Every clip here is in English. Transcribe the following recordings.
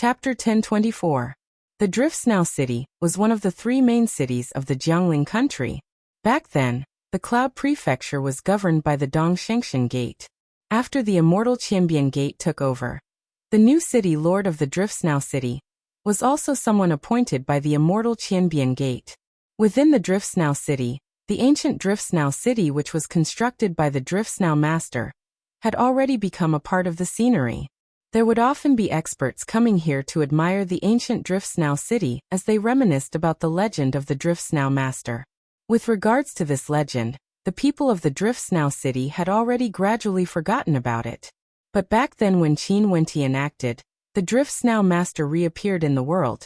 Chapter 1024. The Driftsnow City was one of the three main cities of the Jiangling country. Back then, the Cloud Prefecture was governed by the Dongshengshan Gate. After the immortal Qianbian Gate took over, the new city lord of the Driftsnow City was also someone appointed by the immortal Qianbian Gate. Within the Driftsnow City, the ancient Driftsnow City, which was constructed by the Driftsnow Master, had already become a part of the scenery. There would often be experts coming here to admire the ancient Driftsnow City as they reminisced about the legend of the Driftsnow Master. With regards to this legend, the people of the Driftsnow City had already gradually forgotten about it. But back then, when Qin Wentian acted, the Driftsnow Master reappeared in the world,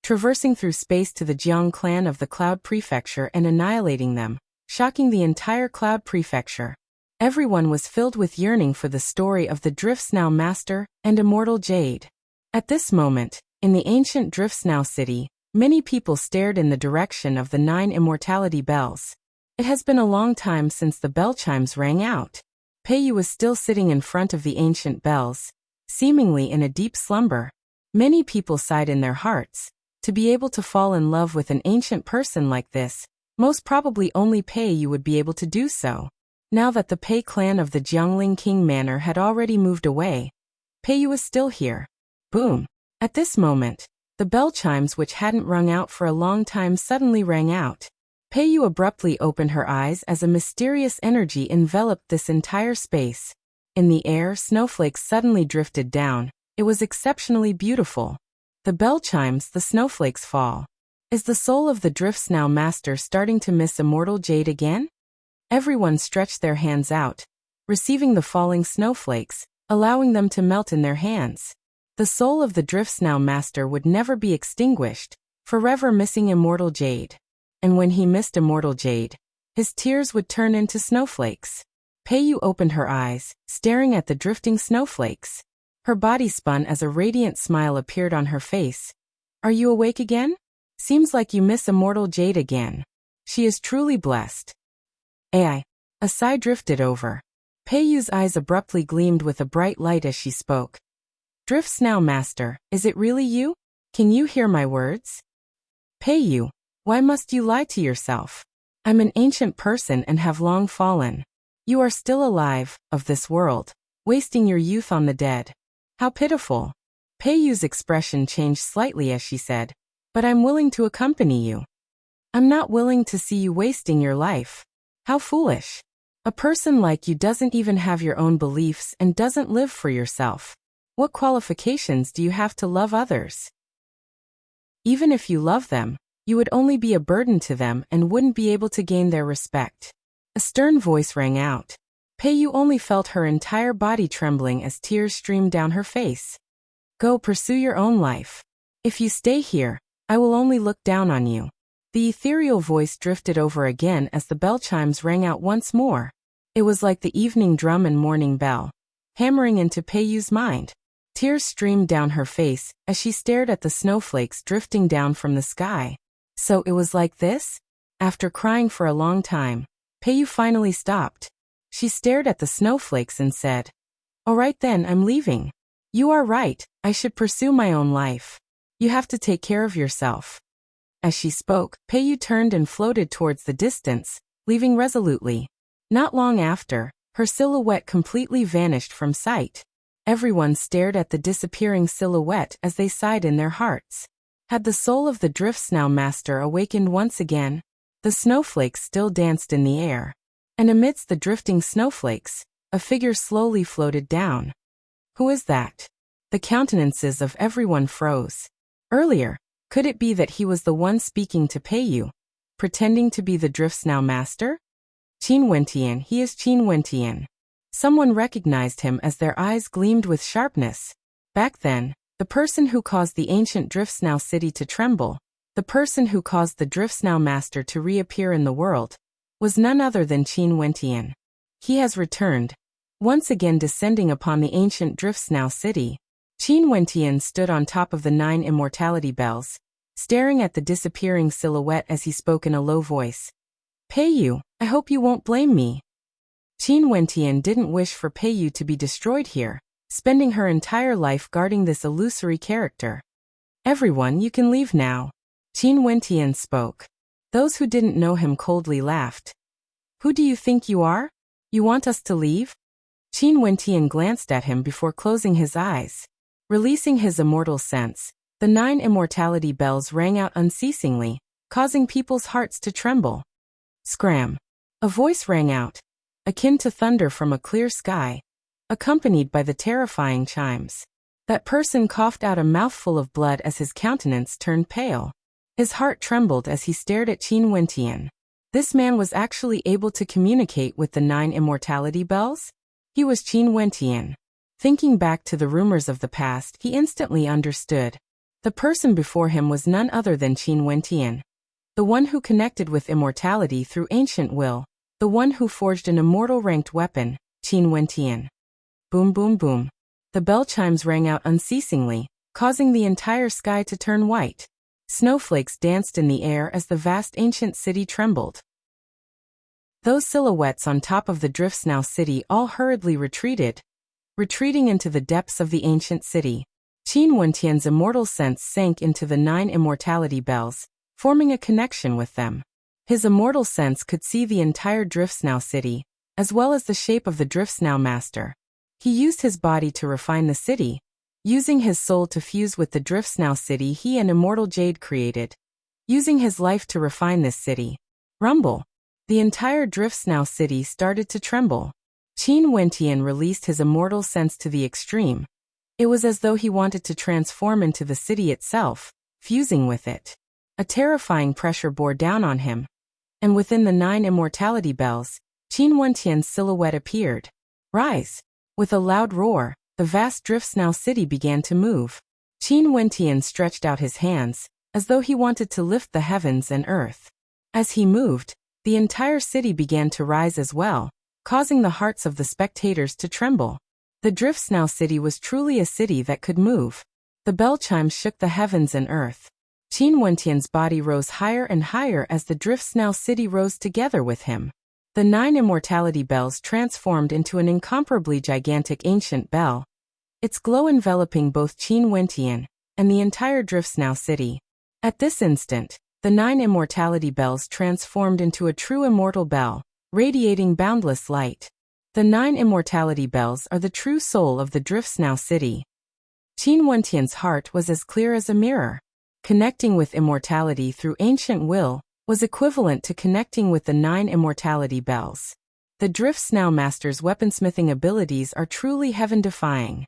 traversing through space to the Jiang clan of the Cloud Prefecture and annihilating them, shocking the entire Cloud Prefecture. Everyone was filled with yearning for the story of the Driftsnow Master and immortal Jade. At this moment, in the ancient Driftsnow City, many people stared in the direction of the 9 immortality bells. It has been a long time since the bell chimes rang out. Peiyu was still sitting in front of the ancient bells, seemingly in a deep slumber. Many people sighed in their hearts. To be able to fall in love with an ancient person like this, most probably only Peiyu would be able to do so. Now that the Pei clan of the Jiangling King Manor had already moved away, Peiyu was still here. Boom! At this moment, the bell chimes, which hadn't rung out for a long time, suddenly rang out. Peiyu abruptly opened her eyes as a mysterious energy enveloped this entire space. In the air, snowflakes suddenly drifted down. It was exceptionally beautiful. The bell chimes, the snowflakes fall. Is the soul of the Driftsnow Master starting to miss immortal Jade again? Everyone stretched their hands out, receiving the falling snowflakes, allowing them to melt in their hands. The soul of the Driftsnow Master would never be extinguished, forever missing immortal Jade. And when he missed immortal Jade, his tears would turn into snowflakes. Peiyu opened her eyes, staring at the drifting snowflakes. Her body spun as a radiant smile appeared on her face. Are you awake again? Seems like you miss immortal Jade again. She is truly blessed. A sigh drifted over. Peiyu's eyes abruptly gleamed with a bright light as she spoke. Driftsnow Master, is it really you? Can you hear my words? Peiyu, why must you lie to yourself? I'm an ancient person and have long fallen. You are still alive, of this world, wasting your youth on the dead. How pitiful. Peiyu's expression changed slightly as she said, but I'm willing to accompany you. I'm not willing to see you wasting your life. How foolish. A person like you doesn't even have your own beliefs and doesn't live for yourself. What qualifications do you have to love others? Even if you love them, you would only be a burden to them and wouldn't be able to gain their respect. A stern voice rang out. Peiyu only felt her entire body trembling as tears streamed down her face. Go pursue your own life. If you stay here, I will only look down on you. The ethereal voice drifted over again as the bell chimes rang out once more. It was like the evening drum and morning bell, hammering into Peiyu's mind. Tears streamed down her face as she stared at the snowflakes drifting down from the sky. So it was like this? After crying for a long time, Peiyu finally stopped. She stared at the snowflakes and said, "All right then, I'm leaving. You are right, I should pursue my own life. You have to take care of yourself." As she spoke, Peiyu turned and floated towards the distance, leaving resolutely. Not long after, her silhouette completely vanished from sight. Everyone stared at the disappearing silhouette as they sighed in their hearts. Had the soul of the Driftsnow Master awakened once again? The snowflakes still danced in the air. And amidst the drifting snowflakes, a figure slowly floated down. Who is that? The countenances of everyone froze. Earlier, could it be that he was the one speaking to Peiyu, pretending to be the Driftsnow Master? Qin Wentian, he is Qin Wentian. Someone recognized him as their eyes gleamed with sharpness. Back then, the person who caused the ancient Driftsnow City to tremble, the person who caused the Driftsnow Master to reappear in the world, was none other than Qin Wentian. He has returned, once again descending upon the ancient Driftsnow City. Qin Wentian stood on top of the 9 immortality bells, staring at the disappearing silhouette as he spoke in a low voice. Peiyu, I hope you won't blame me. Qin Wentian didn't wish for Peiyu to be destroyed here, spending her entire life guarding this illusory character. Everyone, you can leave now. Qin Wentian spoke. Those who didn't know him coldly laughed. Who do you think you are? You want us to leave? Qin Wentian glanced at him before closing his eyes. Releasing his immortal sense, the 9 immortality bells rang out unceasingly, causing people's hearts to tremble. Scram! A voice rang out, akin to thunder from a clear sky, accompanied by the terrifying chimes. That person coughed out a mouthful of blood as his countenance turned pale. His heart trembled as he stared at Qin Wentian. This man was actually able to communicate with the 9 immortality bells? He was Qin Wentian. Thinking back to the rumors of the past, he instantly understood. The person before him was none other than Qin Wentian, the one who connected with immortality through ancient will, the one who forged an immortal ranked weapon, Qin Wentian. Boom boom boom. The bell chimes rang out unceasingly, causing the entire sky to turn white. Snowflakes danced in the air as the vast ancient city trembled. Those silhouettes on top of the Drift Snow city all hurriedly retreating into the depths of the ancient city. Qin Wentian's immortal sense sank into the 9 immortality bells, forming a connection with them. His immortal sense could see the entire Drift Snow city, as well as the shape of the Drift Snow master. He used his body to refine the city, using his soul to fuse with the Drift Snow city he and immortal Jade created, using his life to refine this city. Rumble! The entire Drift Snow city started to tremble. Qin Wentian released his immortal sense to the extreme. It was as though he wanted to transform into the city itself, fusing with it. A terrifying pressure bore down on him. And within the 9 immortality bells, Qin Wentian's silhouette appeared. Rise! With a loud roar, the vast Drift Snow city began to move. Qin Wentian stretched out his hands, as though he wanted to lift the heavens and earth. As he moved, the entire city began to rise as well, causing the hearts of the spectators to tremble. The Drift Snow city was truly a city that could move. The bell chimes shook the heavens and earth. Qin Wentian's body rose higher and higher as the Drift Snow city rose together with him. The 9 immortality bells transformed into an incomparably gigantic ancient bell, its glow enveloping both Qin Wentian and the entire Drift Snow city. At this instant, the 9 immortality bells transformed into a true immortal bell, radiating boundless light. The 9 immortality bells are the true soul of the Drift Snow city. Qin Wentian's heart was as clear as a mirror. Connecting with immortality through ancient will was equivalent to connecting with the 9 immortality bells. The Drift Snow master's weaponsmithing abilities are truly heaven-defying.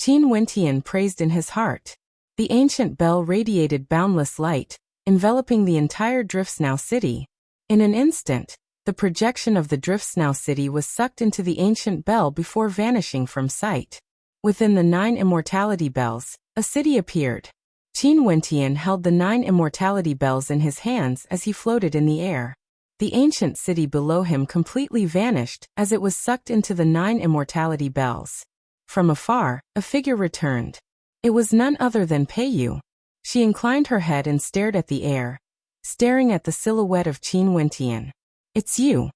Qin Wentian praised in his heart. The ancient bell radiated boundless light, enveloping the entire Drift Snow city. In an instant, the projection of the Drift Snow city was sucked into the ancient bell before vanishing from sight. Within the 9 immortality bells, a city appeared. Qin Wentian held the 9 immortality bells in his hands as he floated in the air. The ancient city below him completely vanished as it was sucked into the 9 immortality bells. From afar, a figure returned. It was none other than Peiyu. She inclined her head and stared at the air, staring at the silhouette of Qin Wentian. It's you.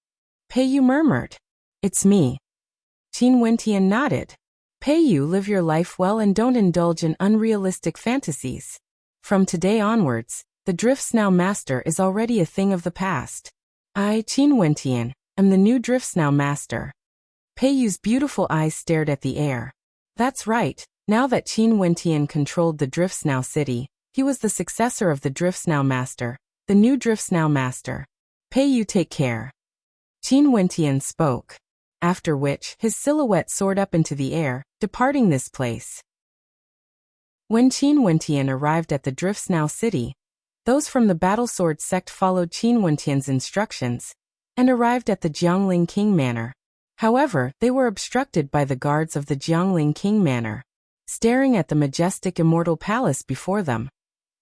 Peiyu murmured. It's me. Qin Wentian nodded. Peiyu, live your life well and don't indulge in unrealistic fantasies. From today onwards, the Drift Snow master is already a thing of the past. I, Qin Wentian, am the new Drift Snow master. Peiyu's beautiful eyes stared at the air. That's right, now that Qin Wentian controlled the Drift Snow city, he was the successor of the Drift Snow master, the new Drift Snow master. Peiyu, take care. Qin Wentian spoke. After which, his silhouette soared up into the air, departing this place. When Qin Wentian arrived at the Drift Snow city, those from the Battle Sword sect followed Qin Wentian's instructions and arrived at the Jiangling King Manor. However, they were obstructed by the guards of the Jiangling King Manor. Staring at the majestic immortal palace before them,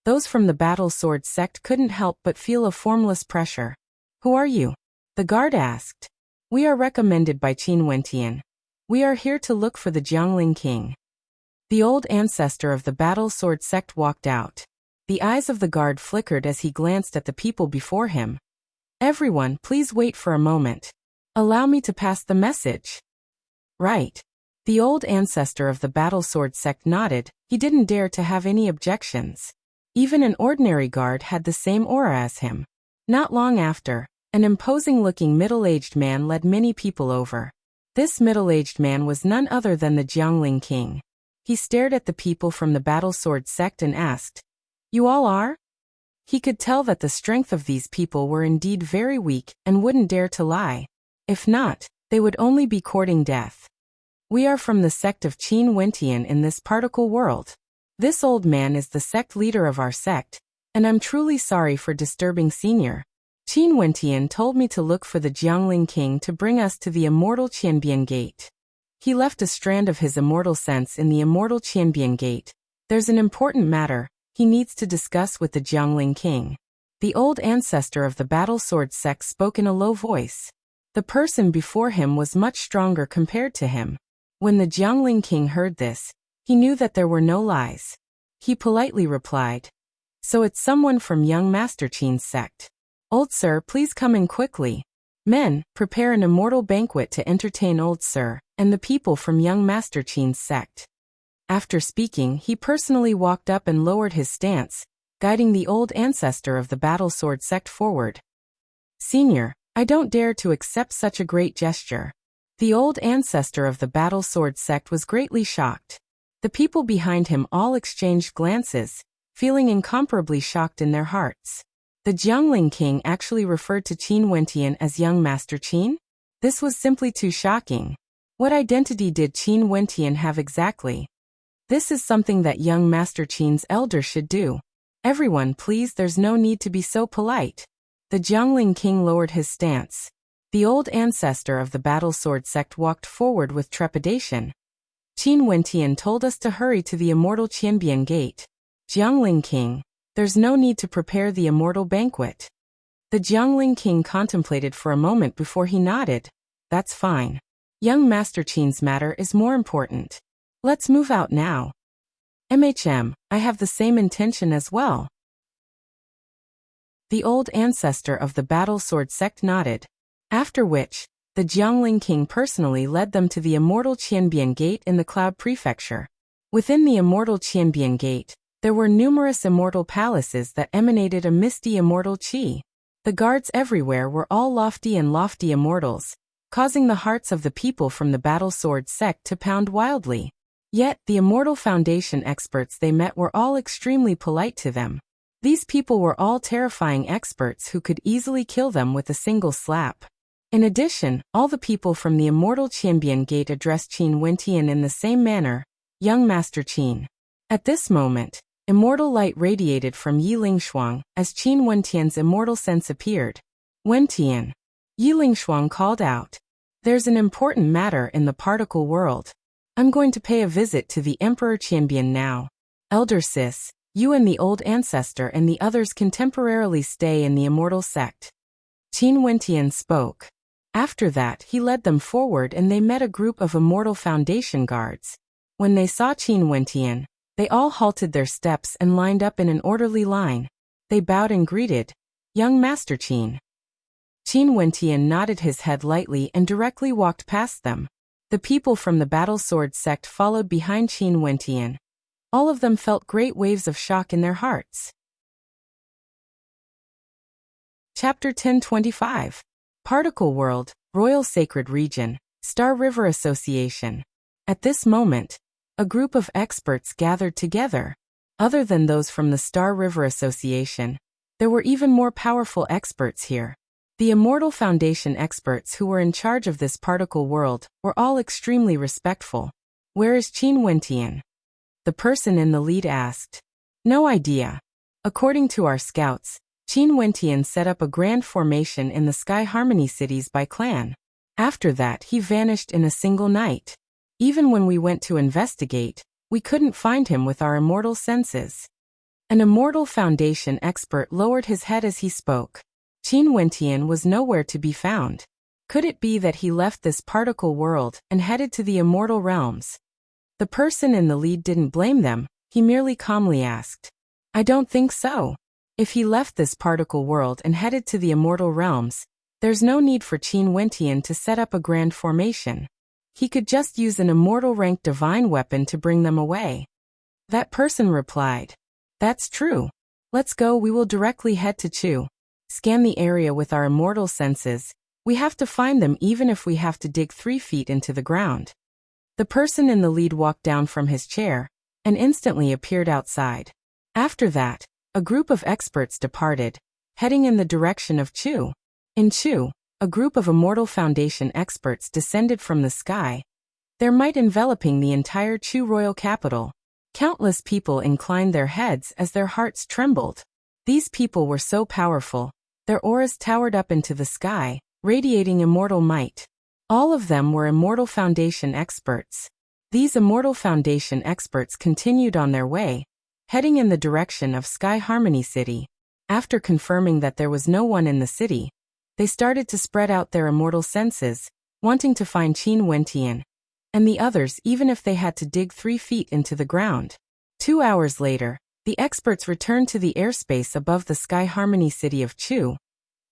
those from the Battle Sword sect couldn't help but feel a formless pressure. Who are you? The guard asked. We are recommended by Qin Wentian. We are here to look for the Jiangling King. The old ancestor of the Battle Sword sect walked out. The eyes of the guard flickered as he glanced at the people before him. Everyone, please wait for a moment. Allow me to pass the message. Right. The old ancestor of the battle sword sect nodded. He didn't dare to have any objections. Even an ordinary guard had the same aura as him. Not long after, an imposing-looking middle-aged man led many people over. This middle-aged man was none other than the Jiangling king. He stared at the people from the battle sword sect and asked, "You all are?" He could tell that the strength of these people were indeed very weak and wouldn't dare to lie. If not, they would only be courting death. "We are from the sect of Qin Wentian in this particle world. This old man is the sect leader of our sect, and I'm truly sorry for disturbing Senior. Qin Wentian told me to look for the Jiangling king to bring us to the immortal Qianbian gate. He left a strand of his immortal sense in the immortal Qianbian gate. There's an important matter he needs to discuss with the Jiangling king." The old ancestor of the battle sword sect spoke in a low voice. The person before him was much stronger compared to him. When the Jiangling king heard this, he knew that there were no lies. He politely replied, "So it's someone from young Master Qin's sect. Old sir, please come in quickly. Men, prepare an immortal banquet to entertain old sir and the people from young Master Qin's sect." After speaking, he personally walked up and lowered his stance, guiding the old ancestor of the battle sword sect forward. "Senior, I don't dare to accept such a great gesture." The old ancestor of the battle sword sect was greatly shocked. The people behind him all exchanged glances, feeling incomparably shocked in their hearts. The Jiangling king actually referred to Qin Wentian as young Master Qin? This was simply too shocking. What identity did Qin Wentian have exactly? This is something that young Master Qin's elder should do. "Everyone please, there's no need to be so polite." The Jiangling king lowered his stance. The old ancestor of the battle sword sect walked forward with trepidation. "Qin Wentian told us to hurry to the immortal Qianbian gate. Jiangling king, there's no need to prepare the immortal banquet." The Jiangling king contemplated for a moment before he nodded. "That's fine. Young Master Qin's matter is more important. Let's move out now." I have the same intention as well." The old ancestor of the battle sword sect nodded. After which, the Jiangling king personally led them to the immortal Qianbian gate in the Cloud Prefecture. Within the immortal Qianbian gate, there were numerous immortal palaces that emanated a misty immortal qi. The guards everywhere were all lofty immortals, causing the hearts of the people from the battle sword sect to pound wildly. Yet, the immortal foundation experts they met were all extremely polite to them. These people were all terrifying experts who could easily kill them with a single slap. In addition, all the people from the immortal Qianbian gate addressed Qin Wentian in the same manner, "Young Master Qin." At this moment, immortal light radiated from Yi Lingshuang as Qin Wentian's immortal sense appeared. "Wentian." Yi Lingshuang called out, "There's an important matter in the particle world. I'm going to pay a visit to the Emperor Qianbian now. Elder sis, you and the old ancestor and the others can temporarily stay in the immortal sect." Qin Wentian spoke. After that, he led them forward and they met a group of immortal foundation guards. When they saw Qin Wentian, they all halted their steps and lined up in an orderly line. They bowed and greeted, "Young Master Qin." Qin Wentian nodded his head lightly and directly walked past them. The people from the battle sword sect followed behind Qin Wentian. All of them felt great waves of shock in their hearts. Chapter 1025. Particle World, Royal Sacred Region, Star River Association. At this moment, a group of experts gathered together. Other than those from the Star River Association, there were even more powerful experts here. The Immortal Foundation experts who were in charge of this particle world were all extremely respectful. "Where is Qin Wentian?" the person in the lead asked. "No idea. According to our scouts, Qin Wentian set up a grand formation in the Sky Harmony cities by clan. After that, he vanished in a single night. Even when we went to investigate, we couldn't find him with our immortal senses." An Immortal Foundation expert lowered his head as he spoke. Qin Wentian was nowhere to be found. Could it be that he left this particle world and headed to the immortal realms? The person in the lead didn't blame them, he merely calmly asked, "I don't think so. If he left this particle world and headed to the immortal realms, there's no need for Qin Wentian to set up a grand formation. He could just use an immortal-ranked divine weapon to bring them away. That person replied, "That's true. Let's go, we will directly head to Chu. Scan the area with our immortal senses. We have to find them even if we have to dig 3 feet into the ground." The person in the lead walked down from his chair and instantly appeared outside. After that, a group of experts departed, heading in the direction of Chu. In Chu, a group of Immortal Foundation experts descended from the sky, their might enveloping the entire Chu royal capital. Countless people inclined their heads as their hearts trembled. These people were so powerful, their auras towered up into the sky, radiating immortal might. All of them were Immortal Foundation experts. These Immortal Foundation experts continued on their way, heading in the direction of Sky Harmony City. After confirming that there was no one in the city, they started to spread out their immortal senses, wanting to find Qin Wentian and the others even if they had to dig 3 feet into the ground. 2 hours later, the experts returned to the airspace above the Sky Harmony City of Chu,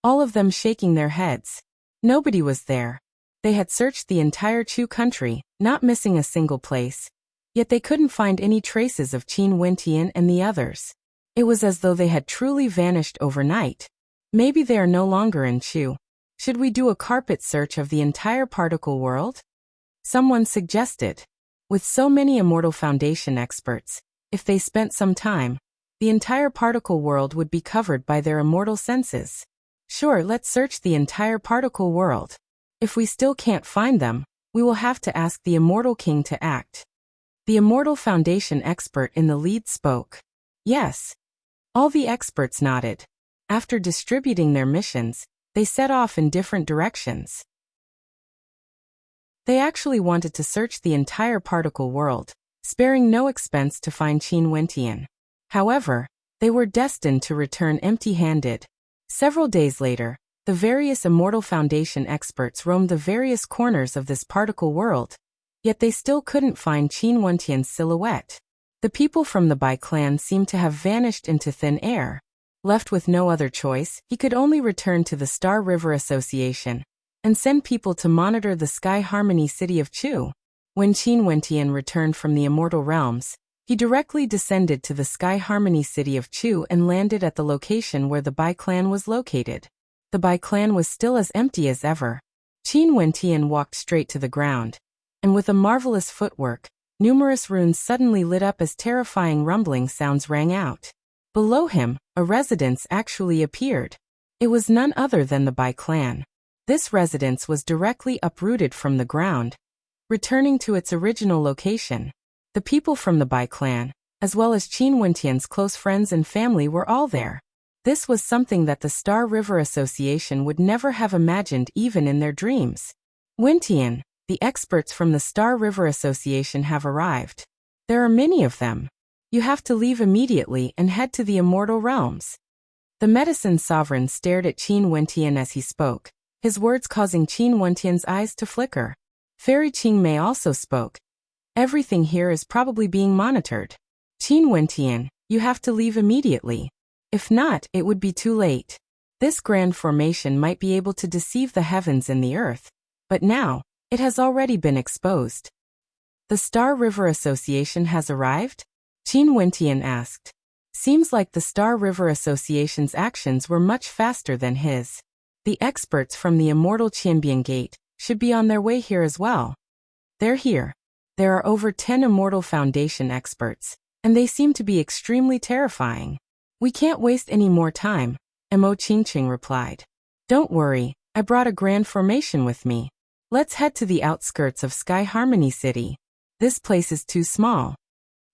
all of them shaking their heads. Nobody was there. They had searched the entire Chu country, not missing a single place, yet they couldn't find any traces of Qin Wentian and the others. It was as though they had truly vanished overnight. Maybe they are no longer in Chu. Should we do a carpet search of the entire particle world? Someone suggested. With so many Immortal Foundation experts, if they spent some time, the entire particle world would be covered by their immortal senses. Sure, let's search the entire particle world. If we still can't find them, we will have to ask the Immortal King to act. The Immortal Foundation expert in the lead spoke. Yes. All the experts nodded. After distributing their missions, they set off in different directions. They actually wanted to search the entire particle world, sparing no expense to find Qin Wentian. However, they were destined to return empty-handed. Several days later, the various Immortal Foundation experts roamed the various corners of this particle world, yet they still couldn't find Qin Wentian's silhouette. The people from the Bai clan seemed to have vanished into thin air. Left with no other choice, he could only return to the Star River Association and send people to monitor the Sky Harmony City of Chu. When Qin Wentian returned from the Immortal Realms, he directly descended to the Sky Harmony City of Chu and landed at the location where the Bai clan was located. The Bai clan was still as empty as ever. Qin Wentian walked straight to the ground, and with a marvelous footwork, numerous runes suddenly lit up as terrifying rumbling sounds rang out. Below him, a residence actually appeared. It was none other than the Bai clan. This residence was directly uprooted from the ground, returning to its original location. The people from the Bai clan, as well as Qin Wentian's close friends and family, were all there. This was something that the Star River Association would never have imagined even in their dreams. Wentian, the experts from the Star River Association have arrived. There are many of them. You have to leave immediately and head to the Immortal Realms. The Medicine Sovereign stared at Qin Wentian as he spoke, his words causing Qin Wentian's eyes to flicker. Fairy Qingmei also spoke. Everything here is probably being monitored. Qin Wentian, you have to leave immediately. If not, it would be too late. This grand formation might be able to deceive the heavens and the earth, but now, it has already been exposed. The Star River Association has arrived? Qin Wentian asked. Seems like the Star River Association's actions were much faster than his. The experts from the Immortal Qianbian Gate should be on their way here as well. They're here. There are over 10 Immortal Foundation experts, and they seem to be extremely terrifying. We can't waste any more time, Mo Qingqing replied. Don't worry, I brought a grand formation with me. Let's head to the outskirts of Sky Harmony City. This place is too small.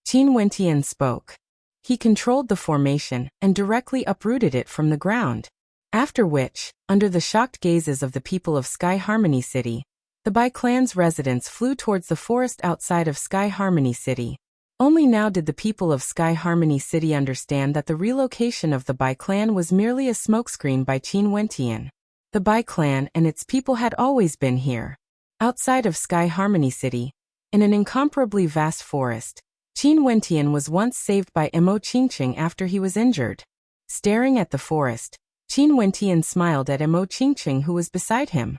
Qin Wentian spoke. He controlled the formation and directly uprooted it from the ground. After which, under the shocked gazes of the people of Sky Harmony City, the Bai clan's residents flew towards the forest outside of Sky Harmony City. Only now did the people of Sky Harmony City understand that the relocation of the Bai clan was merely a smokescreen by Qin Wentian. The Bai clan and its people had always been here. Outside of Sky Harmony City, in an incomparably vast forest, Qin Wentian was once saved by Mo Qingqing after he was injured. Staring at the forest, Qin Wentian smiled at Mo Qingqing who was beside him.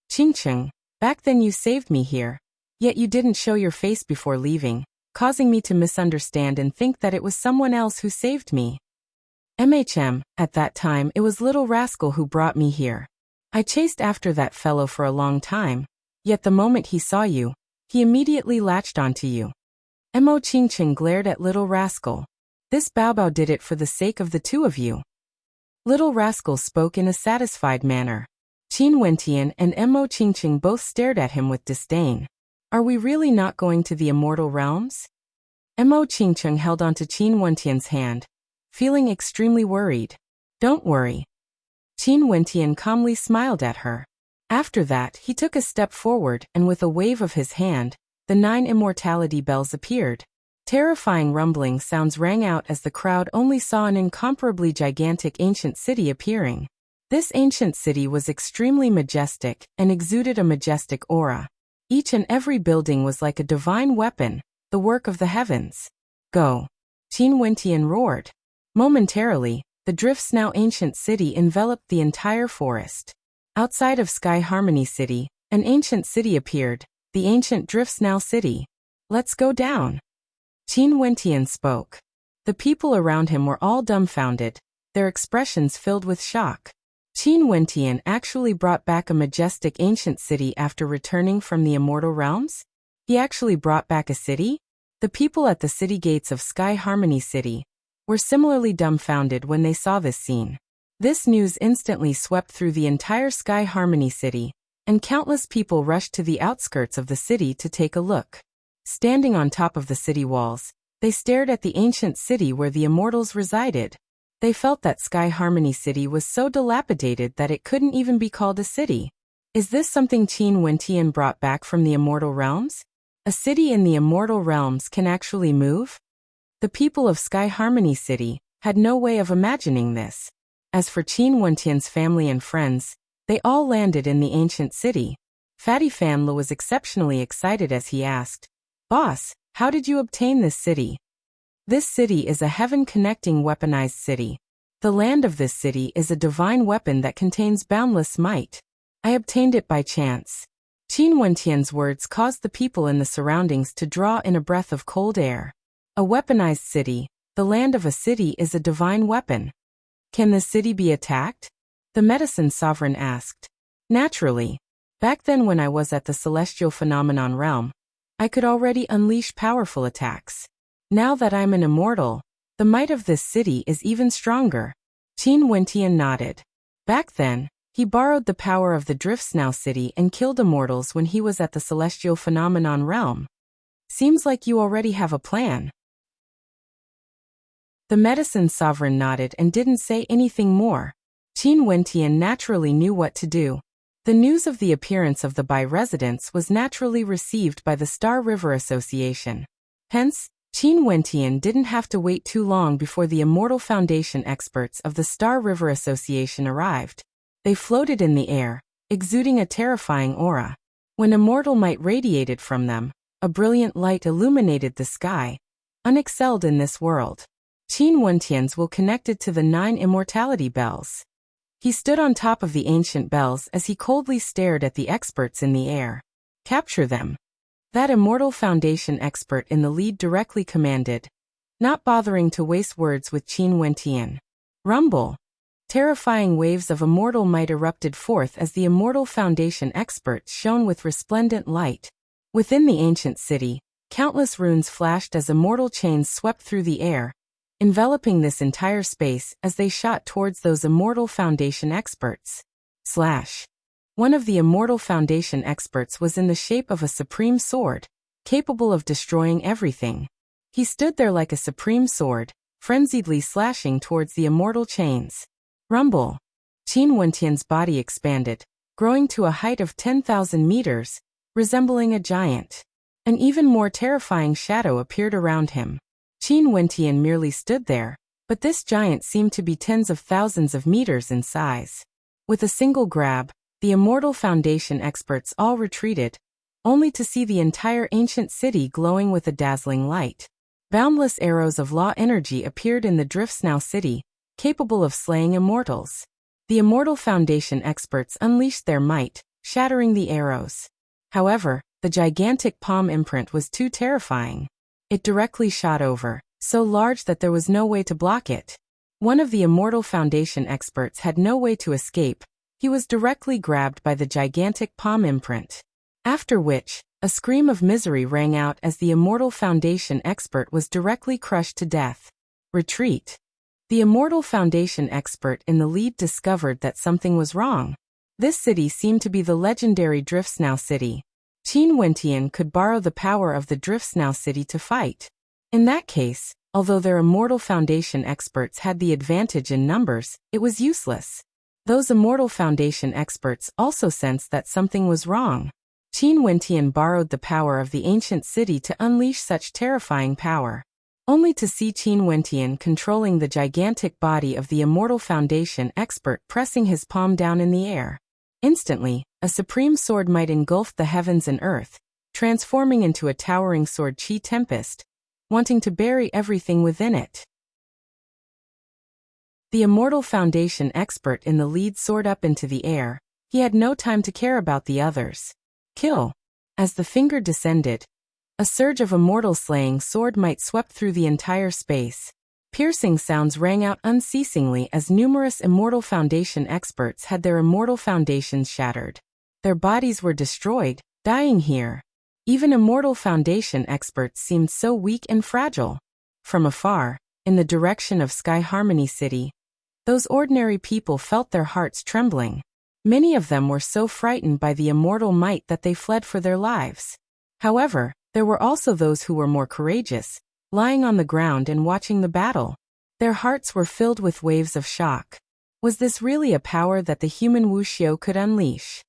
Qingqing, Back then you saved me here. Yet you didn't show your face before leaving, causing me to misunderstand and think that it was someone else who saved me. At that time it was little rascal who brought me here. I chased after that fellow for a long time, yet the moment he saw you, he immediately latched onto you. Mo Qingqing glared at little rascal. This Baobao did it for the sake of the two of you. Little rascal spoke in a satisfied manner. Qin Wentian and Mo Qingqing both stared at him with disdain. Are we really not going to the immortal realms? Mo Qingqing held onto Qin Wentian's hand, feeling extremely worried. Don't worry. Qin Wentian calmly smiled at her. After that, he took a step forward and with a wave of his hand, the 9 immortality bells appeared. Terrifying rumbling sounds rang out as the crowd only saw an incomparably gigantic ancient city appearing. This ancient city was extremely majestic and exuded a majestic aura. Each and every building was like a divine weapon, the work of the heavens. Go! Qin Wentian roared. Momentarily, the Drift's now ancient city enveloped the entire forest. Outside of Sky Harmony City, an ancient city appeared, the ancient Drift's now city. Let's go down. Qin Wentian spoke. The people around him were all dumbfounded, their expressions filled with shock. Qin Wentian actually brought back a majestic ancient city after returning from the immortal realms? He actually brought back a city? The people at the city gates of Sky Harmony City were similarly dumbfounded when they saw this scene. This news instantly swept through the entire Sky Harmony City, and countless people rushed to the outskirts of the city to take a look. Standing on top of the city walls, they stared at the ancient city where the immortals resided. They felt that Sky Harmony City was so dilapidated that it couldn't even be called a city. Is this something Qin Wentian brought back from the immortal realms? A city in the immortal realms can actually move? The people of Sky Harmony City had no way of imagining this. As for Qin Wentian's family and friends, they all landed in the ancient city. Fatty Fanla was exceptionally excited as he asked, "Boss, how did you obtain this city?" This city is a heaven-connecting weaponized city. The land of this city is a divine weapon that contains boundless might. I obtained it by chance. Qin Wentian's words caused the people in the surroundings to draw in a breath of cold air. A weaponized city, the land of a city is a divine weapon. Can the city be attacked? The medicine sovereign asked. Naturally. Back then when I was at the celestial phenomenon realm, I could already unleash powerful attacks. Now that I'm an immortal, the might of this city is even stronger. Qin Wentian nodded. Back then, he borrowed the power of the Driftsnow city and killed immortals when he was at the celestial phenomenon realm. Seems like you already have a plan. The medicine sovereign nodded and didn't say anything more. Qin Wentian naturally knew what to do. The news of the appearance of the Bai residents was naturally received by the Star River Association. Hence, Qin Wentian didn't have to wait too long before the Immortal Foundation experts of the Star River Association arrived. They floated in the air, exuding a terrifying aura. When immortal might radiated from them, a brilliant light illuminated the sky, unexcelled in this world. Qin Wentian's will connected to the 9 immortality bells. He stood on top of the ancient bells as he coldly stared at the experts in the air. Capture them. That Immortal Foundation expert in the lead directly commanded, not bothering to waste words with Qin Wentian. Rumble. Terrifying waves of immortal might erupted forth as the Immortal Foundation experts shone with resplendent light. Within the ancient city, countless runes flashed as immortal chains swept through the air, enveloping this entire space as they shot towards those Immortal Foundation experts. One of the Immortal Foundation experts was in the shape of a supreme sword, capable of destroying everything. He stood there like a supreme sword, frenziedly slashing towards the immortal chains. Rumble. Qin Wentian's body expanded, growing to a height of 10,000 meters, resembling a giant. An even more terrifying shadow appeared around him. Qin Wentian merely stood there, but this giant seemed to be tens of thousands of meters in size. With a single grab, the Immortal Foundation experts all retreated, only to see the entire ancient city glowing with a dazzling light. Boundless arrows of law energy appeared in the Driftsnow city, capable of slaying immortals. The Immortal Foundation experts unleashed their might, shattering the arrows. However, the gigantic palm imprint was too terrifying. It directly shot over, so large that there was no way to block it. One of the Immortal Foundation experts had no way to escape. He was directly grabbed by the gigantic palm imprint. After which, a scream of misery rang out as the Immortal Foundation expert was directly crushed to death. Retreat. The Immortal Foundation expert in the lead discovered that something was wrong. This city seemed to be the legendary Driftsnow city. Qin Wentian could borrow the power of the Driftsnow city to fight. In that case, although their Immortal Foundation experts had the advantage in numbers, it was useless. Those Immortal Foundation experts also sensed that something was wrong. Qin Wentian borrowed the power of the ancient city to unleash such terrifying power. Only to see Qin Wentian controlling the gigantic body of the Immortal Foundation expert pressing his palm down in the air. Instantly, a supreme sword might engulfed the heavens and earth, transforming into a towering sword chi tempest, wanting to bury everything within it. The Immortal Foundation expert in the lead soared up into the air. He had no time to care about the others. Kill. As the finger descended, a surge of immortal slaying sword might swept through the entire space. Piercing sounds rang out unceasingly as numerous Immortal Foundation experts had their Immortal Foundations shattered. Their bodies were destroyed, dying here. Even Immortal Foundation experts seemed so weak and fragile. From afar, in the direction of Sky Harmony City, those ordinary people felt their hearts trembling. Many of them were so frightened by the immortal might that they fled for their lives. However, there were also those who were more courageous, lying on the ground and watching the battle. Their hearts were filled with waves of shock. Was this really a power that the human Wuxia could unleash?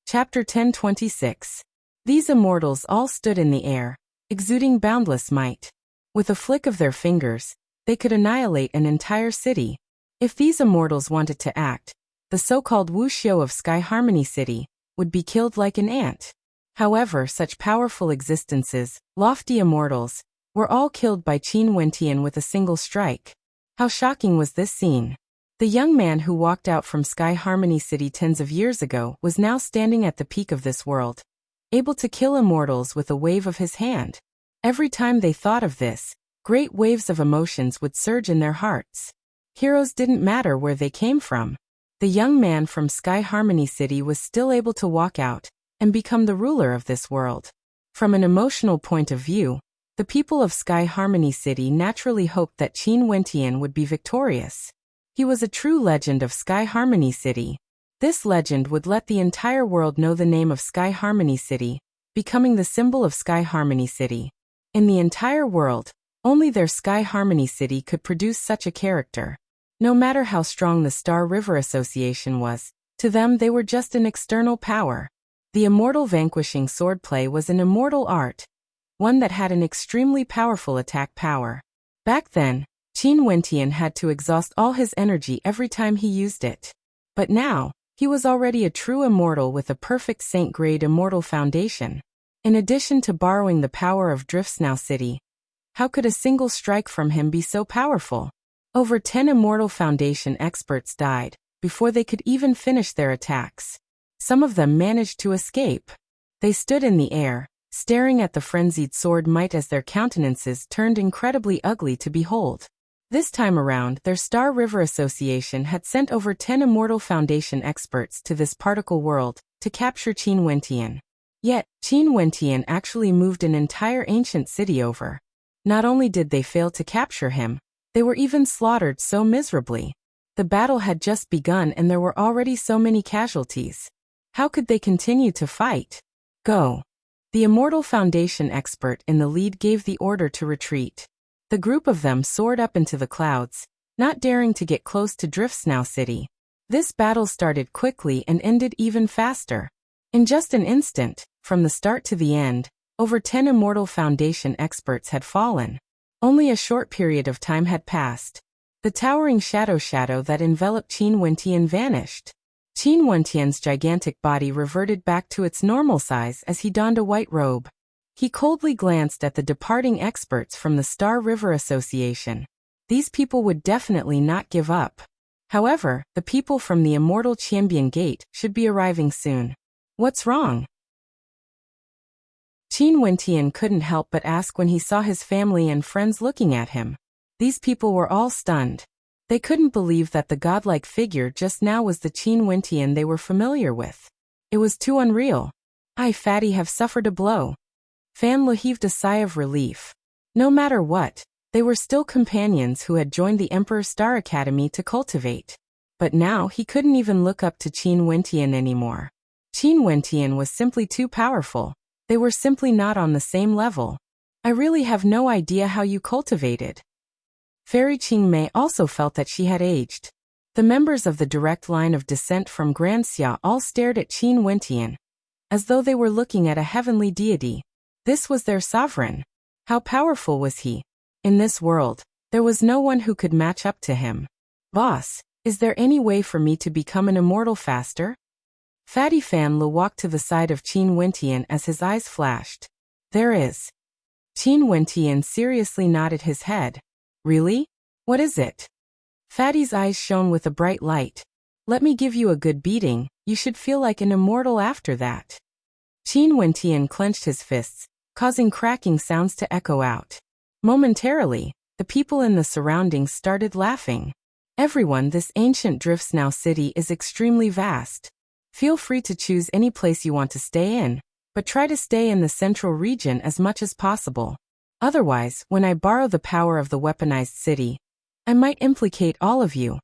Chapter 1026. These immortals all stood in the air, exuding boundless might. With a flick of their fingers, they could annihilate an entire city. If these immortals wanted to act, the so-called Wuxia of Sky Harmony City would be killed like an ant. However, such powerful existences, lofty immortals, were all killed by Qin Wentian with a single strike. How shocking was this scene! The young man who walked out from Sky Harmony City tens of years ago was now standing at the peak of this world, able to kill immortals with a wave of his hand. Every time they thought of this, great waves of emotions would surge in their hearts. Heroes didn't matter where they came from. The young man from Sky Harmony City was still able to walk out and become the ruler of this world. From an emotional point of view, the people of Sky Harmony City naturally hoped that Qin Wentian would be victorious. He was a true legend of Sky Harmony City. This legend would let the entire world know the name of Sky Harmony City, becoming the symbol of Sky Harmony City. In the entire world, only their Sky Harmony City could produce such a character. No matter how strong the Star River Association was, to them they were just an external power. The immortal vanquishing swordplay was an immortal art, one that had an extremely powerful attack power. Back then, Qin Wentian had to exhaust all his energy every time he used it. But now, he was already a true immortal with a perfect saint-grade immortal foundation. In addition to borrowing the power of Driftsnow City, how could a single strike from him be so powerful? Over 10 Immortal Foundation experts died before they could even finish their attacks. Some of them managed to escape. They stood in the air, staring at the frenzied sword might as their countenances turned incredibly ugly to behold. This time around, their Star River Association had sent over 10 Immortal Foundation experts to this particle world to capture Qin Wentian. Yet, Qin Wentian actually moved an entire ancient city over. Not only did they fail to capture him, they were even slaughtered so miserably. The battle had just begun and there were already so many casualties. How could they continue to fight? Go. The Immortal Foundation expert in the lead gave the order to retreat. The group of them soared up into the clouds, not daring to get close to Driftsnow City. This battle started quickly and ended even faster. In just an instant, from the start to the end, over 10 Immortal Foundation experts had fallen. Only a short period of time had passed. The towering shadow that enveloped Qin Wentian vanished. Qin Wentian's gigantic body reverted back to its normal size as he donned a white robe. He coldly glanced at the departing experts from the Star River Association. These people would definitely not give up. However, the people from the immortal Qianbian Gate should be arriving soon. What's wrong? Qin Wentian couldn't help but ask when he saw his family and friends looking at him. These people were all stunned. They couldn't believe that the godlike figure just now was the Qin Wentian they were familiar with. It was too unreal. I, Fatty, have suffered a blow. Fan Lu heaved a sigh of relief. No matter what, they were still companions who had joined the Emperor's Star Academy to cultivate. But now he couldn't even look up to Qin Wentian anymore. Qin Wentian was simply too powerful. They were simply not on the same level. I really have no idea how you cultivated. Fairy Qingmei also felt that she had aged. The members of the direct line of descent from Grand Xia all stared at Qin Wentian, as though they were looking at a heavenly deity. This was their sovereign. How powerful was he? In this world, there was no one who could match up to him. Boss, is there any way for me to become an immortal faster? Fatty Fan Lu walked to the side of Qin Wentian as his eyes flashed. There is. Qin Wentian seriously nodded his head. Really? What is it? Fatty's eyes shone with a bright light. Let me give you a good beating, you should feel like an immortal after that. Qin Wentian clenched his fists, causing cracking sounds to echo out. Momentarily, the people in the surroundings started laughing. Everyone, this ancient Drift Snow city is extremely vast. Feel free to choose any place you want to stay in, but try to stay in the central region as much as possible. Otherwise, when I borrow the power of the weaponized city, I might implicate all of you.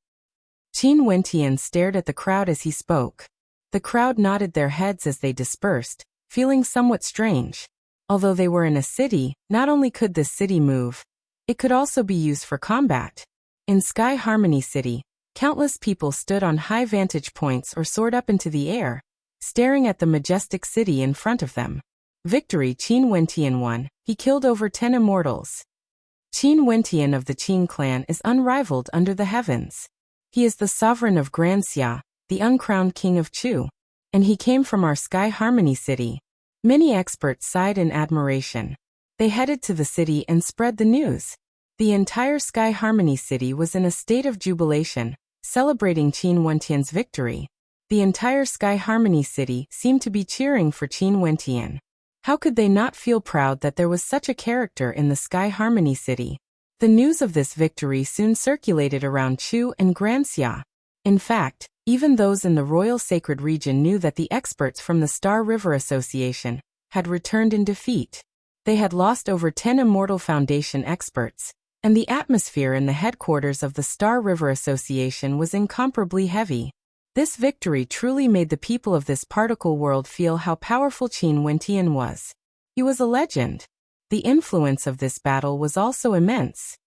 Qin Wentian stared at the crowd as he spoke. The crowd nodded their heads as they dispersed, feeling somewhat strange. Although they were in a city, not only could this city move, it could also be used for combat. In Sky Harmony City, countless people stood on high vantage points or soared up into the air, staring at the majestic city in front of them. Victory. Qin Wentian won. He killed over 10 immortals. Qin Wentian of the Qin clan is unrivaled under the heavens. He is the sovereign of Grand Xia, the uncrowned king of Chu. And he came from our Sky Harmony City. Many experts sighed in admiration. They headed to the city and spread the news. The entire Sky Harmony City was in a state of jubilation, celebrating Qin Wentian's victory. The entire Sky Harmony City seemed to be cheering for Qin Wentian. How could they not feel proud that there was such a character in the Sky Harmony City? The news of this victory soon circulated around Chu and Grand Xia. In fact, even those in the Royal Sacred Region knew that the experts from the Star River Association had returned in defeat. They had lost over 10 Immortal Foundation experts, and the atmosphere in the headquarters of the Star River Association was incomparably heavy. This victory truly made the people of this particle world feel how powerful Qin Wentian was. He was a legend. The influence of this battle was also immense.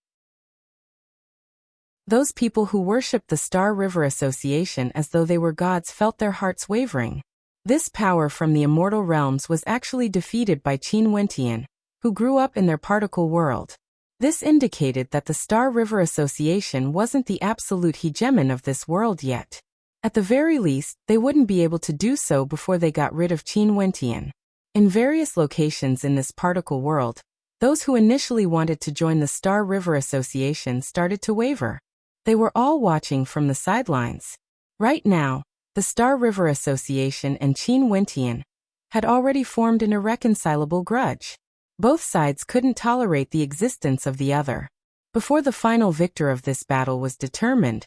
Those people who worshipped the Star River Association as though they were gods felt their hearts wavering. This power from the immortal realms was actually defeated by Qin Wentian, who grew up in their particle world. This indicated that the Star River Association wasn't the absolute hegemon of this world yet. At the very least, they wouldn't be able to do so before they got rid of Qin Wentian. In various locations in this particle world, those who initially wanted to join the Star River Association started to waver. They were all watching from the sidelines. Right now, the Star River Association and Qin Wentian had already formed an irreconcilable grudge. Both sides couldn't tolerate the existence of the other. Before the final victor of this battle was determined,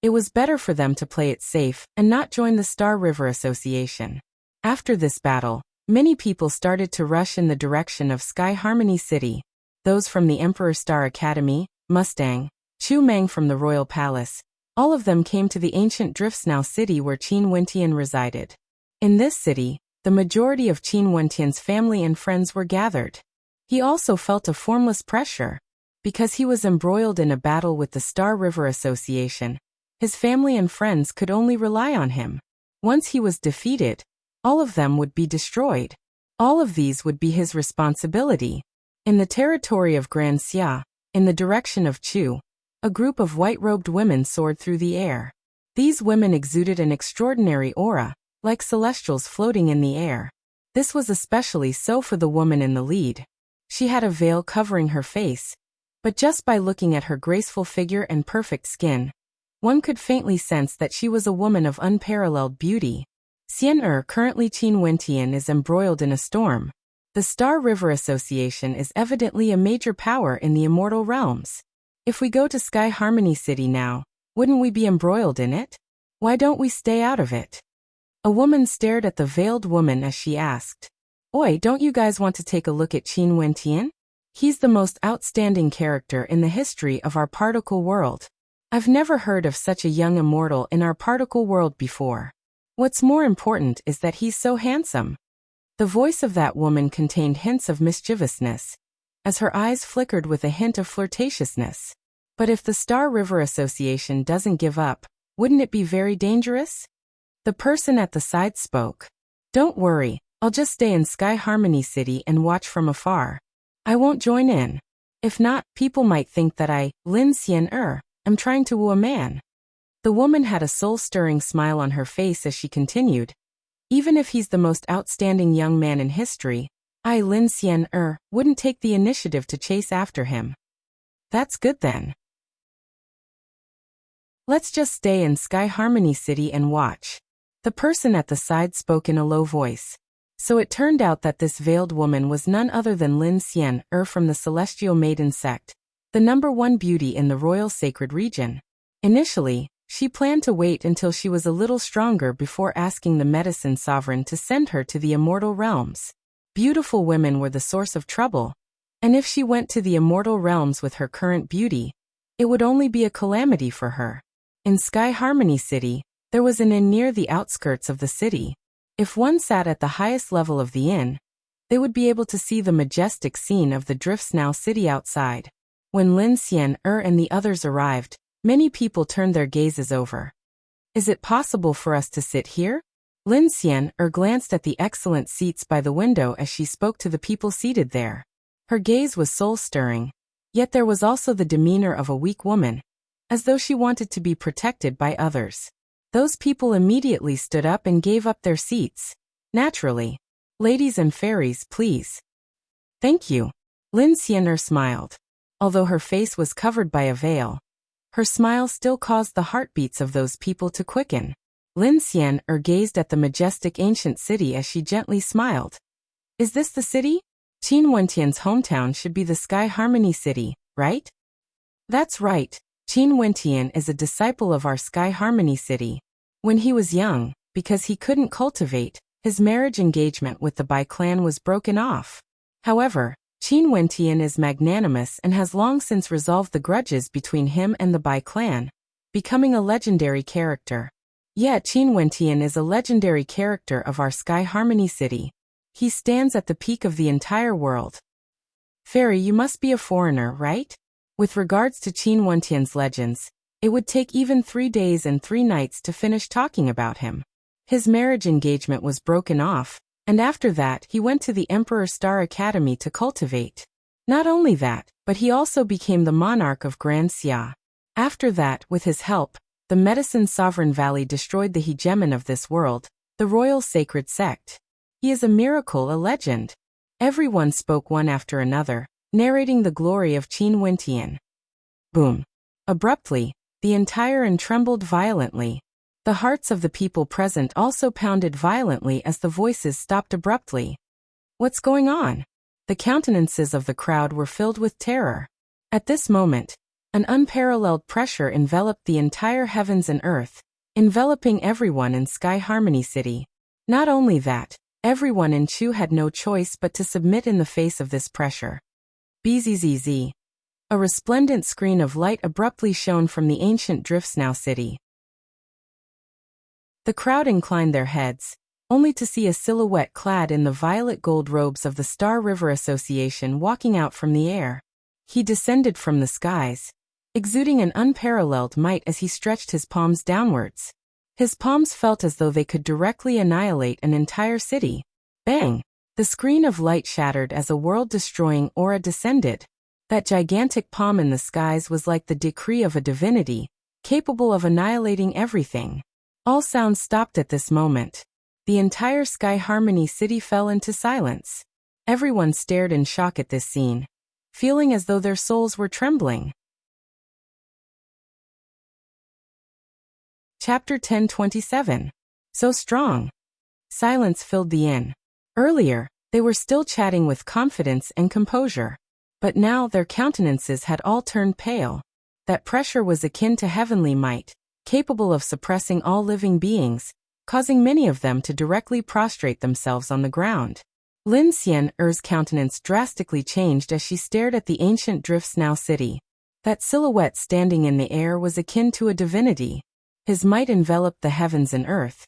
it was better for them to play it safe and not join the Star River Association. After this battle, many people started to rush in the direction of Sky Harmony City. Those from the Emperor's Star Academy, Mustang, Chu Mang from the Royal Palace, all of them came to the ancient Drift Snow city where Qin Wentian resided. In this city, the majority of Qin Wentian's family and friends were gathered. He also felt a formless pressure. Because he was embroiled in a battle with the Star River Association, his family and friends could only rely on him. Once he was defeated, all of them would be destroyed. All of these would be his responsibility. In the territory of Grand Xia, in the direction of Chu, a group of white-robed women soared through the air. These women exuded an extraordinary aura, like celestials floating in the air. This was especially so for the woman in the lead. She had a veil covering her face, but just by looking at her graceful figure and perfect skin, One could faintly sense that she was a woman of unparalleled beauty. Xian currently Qin Wentian is embroiled in a storm. The Star River Association is evidently a major power in the immortal realms. If we go to Sky Harmony City now, wouldn't we be embroiled in it? Why don't we stay out of it? A woman stared at the veiled woman as she asked, Oi, don't you guys want to take a look at Qin Wentian? He's the most outstanding character in the history of our particle world. I've never heard of such a young immortal in our particle world before. What's more important is that he's so handsome. The voice of that woman contained hints of mischievousness, as her eyes flickered with a hint of flirtatiousness. But if the Star River Association doesn't give up, wouldn't it be very dangerous? The person at the side spoke. Don't worry, I'll just stay in Sky Harmony City and watch from afar. I won't join in. If not, people might think that I, Lin Xian am trying to woo a man. The woman had a soul-stirring smile on her face as she continued. Even if he's the most outstanding young man in history, I, Lin Xian wouldn't take the initiative to chase after him. That's good then. Let's just stay in Sky Harmony City and watch. The person at the side spoke in a low voice. So it turned out that this veiled woman was none other than Lin Xian from the Celestial Maiden sect, the #1 beauty in the Royal Sacred Region. Initially, she planned to wait until she was a little stronger before asking the Medicine Sovereign to send her to the immortal realms. Beautiful women were the source of trouble, and if she went to the immortal realms with her current beauty, it would only be a calamity for her. In Sky Harmony City, there was an inn near the outskirts of the city. If one sat at the highest level of the inn, they would be able to see the majestic scene of the Driftsnow city outside. When Lin Xian and the others arrived, many people turned their gazes over. Is it possible for us to sit here? Lin Xian glanced at the excellent seats by the window as she spoke to the people seated there. Her gaze was soul-stirring, yet there was also the demeanor of a weak woman, as though she wanted to be protected by others. Those people immediately stood up and gave up their seats. Naturally. Ladies and fairies, please. Thank you. Lin Xian smiled. Although her face was covered by a veil, her smile still caused the heartbeats of those people to quicken. Lin Xian gazed at the majestic ancient city as she gently smiled. Is this the city? Qin Wentian's hometown should be the Sky Harmony City, right? That's right. Qin Wentian is a disciple of our Sky Harmony City. When he was young, because he couldn't cultivate, his marriage engagement with the Bai clan was broken off. However, Qin Wentian is magnanimous and has long since resolved the grudges between him and the Bai clan, becoming a legendary character. Yeah, Qin Wentian is a legendary character of our Sky Harmony City. He stands at the peak of the entire world. Fairy, you must be a foreigner, right? With regards to Qin Wentian's legends, it would take even 3 days and 3 nights to finish talking about him. His marriage engagement was broken off, and after that he went to the Emperor Star Academy to cultivate. Not only that, but he also became the monarch of Grand Xia. After that, with his help, the Medicine Sovereign Valley destroyed the hegemon of this world, the Royal Sacred Sect. He is a miracle, a legend. Everyone spoke one after another, narrating the glory of Qin Wentian. Boom. Abruptly, the entire inn trembled violently. The hearts of the people present also pounded violently as the voices stopped abruptly. What's going on? The countenances of the crowd were filled with terror. At this moment, an unparalleled pressure enveloped the entire heavens and earth, enveloping everyone in Sky Harmony City. Not only that, everyone in Chu had no choice but to submit in the face of this pressure. Bzzz. A resplendent screen of light abruptly shone from the ancient Driftsnow city. The crowd inclined their heads, only to see a silhouette clad in the violet gold robes of the Star River Association walking out from the air. He descended from the skies, exuding an unparalleled might as he stretched his palms downwards. His palms felt as though they could directly annihilate an entire city. Bang! The screen of light shattered as a world-destroying aura descended. That gigantic palm in the skies was like the decree of a divinity, capable of annihilating everything. All sounds stopped at this moment. The entire Sky Harmony City fell into silence. Everyone stared in shock at this scene, feeling as though their souls were trembling. Chapter 1027. So strong. Silence filled the inn. Earlier, they were still chatting with confidence and composure. But now their countenances had all turned pale. That pressure was akin to heavenly might, capable of suppressing all living beings, causing many of them to directly prostrate themselves on the ground. Lin Xian'er's countenance drastically changed as she stared at the ancient Drift Snow city. That silhouette standing in the air was akin to a divinity. His might enveloped the heavens and earth.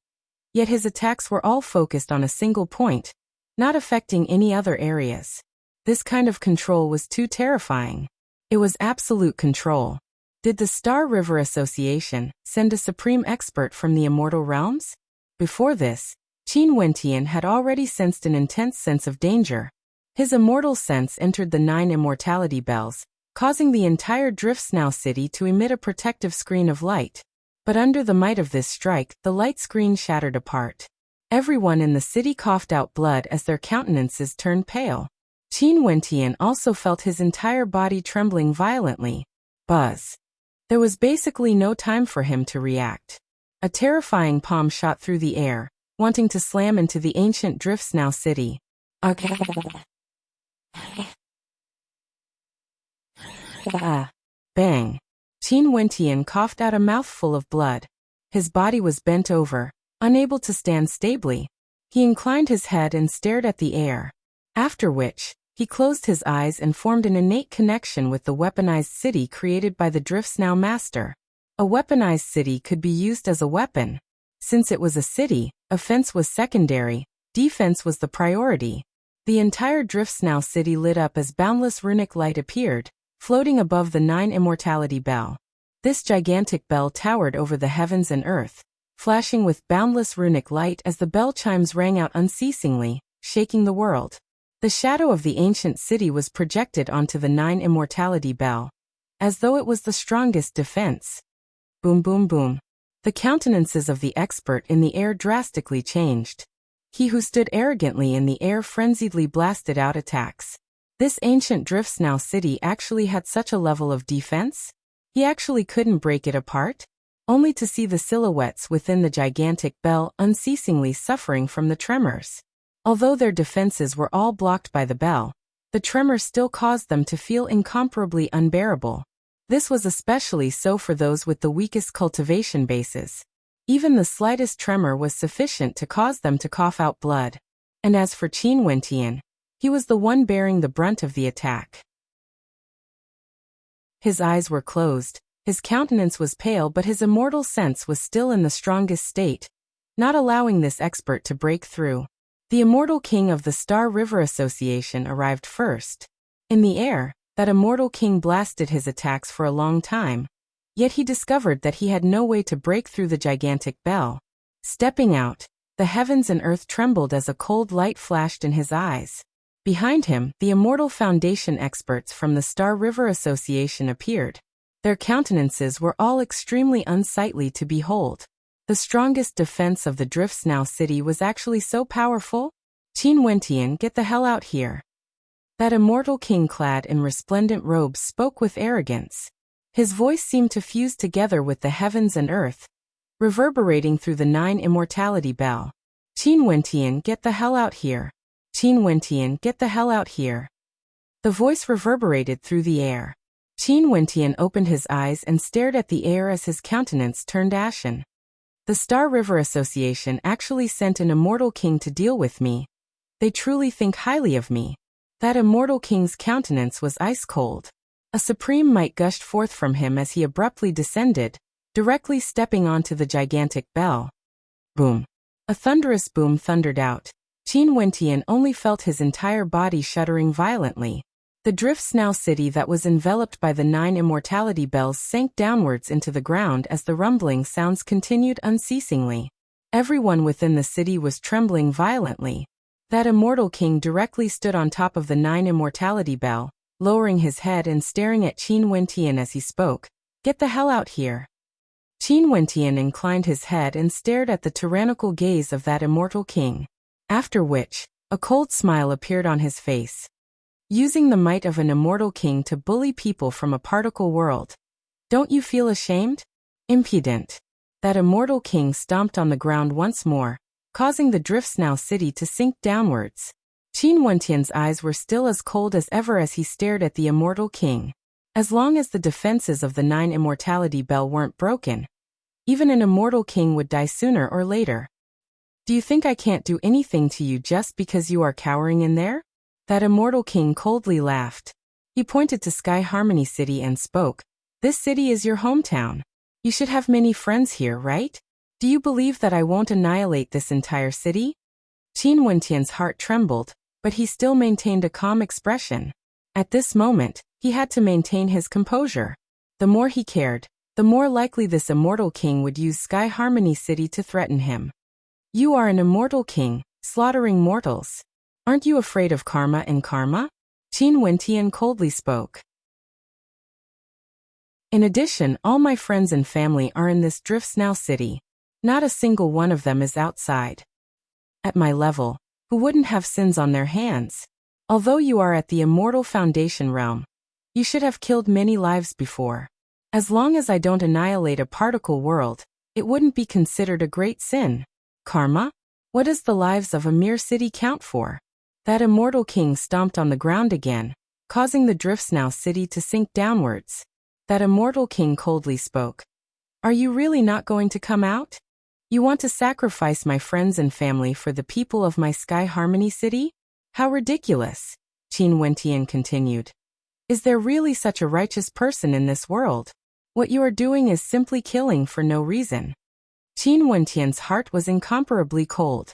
Yet his attacks were all focused on a single point, not affecting any other areas. This kind of control was too terrifying. It was absolute control. Did the Star River Association send a supreme expert from the immortal realms? Before this, Qin Wentian had already sensed an intense sense of danger. His immortal sense entered the 9 immortality bells, causing the entire Drift Snow city to emit a protective screen of light. But under the might of this strike, the light screen shattered apart. Everyone in the city coughed out blood as their countenances turned pale. Qin Wentian also felt his entire body trembling violently. Buzz. There was basically no time for him to react. A terrifying palm shot through the air, wanting to slam into the ancient Drift Snow city. Bang. Qin Wentian coughed out a mouthful of blood. His body was bent over, unable to stand stably. He inclined his head and stared at the air. After which, he closed his eyes and formed an innate connection with the weaponized city created by the Drift Snow Master. A weaponized city could be used as a weapon. Since it was a city, offense was secondary, defense was the priority. The entire Drift Snow city lit up as boundless runic light appeared, floating above the 9 immortality bell. This gigantic bell towered over the heavens and earth, flashing with boundless runic light as the bell chimes rang out unceasingly, shaking the world. The shadow of the ancient city was projected onto the 9 immortality bell, as though it was the strongest defense. Boom boom boom. The countenances of the expert in the air drastically changed. He who stood arrogantly in the air frenziedly blasted out attacks. This ancient Drift Snow city actually had such a level of defense? He actually couldn't break it apart? Only to see the silhouettes within the gigantic bell unceasingly suffering from the tremors. Although their defenses were all blocked by the bell, the tremor still caused them to feel incomparably unbearable. This was especially so for those with the weakest cultivation bases. Even the slightest tremor was sufficient to cause them to cough out blood. And as for Qin Wentian, he was the one bearing the brunt of the attack. His eyes were closed, his countenance was pale, but his immortal sense was still in the strongest state, not allowing this expert to break through. The immortal king of the Star River Association arrived first. In the air, that immortal king blasted his attacks for a long time, yet he discovered that he had no way to break through the gigantic bell. Stepping out, the heavens and earth trembled as a cold light flashed in his eyes. Behind him, the immortal foundation experts from the Star River Association appeared. Their countenances were all extremely unsightly to behold. The strongest defense of the Drift Snow city was actually so powerful? Qin Wentian, get the hell out here. That immortal king clad in resplendent robes spoke with arrogance. His voice seemed to fuse together with the heavens and earth, reverberating through the 9 immortality bell. Qin Wentian, get the hell out here. Qin Wentian, get the hell out here. The voice reverberated through the air. Qin Wentian opened his eyes and stared at the air as his countenance turned ashen. The Star River Association actually sent an immortal king to deal with me. They truly think highly of me. That immortal king's countenance was ice-cold. A supreme might gushed forth from him as he abruptly descended, directly stepping onto the gigantic bell. Boom. A thunderous boom thundered out. Qin Wentian only felt his entire body shuddering violently. The Drift Snow city that was enveloped by the 9 immortality bells sank downwards into the ground as the rumbling sounds continued unceasingly. Everyone within the city was trembling violently. That immortal king directly stood on top of the 9 immortality bell, lowering his head and staring at Qin Wentian as he spoke. Get the hell out here. Qin Wentian inclined his head and stared at the tyrannical gaze of that immortal king. After which, a cold smile appeared on his face. Using the might of an immortal king to bully people from a particle world. Don't you feel ashamed? Impudent. That immortal king stomped on the ground once more, causing the Driftsnow city to sink downwards. Qin Wentian's eyes were still as cold as ever as he stared at the immortal king. As long as the defenses of the 9 immortality bell weren't broken, even an immortal king would die sooner or later. Do you think I can't do anything to you just because you are cowering in there? That immortal king coldly laughed. He pointed to Sky Harmony City and spoke. This city is your hometown. You should have many friends here, right? Do you believe that I won't annihilate this entire city? Qin Wentian's heart trembled, but he still maintained a calm expression. At this moment, he had to maintain his composure. The more he cared, the more likely this immortal king would use Sky Harmony City to threaten him. You are an immortal king, slaughtering mortals. Aren't you afraid of karma and karma? Qin Wentian coldly spoke. In addition, all my friends and family are in this Driftsnow city. Not a single one of them is outside. At my level, who wouldn't have sins on their hands? Although you are at the immortal foundation realm, you should have killed many lives before. As long as I don't annihilate a particle world, it wouldn't be considered a great sin. Karma? What does the lives of a mere city count for? That immortal king stomped on the ground again, causing the Driftsnow city to sink downwards. That immortal king coldly spoke. Are you really not going to come out? You want to sacrifice my friends and family for the people of my Sky Harmony City? How ridiculous! Qin Wentian continued. Is there really such a righteous person in this world? What you are doing is simply killing for no reason. Qin Wentian's heart was incomparably cold.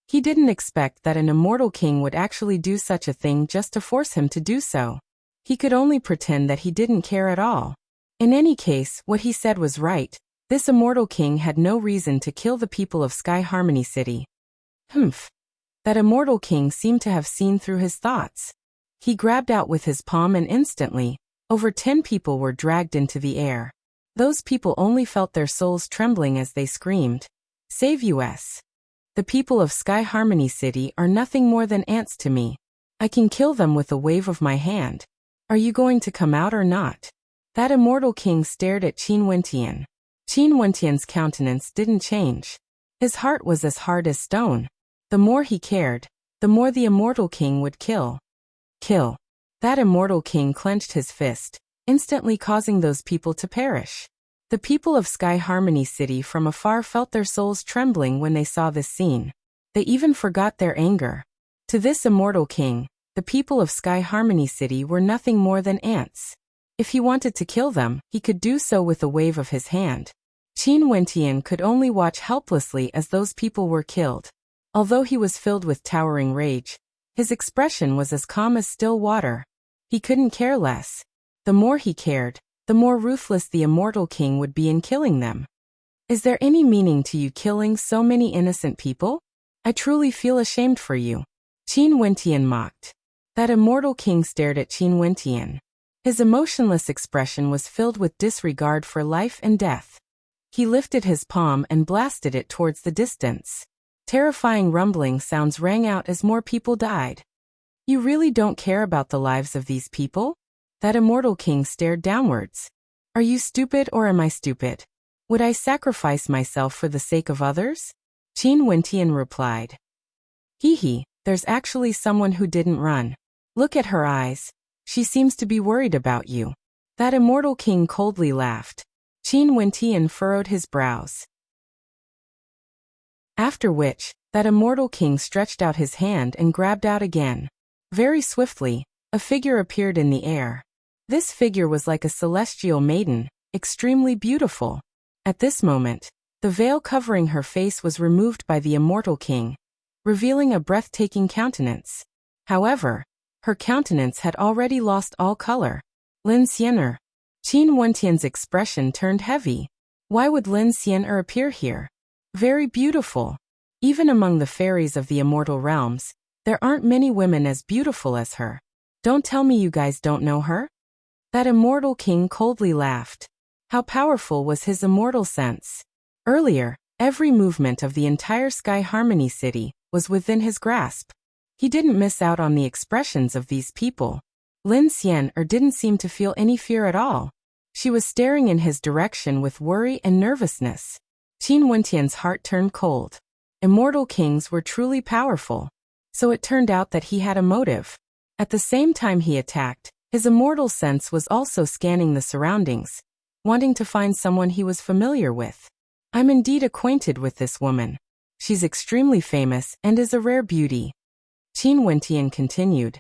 He didn't expect that an immortal king would actually do such a thing just to force him to do so. He could only pretend that he didn't care at all. In any case, what he said was right. This immortal king had no reason to kill the people of Sky Harmony City. Humph. That immortal king seemed to have seen through his thoughts. He grabbed out with his palm and instantly, over 10 people were dragged into the air. Those people only felt their souls trembling as they screamed, "Save us! The people of Sky Harmony City are nothing more than ants to me. I can kill them with a wave of my hand. Are you going to come out or not?" That immortal king stared at Qin Wentian. Qin Wentian's countenance didn't change. His heart was as hard as stone. The more he cared, the more the immortal king would kill. Kill. That immortal king clenched his fist, instantly causing those people to perish. The people of Sky Harmony City from afar felt their souls trembling when they saw this scene. They even forgot their anger. To this immortal king, the people of Sky Harmony City were nothing more than ants. If he wanted to kill them, he could do so with a wave of his hand. Qin Wentian could only watch helplessly as those people were killed. Although he was filled with towering rage, his expression was as calm as still water. He couldn't care less. The more he cared, the more ruthless the immortal king would be in killing them. Is there any meaning to you killing so many innocent people? I truly feel ashamed for you. Qin Wentian mocked. That immortal king stared at Qin Wentian. His emotionless expression was filled with disregard for life and death. He lifted his palm and blasted it towards the distance. Terrifying rumbling sounds rang out as more people died. You really don't care about the lives of these people? That immortal king stared downwards. Are you stupid or am I stupid? Would I sacrifice myself for the sake of others? Qin Wentian replied. Hee, there's actually someone who didn't run. Look at her eyes. She seems to be worried about you. That immortal king coldly laughed. Qin Wentian furrowed his brows. After which, that immortal king stretched out his hand and grabbed out again. Very swiftly, a figure appeared in the air. This figure was like a celestial maiden, extremely beautiful. At this moment, the veil covering her face was removed by the immortal king, revealing a breathtaking countenance. However, her countenance had already lost all color. Lin Xian'er. Qin Wentian's expression turned heavy. Why would Lin Xian'er appear here? Very beautiful. Even among the fairies of the immortal realms, there aren't many women as beautiful as her. Don't tell me you guys don't know her? That immortal king coldly laughed. How powerful was his immortal sense? Earlier, every movement of the entire Sky Harmony City was within his grasp. He didn't miss out on the expressions of these people. Lin Xian'er didn't seem to feel any fear at all. She was staring in his direction with worry and nervousness. Qin Wentian's heart turned cold. Immortal kings were truly powerful. So it turned out that he had a motive. At the same time he attacked, his immortal sense was also scanning the surroundings, wanting to find someone he was familiar with. I'm indeed acquainted with this woman. She's extremely famous and is a rare beauty. Qin Wentian continued.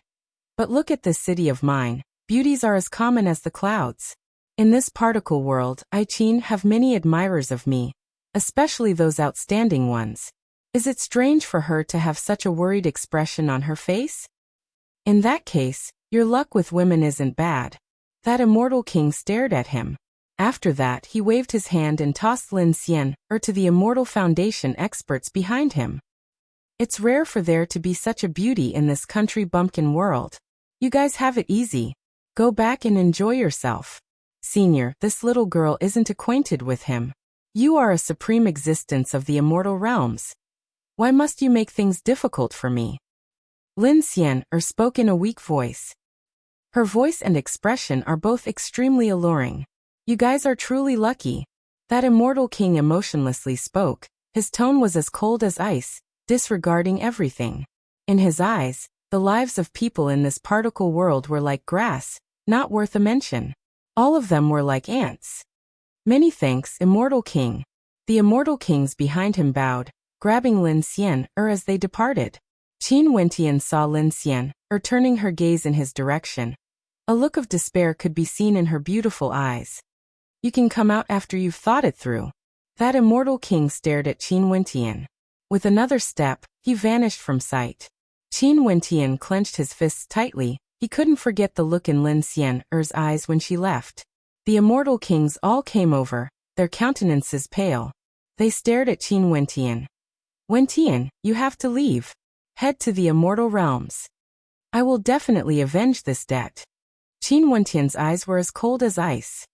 But look at this city of mine. Beauties are as common as the clouds. In this particle world, I Qin have many admirers of me, especially those outstanding ones. Is it strange for her to have such a worried expression on her face? In that case, your luck with women isn't bad. That immortal king stared at him. After that he waved his hand and tossed Lin Xian to the Immortal Foundation experts behind him. It's rare for there to be such a beauty in this country bumpkin world. You guys have it easy. Go back and enjoy yourself. Senior, this little girl isn't acquainted with him. You are a supreme existence of the immortal realms. Why must you make things difficult for me? Lin Xian spoke in a weak voice. Her voice and expression are both extremely alluring. You guys are truly lucky. That immortal king emotionlessly spoke. His tone was as cold as ice, disregarding everything. In his eyes, the lives of people in this particle world were like grass, not worth a mention. All of them were like ants. Many thanks, Immortal King. The immortal kings behind him bowed, grabbing Lin Xian as they departed. Qin Wentian saw Lin Xian turning her gaze in his direction. A look of despair could be seen in her beautiful eyes. You can come out after you've thought it through. That immortal king stared at Qin Wentian. With another step, he vanished from sight. Qin Wentian clenched his fists tightly. He couldn't forget the look in Lin Xian's eyes when she left. The immortal kings all came over, their countenances pale. They stared at Qin Wentian. Wentian, you have to leave. Head to the immortal realms. I will definitely avenge this debt. Qin Wentian's eyes were as cold as ice.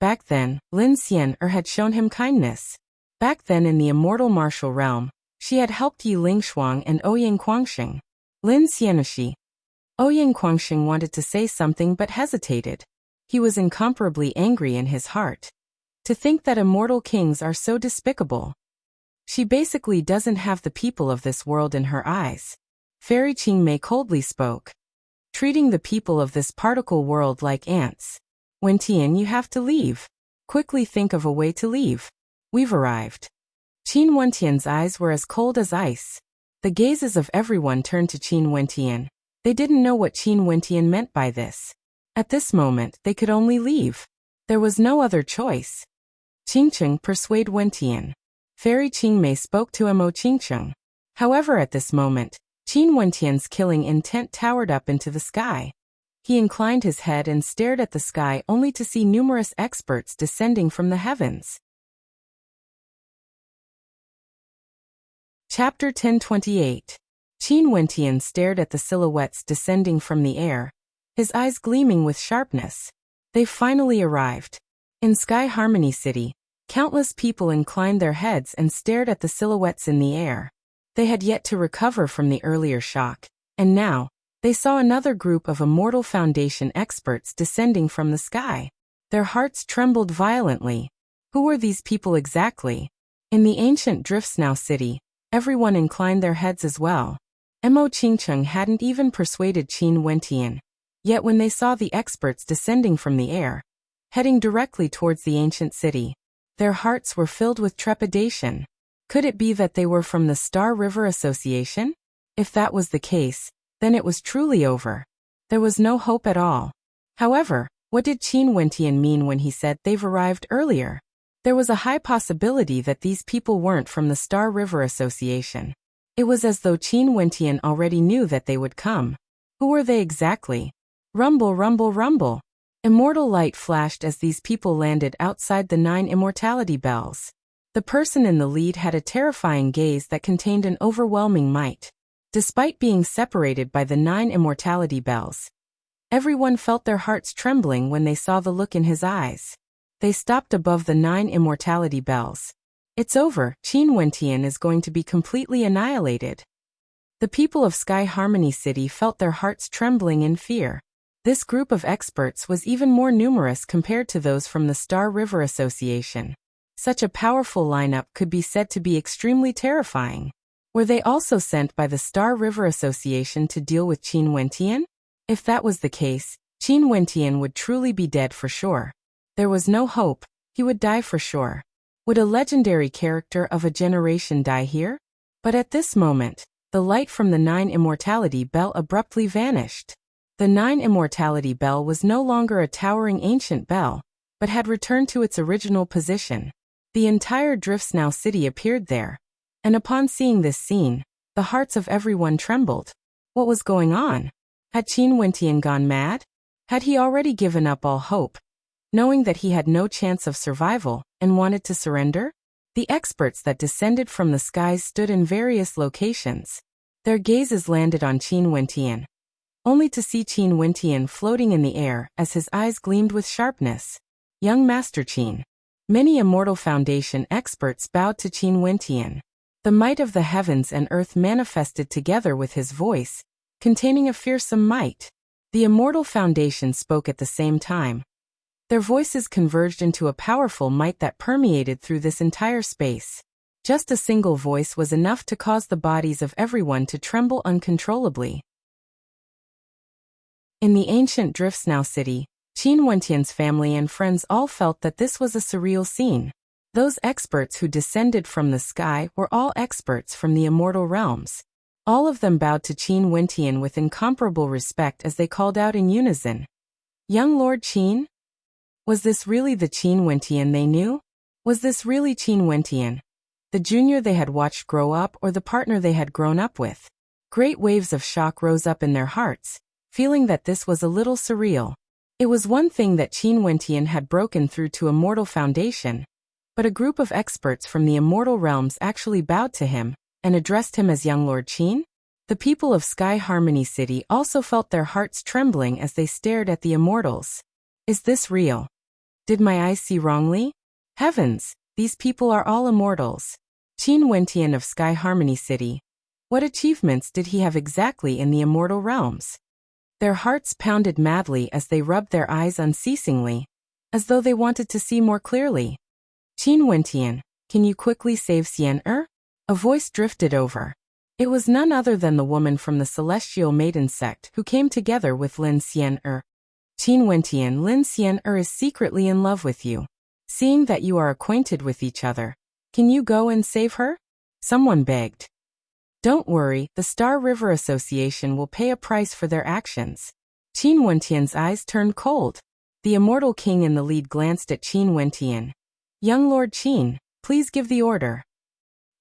Back then, Lin Xian had shown him kindness. Back then in the immortal martial realm, she had helped Yi Lingshuang and Ouyang Guangxing. Lin Xianushi. Ouyang Guangxing wanted to say something but hesitated. He was incomparably angry in his heart. To think that immortal kings are so despicable. She basically doesn't have the people of this world in her eyes. Fairy Qingmei coldly spoke. Treating the people of this particle world like ants. Wentian, you have to leave. Quickly think of a way to leave. We've arrived. Qin Wentian's eyes were as cold as ice. The gazes of everyone turned to Qin Wentian. They didn't know what Qin Wentian meant by this. At this moment, they could only leave. There was no other choice. Qingcheng, persuade Wentian. Fairy Qingmei spoke to Mo Qingcheng. However, at this moment, Qin Wentian's killing intent towered up into the sky. He inclined his head and stared at the sky only to see numerous experts descending from the heavens. Chapter 1028. Qin Wentian stared at the silhouettes descending from the air, his eyes gleaming with sharpness. They finally arrived. In Sky Harmony City, countless people inclined their heads and stared at the silhouettes in the air. They had yet to recover from the earlier shock, and now, they saw another group of Immortal Foundation experts descending from the sky. Their hearts trembled violently. Who were these people exactly? In the ancient Driftsnow city, everyone inclined their heads as well. Mo Qingcheng hadn't even persuaded Qin Wentian. Yet when they saw the experts descending from the air, heading directly towards the ancient city, their hearts were filled with trepidation. Could it be that they were from the Star River Association? If that was the case, then it was truly over. There was no hope at all. However, what did Qin Wentian mean when he said they've arrived earlier? There was a high possibility that these people weren't from the Star River Association. It was as though Qin Wentian already knew that they would come. Who were they exactly? Rumble, rumble, rumble. Immortal light flashed as these people landed outside the 9 immortality bells. The person in the lead had a terrifying gaze that contained an overwhelming might. Despite being separated by the 9 immortality bells, everyone felt their hearts trembling when they saw the look in his eyes. They stopped above the 9 immortality bells. It's over, Qin Wentian is going to be completely annihilated. The people of Sky Harmony City felt their hearts trembling in fear. This group of experts was even more numerous compared to those from the Star River Association. Such a powerful lineup could be said to be extremely terrifying. Were they also sent by the Star River Association to deal with Qin Wentian? If that was the case, Qin Wentian would truly be dead for sure. There was no hope, he would die for sure. Would a legendary character of a generation die here? But at this moment, the light from the 9 Immortality Bell abruptly vanished. The 9 Immortality Bell was no longer a towering ancient bell, but had returned to its original position. The entire Driftsnow city appeared there. And upon seeing this scene, the hearts of everyone trembled. What was going on? Had Qin Wentian gone mad? Had he already given up all hope, knowing that he had no chance of survival, and wanted to surrender? The experts that descended from the skies stood in various locations. Their gazes landed on Qin Wentian, only to see Qin Wentian floating in the air as his eyes gleamed with sharpness. Young Master Qin. Many Immortal Foundation experts bowed to Qin Wentian. The might of the heavens and earth manifested together with his voice, containing a fearsome might. The Immortal Foundation spoke at the same time. Their voices converged into a powerful might that permeated through this entire space. Just a single voice was enough to cause the bodies of everyone to tremble uncontrollably. In the ancient Driftsnow city, Qin Wentian's family and friends all felt that this was a surreal scene. Those experts who descended from the sky were all experts from the immortal realms. All of them bowed to Qin Wentian with incomparable respect as they called out in unison. Young Lord Qin? Was this really the Qin Wentian they knew? Was this really Qin Wentian, the junior they had watched grow up, or the partner they had grown up with? Great waves of shock rose up in their hearts, feeling that this was a little surreal. It was one thing that Qin Wentian had broken through to Immortal Foundation, but a group of experts from the immortal realms actually bowed to him and addressed him as Young Lord Qin. The people of Sky Harmony City also felt their hearts trembling as they stared at the immortals. Is this real? Did my eyes see wrongly? Heavens, these people are all immortals. Qin Wentian of Sky Harmony City. What achievements did he have exactly in the immortal realms? Their hearts pounded madly as they rubbed their eyes unceasingly, as though they wanted to see more clearly. Qin Wentian, can you quickly save Xian-Er? A voice drifted over. It was none other than the woman from the Celestial Maiden sect who came together with Lin Xian-Er. Qin Wentian, Lin Xian-Er is secretly in love with you. Seeing that you are acquainted with each other, can you go and save her? Someone begged. Don't worry, the Star River Association will pay a price for their actions. Qin Wentian's eyes turned cold. The Immortal King in the lead glanced at Qin Wentian. Young Lord Qin, please give the order.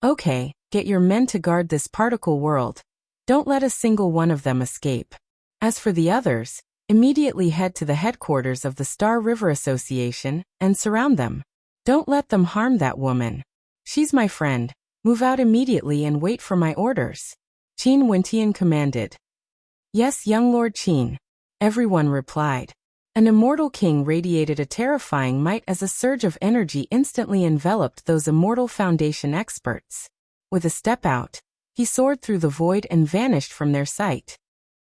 Okay, get your men to guard this particle world. Don't let a single one of them escape. As for the others, immediately head to the headquarters of the Star River Association and surround them. Don't let them harm that woman. She's my friend. Move out immediately and wait for my orders. Qin Wentian commanded. Yes, Young Lord Qin. Everyone replied. An immortal king radiated a terrifying might as a surge of energy instantly enveloped those Immortal Foundation experts. With a step out, he soared through the void and vanished from their sight.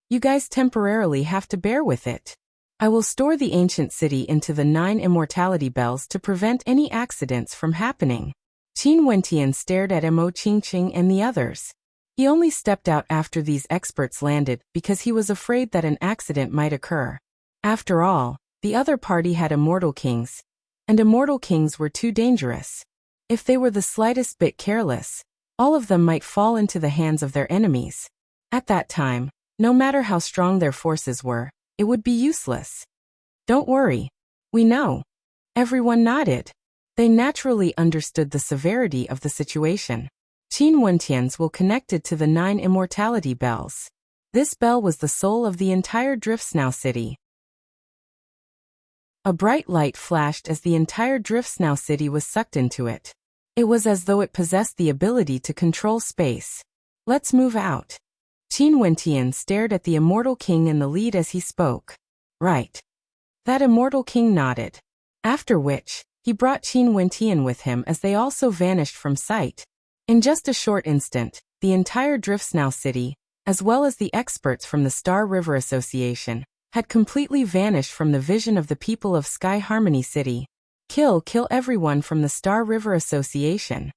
You guys temporarily have to bear with it. I will store the ancient city into the 9 immortality bells to prevent any accidents from happening. Qin Wentian stared at Mo Qingqing and the others. He only stepped out after these experts landed because he was afraid that an accident might occur. After all, the other party had immortal kings, and immortal kings were too dangerous. If they were the slightest bit careless, all of them might fall into the hands of their enemies. At that time, no matter how strong their forces were, it would be useless. Don't worry. We know. Everyone nodded. They naturally understood the severity of the situation. Qin Wentian's will connected to the 9 immortality bells. This bell was the soul of the entire Driftsnow city. A bright light flashed as the entire Driftsnow city was sucked into it. It was as though it possessed the ability to control space. Let's move out. Qin Wentian stared at the Immortal King in the lead as he spoke. Right. That Immortal King nodded. After which, he brought Qin Wentian with him as they also vanished from sight. In just a short instant, the entire Driftsnow city, as well as the experts from the Star River Association, had completely vanished from the vision of the people of Sky Harmony City. Kill everyone from the Star River Association.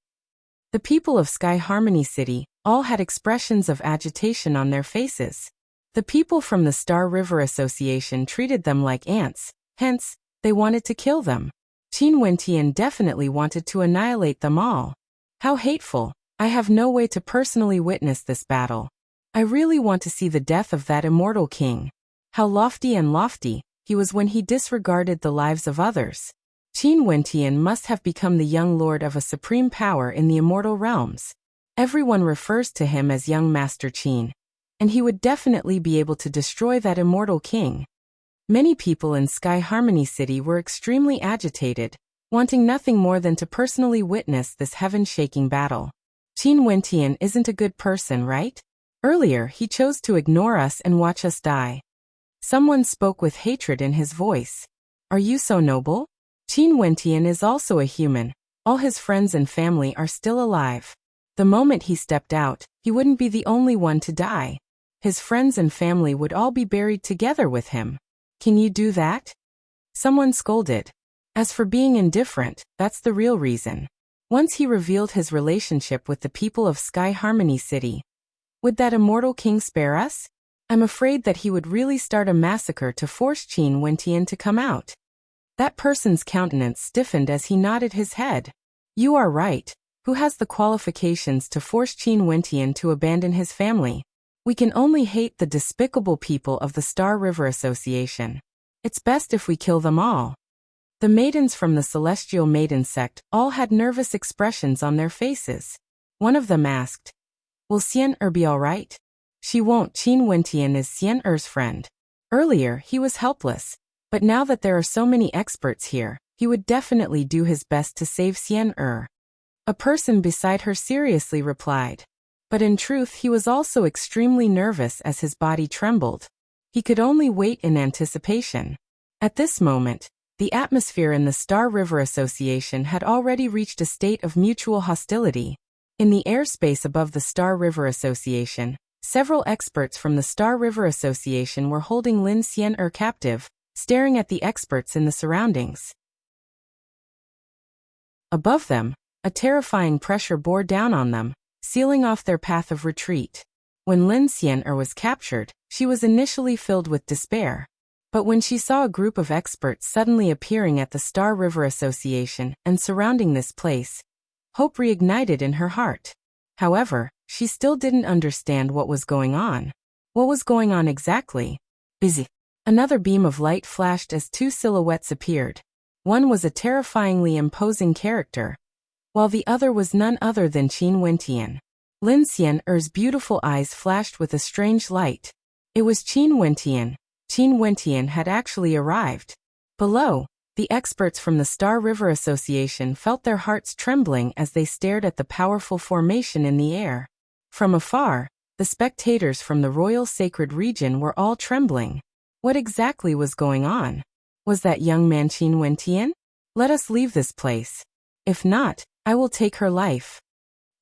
The people of Sky Harmony City all had expressions of agitation on their faces. The people from the Star River Association treated them like ants, hence, they wanted to kill them. Qin Wentian definitely wanted to annihilate them all. How hateful. I have no way to personally witness this battle. I really want to see the death of that immortal king. How lofty and lofty he was when he disregarded the lives of others. Qin Wentian must have become the young lord of a supreme power in the immortal realms. Everyone refers to him as young Master Qin, and he would definitely be able to destroy that immortal king. Many people in Sky Harmony City were extremely agitated, wanting nothing more than to personally witness this heaven-shaking battle. Qin Wentian isn't a good person, right? Earlier, he chose to ignore us and watch us die. Someone spoke with hatred in his voice. Are you so noble? Qin Wentian is also a human. All his friends and family are still alive. The moment he stepped out, he wouldn't be the only one to die. His friends and family would all be buried together with him. Can you do that? Someone scolded. As for being indifferent, that's the real reason. Once he revealed his relationship with the people of Sky Harmony City, would that immortal king spare us? I'm afraid that he would really start a massacre to force Qin Wentian to come out. That person's countenance stiffened as he nodded his head. You are right. Who has the qualifications to force Qin Wentian to abandon his family? We can only hate the despicable people of the Star River Association. It's best if we kill them all. The maidens from the Celestial Maiden sect all had nervous expressions on their faces. One of them asked, will Xian be alright? She won't. Qin Wentian is Xian friend. Earlier, he was helpless, but now that there are so many experts here, he would definitely do his best to save Xian. A person beside her seriously replied. But in truth he was also extremely nervous as his body trembled. He could only wait in anticipation. At this moment, the atmosphere in the Star River Association had already reached a state of mutual hostility. In the airspace above the Star River Association, several experts from the Star River Association were holding Lin Xian captive, staring at the experts in the surroundings. Above them, a terrifying pressure bore down on them, sealing off their path of retreat. When Lin Xian was captured, she was initially filled with despair. But when she saw a group of experts suddenly appearing at the Star River Association and surrounding this place, hope reignited in her heart. However, she still didn't understand what was going on. What was going on exactly? Busy. Another beam of light flashed as two silhouettes appeared. One was a terrifyingly imposing character, while the other was none other than Qin Wentian. Lin Xian's beautiful eyes flashed with a strange light. It was Qin Wentian. Qin Wentian had actually arrived. Below, the experts from the Star River Association felt their hearts trembling as they stared at the powerful formation in the air. From afar, the spectators from the Royal Sacred Region were all trembling. What exactly was going on? Was that young man Qin Wentian? Let us leave this place. If not, I will take her life.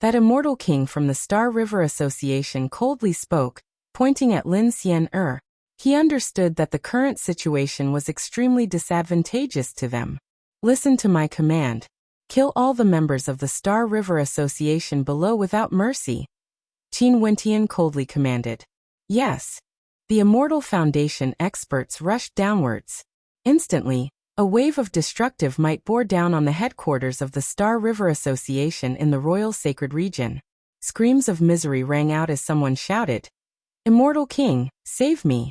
That immortal king from the Star River Association coldly spoke, pointing at Lin Xian. He understood that the current situation was extremely disadvantageous to them. Listen to my command. Kill all the members of the Star River Association below without mercy. Qin Wentian coldly commanded. Yes. The Immortal Foundation experts rushed downwards. Instantly, a wave of destructive might bore down on the headquarters of the Star River Association in the Royal Sacred Region. Screams of misery rang out as someone shouted, "Immortal King, save me!"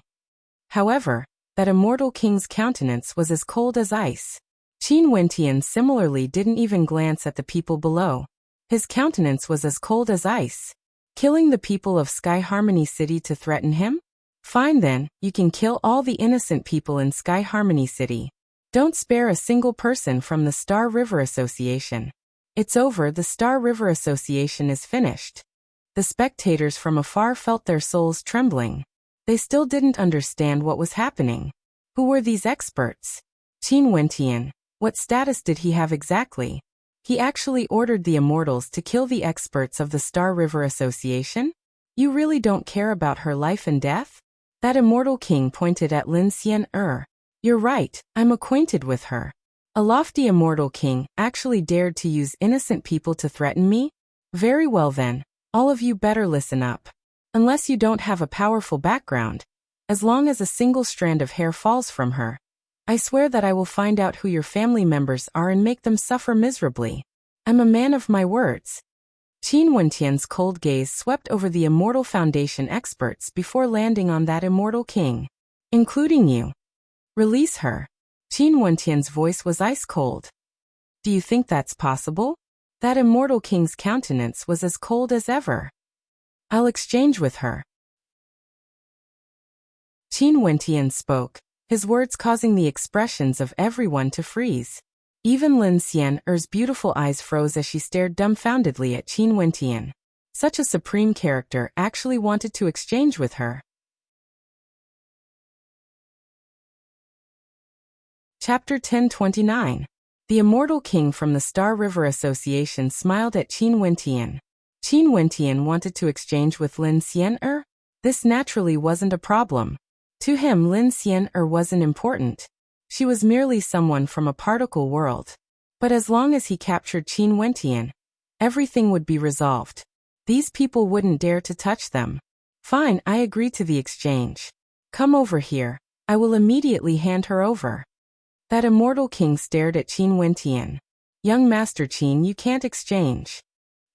However, that immortal king's countenance was as cold as ice. Qin Wentian similarly didn't even glance at the people below. His countenance was as cold as ice. Killing the people of Sky Harmony City to threaten him? Fine then, you can kill all the innocent people in Sky Harmony City. Don't spare a single person from the Star River Association. It's over, the Star River Association is finished. The spectators from afar felt their souls trembling. They still didn't understand what was happening. Who were these experts? Qin Wentian. What status did he have exactly? He actually ordered the immortals to kill the experts of the Star River Association? You really don't care about her life and death? That immortal king pointed at Lin Xian. You're right, I'm acquainted with her. A lofty immortal king actually dared to use innocent people to threaten me? Very well then, all of you better listen up. Unless you don't have a powerful background, as long as a single strand of hair falls from her, I swear that I will find out who your family members are and make them suffer miserably. I'm a man of my words. Qin Wentian's cold gaze swept over the Immortal Foundation experts before landing on that immortal king. Including you. Release her. Qin Wentian's voice was ice cold. Do you think that's possible? That immortal king's countenance was as cold as ever. I'll exchange with her. Qin Wentian spoke, his words causing the expressions of everyone to freeze. Even Lin Xian'er's beautiful eyes froze as she stared dumbfoundedly at Qin Wentian. Such a supreme character actually wanted to exchange with her. Chapter 1029. The Immortal King from the Star River Association smiled at Qin Wentian. Qin Wentian wanted to exchange with Lin Xian'er? This naturally wasn't a problem. To him, Lin Xian'er wasn't important. She was merely someone from a particle world. But as long as he captured Qin Wentian, everything would be resolved. These people wouldn't dare to touch them. Fine, I agree to the exchange. Come over here. I will immediately hand her over. That immortal king stared at Qin Wentian. Young Master Qin, you can't exchange.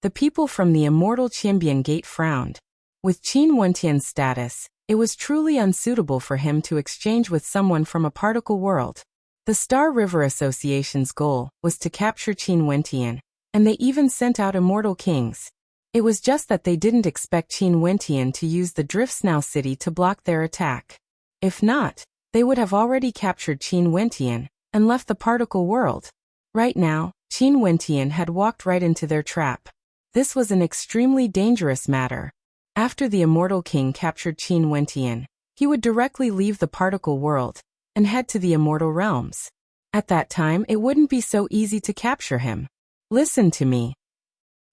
The people from the immortal Qianbian Gate frowned. With Qin Wentian's status, it was truly unsuitable for him to exchange with someone from a particle world. The Star River Association's goal was to capture Qin Wentian, and they even sent out immortal kings. It was just that they didn't expect Qin Wentian to use the Driftsnow city to block their attack. If not, they would have already captured Qin Wentian and left the particle world. Right now, Qin Wentian had walked right into their trap. This was an extremely dangerous matter. After the Immortal King captured Qin Wentian, he would directly leave the particle world and head to the immortal realms. At that time, it wouldn't be so easy to capture him. Listen to me.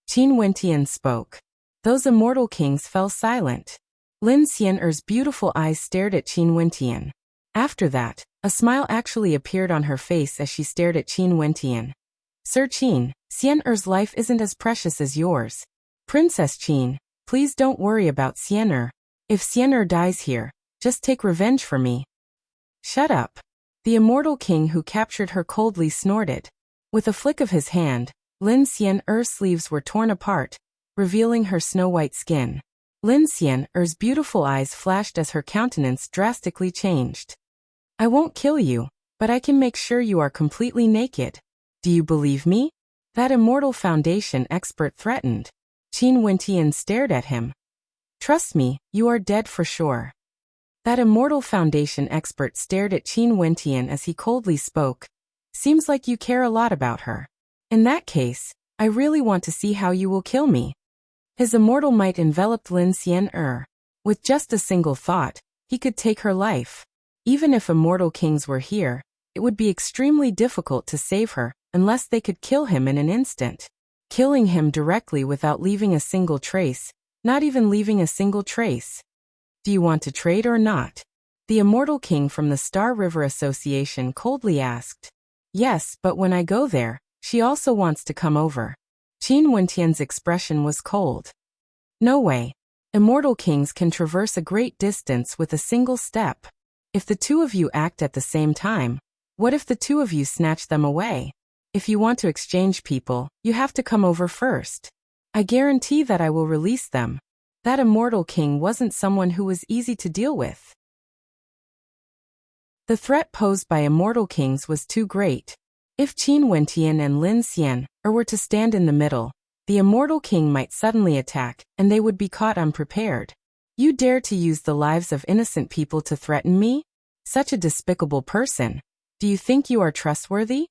Qin Wentian spoke. Those immortal kings fell silent. Lin Xian'er's beautiful eyes stared at Qin Wentian. After that, a smile actually appeared on her face as she stared at Qin Wentian. Sir Qin, Xian'er's life isn't as precious as yours. Princess Qin, please don't worry about Xian'er. If Xian'er dies here, just take revenge for me. Shut up. The immortal king who captured her coldly snorted. With a flick of his hand, Lin Xian'er's sleeves were torn apart, revealing her snow-white skin. Lin Xian'er's beautiful eyes flashed as her countenance drastically changed. I won't kill you, but I can make sure you are completely naked. Do you believe me? That Immortal Foundation expert threatened. Qin Wentian stared at him. Trust me, you are dead for sure. That Immortal Foundation expert stared at Qin Wentian as he coldly spoke. Seems like you care a lot about her. In that case, I really want to see how you will kill me. His immortal might enveloped Lin Xian'er. With just a single thought, he could take her life. Even if immortal kings were here, it would be extremely difficult to save her unless they could kill him in an instant. Killing him directly without leaving a single trace, not even leaving a single trace. Do you want to trade or not? The immortal king from the Star River Association coldly asked. Yes, but when I go there, she also wants to come over. Qin Wentian's expression was cold. No way. Immortal kings can traverse a great distance with a single step. If the two of you act at the same time, what if the two of you snatch them away? If you want to exchange people, you have to come over first. I guarantee that I will release them. That immortal king wasn't someone who was easy to deal with. The threat posed by immortal kings was too great. If Qin Wentian and Lin Xian'er were to stand in the middle, the immortal king might suddenly attack, and they would be caught unprepared. You dare to use the lives of innocent people to threaten me? Such a despicable person. Do you think you are trustworthy?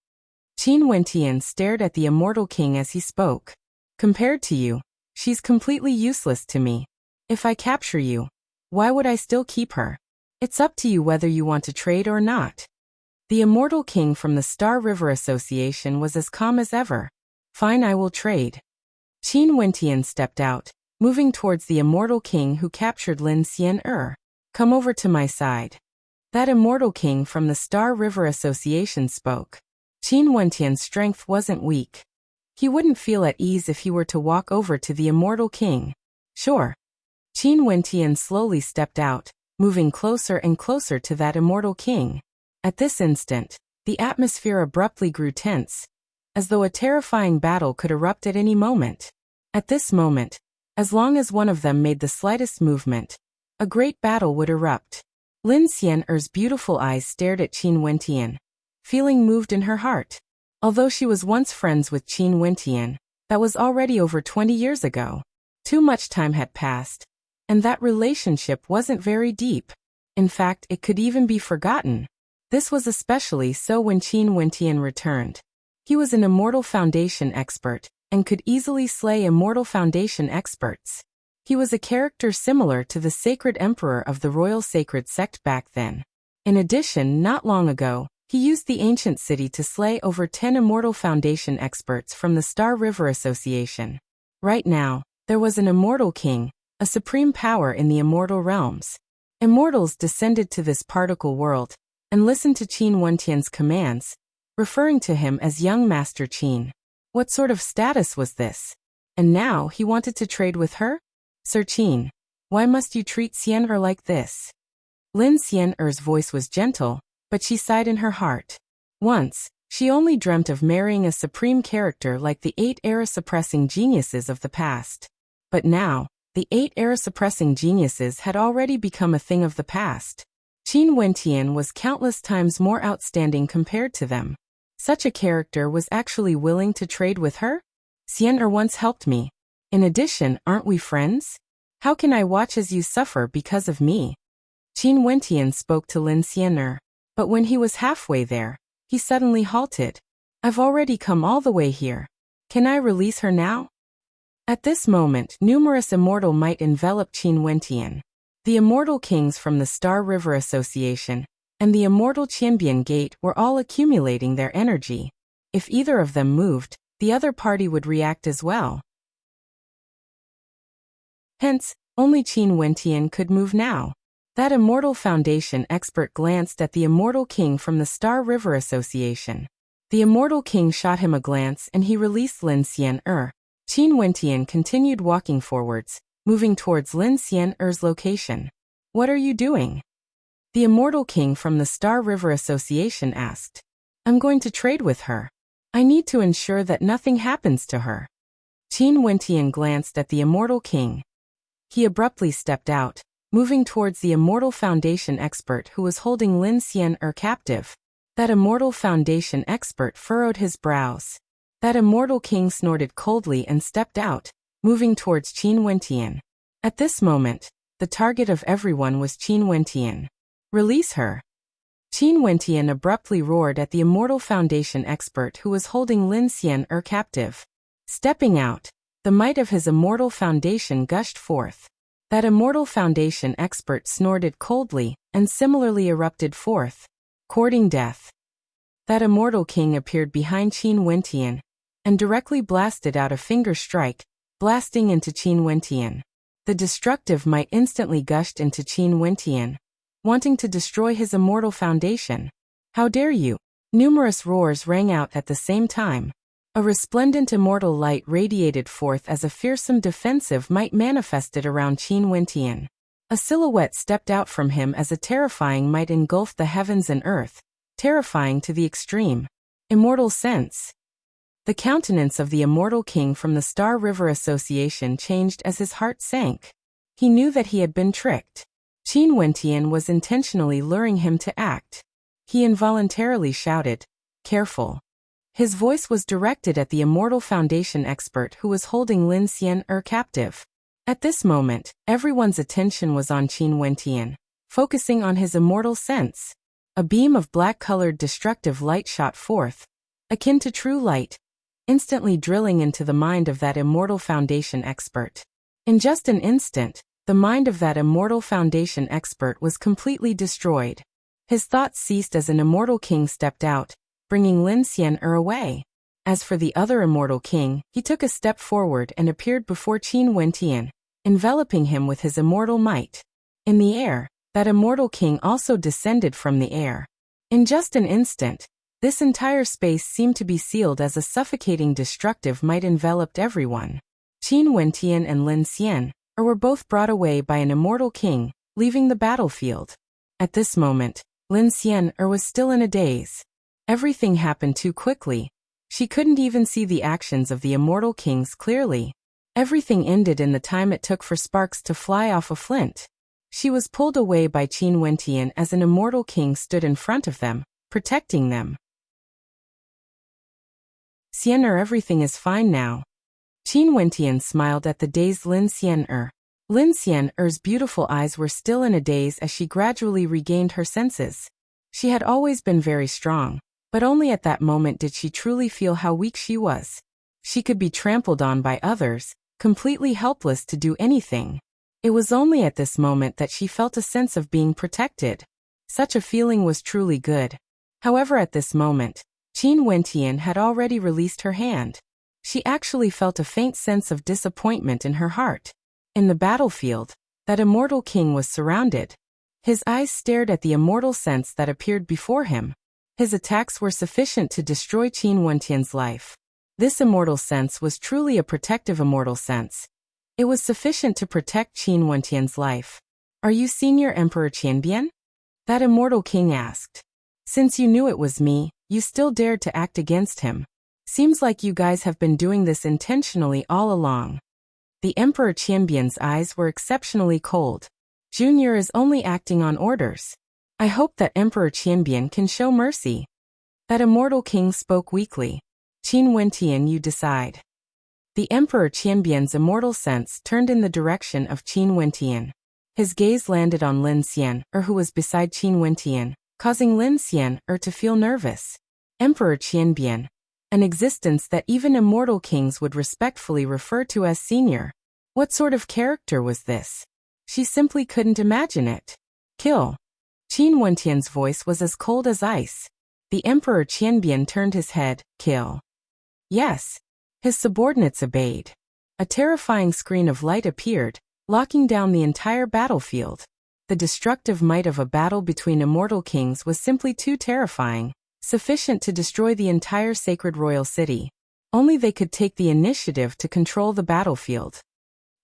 Qin Wentian stared at the immortal king as he spoke. Compared to you, she's completely useless to me. If I capture you, why would I still keep her? It's up to you whether you want to trade or not. The immortal king from the Star River Association was as calm as ever. Fine, I will trade. Qin Wentian stepped out, moving towards the immortal king who captured Lin Xian'er. Come over to my side. That immortal king from the Star River Association spoke. Qin Wentian's strength wasn't weak. He wouldn't feel at ease if he were to walk over to the immortal king. Sure. Qin Wentian slowly stepped out, moving closer and closer to that immortal king. At this instant, the atmosphere abruptly grew tense, as though a terrifying battle could erupt at any moment. At this moment, as long as one of them made the slightest movement, a great battle would erupt. Lin Xian'er's beautiful eyes stared at Qin Wentian, feeling moved in her heart. Although she was once friends with Qin Wentian, that was already over 20 years ago. Too much time had passed, and that relationship wasn't very deep. In fact, it could even be forgotten. This was especially so when Qin Wentian returned. He was an Immortal Foundation expert, and could easily slay Immortal Foundation experts. He was a character similar to the Sacred Emperor of the Royal Sacred Sect back then. In addition, not long ago, he used the ancient city to slay over 10 Immortal Foundation experts from the Star River Association. Right now, there was an Immortal King, a supreme power in the immortal realms. Immortals descended to this particle world, and listened to Qin Wentian's commands, referring to him as Young Master Qin. What sort of status was this? And now he wanted to trade with her? Sir Qin, why must you treat Xian'er like this? Lin Xian'er's voice was gentle, but she sighed in her heart. Once, she only dreamt of marrying a supreme character like the 8 era-suppressing geniuses of the past. But now, the 8 era-suppressing geniuses had already become a thing of the past. Qin Wentian was countless times more outstanding compared to them. Such a character was actually willing to trade with her? Xian'er once helped me. In addition, aren't we friends? How can I watch as you suffer because of me? Qin Wentian spoke to Lin Xian'er, but when he was halfway there, he suddenly halted. I've already come all the way here. Can I release her now? At this moment, numerous immortal might enveloped Qin Wentian. The immortal kings from the Star River Association and the immortal Qianbian Gate were all accumulating their energy. If either of them moved, the other party would react as well. Hence, only Qin Wentian could move now. That Immortal Foundation expert glanced at the immortal king from the Star River Association. The immortal king shot him a glance and he released Lin Xian'er. Qin Wentian continued walking forwards, moving towards Lin Xian'er's location. What are you doing? The immortal king from the Star River Association asked. I'm going to trade with her. I need to ensure that nothing happens to her. Qin Wentian glanced at the immortal king. He abruptly stepped out, moving towards the Immortal Foundation expert who was holding Lin Xian'er captive. That Immortal Foundation expert furrowed his brows. That immortal king snorted coldly and stepped out, moving towards Qin Wentian. At this moment, the target of everyone was Qin Wentian. Release her. Qin Wentian abruptly roared at the Immortal Foundation expert who was holding Lin Xian'er captive. Stepping out, the might of his Immortal Foundation gushed forth. That Immortal Foundation expert snorted coldly and similarly erupted forth, courting death. That immortal king appeared behind Qin Wentian and directly blasted out a finger strike, blasting into Qin Wentian. The destructive might instantly gushed into Qin Wentian, wanting to destroy his Immortal Foundation. How dare you? Numerous roars rang out at the same time. A resplendent immortal light radiated forth as a fearsome defensive might manifested around Qin Wentian. A silhouette stepped out from him as a terrifying might engulfed the heavens and earth, terrifying to the extreme. Immortal sense. The countenance of the immortal king from the Star River Association changed as his heart sank. He knew that he had been tricked. Qin Wentian was intentionally luring him to act. He involuntarily shouted, "Careful." His voice was directed at the Immortal Foundation expert who was holding Lin Xian'er captive. At this moment, everyone's attention was on Qin Wentian, focusing on his immortal sense. A beam of black-colored destructive light shot forth, akin to true light, instantly drilling into the mind of that Immortal Foundation expert. In just an instant, the mind of that Immortal Foundation expert was completely destroyed. His thoughts ceased as an immortal king stepped out, bringing Lin Xian'er away. As for the other immortal king, he took a step forward and appeared before Qin Wentian, enveloping him with his immortal might. In the air, that immortal king also descended from the air. In just an instant, This entire space seemed to be sealed as a suffocating destructive might enveloped everyone. Qin Wentian and Lin Xian were both brought away by an immortal king, leaving the battlefield. At this moment, Lin Xian was still in a daze. Everything happened too quickly. She couldn't even see the actions of the immortal kings clearly. Everything ended in the time it took for sparks to fly off a flint. She was pulled away by Qin Wentian as an immortal king stood in front of them, protecting them. Xian everything is fine now. Qin Wentian smiled at the dazed Lin Xian Lin Xian's beautiful eyes were still in a daze as she gradually regained her senses. She had always been very strong, but only at that moment did she truly feel how weak she was. She could be trampled on by others, completely helpless to do anything. It was only at this moment that she felt a sense of being protected. Such a feeling was truly good. However, at this moment, Qin Wentian had already released her hand. She actually felt a faint sense of disappointment in her heart. In the battlefield, that immortal king was surrounded. His eyes stared at the immortal sense that appeared before him. His attacks were sufficient to destroy Qin Wentian's life. This immortal sense was truly a protective immortal sense. It was sufficient to protect Qin Wentian's life. "Are you Senior Emperor Qianbian?" that immortal king asked. "Since you knew it was me, you still dared to act against him. Seems like you guys have been doing this intentionally all along." The Emperor Qianbian's eyes were exceptionally cold. Junior is only acting on orders. I hope that Emperor Qianbian can show mercy. That immortal king spoke weakly. "Qin Wentian, you decide." The Emperor Qianbian's immortal sense turned in the direction of Qin Wentian. His gaze landed on Lin Xian, who was beside Qin Wentian, causing Lin Xian to feel nervous. Emperor Qianbian, an existence that even immortal kings would respectfully refer to as senior. What sort of character was this? She simply couldn't imagine it. "Kill." Qin Wentian's voice was as cold as ice. The Emperor Qianbian turned his head. "Kill." Yes. His subordinates obeyed. A terrifying screen of light appeared, locking down the entire battlefield. The destructive might of a battle between immortal kings was simply too terrifying, sufficient to destroy the entire sacred royal city. Only they could take the initiative to control the battlefield.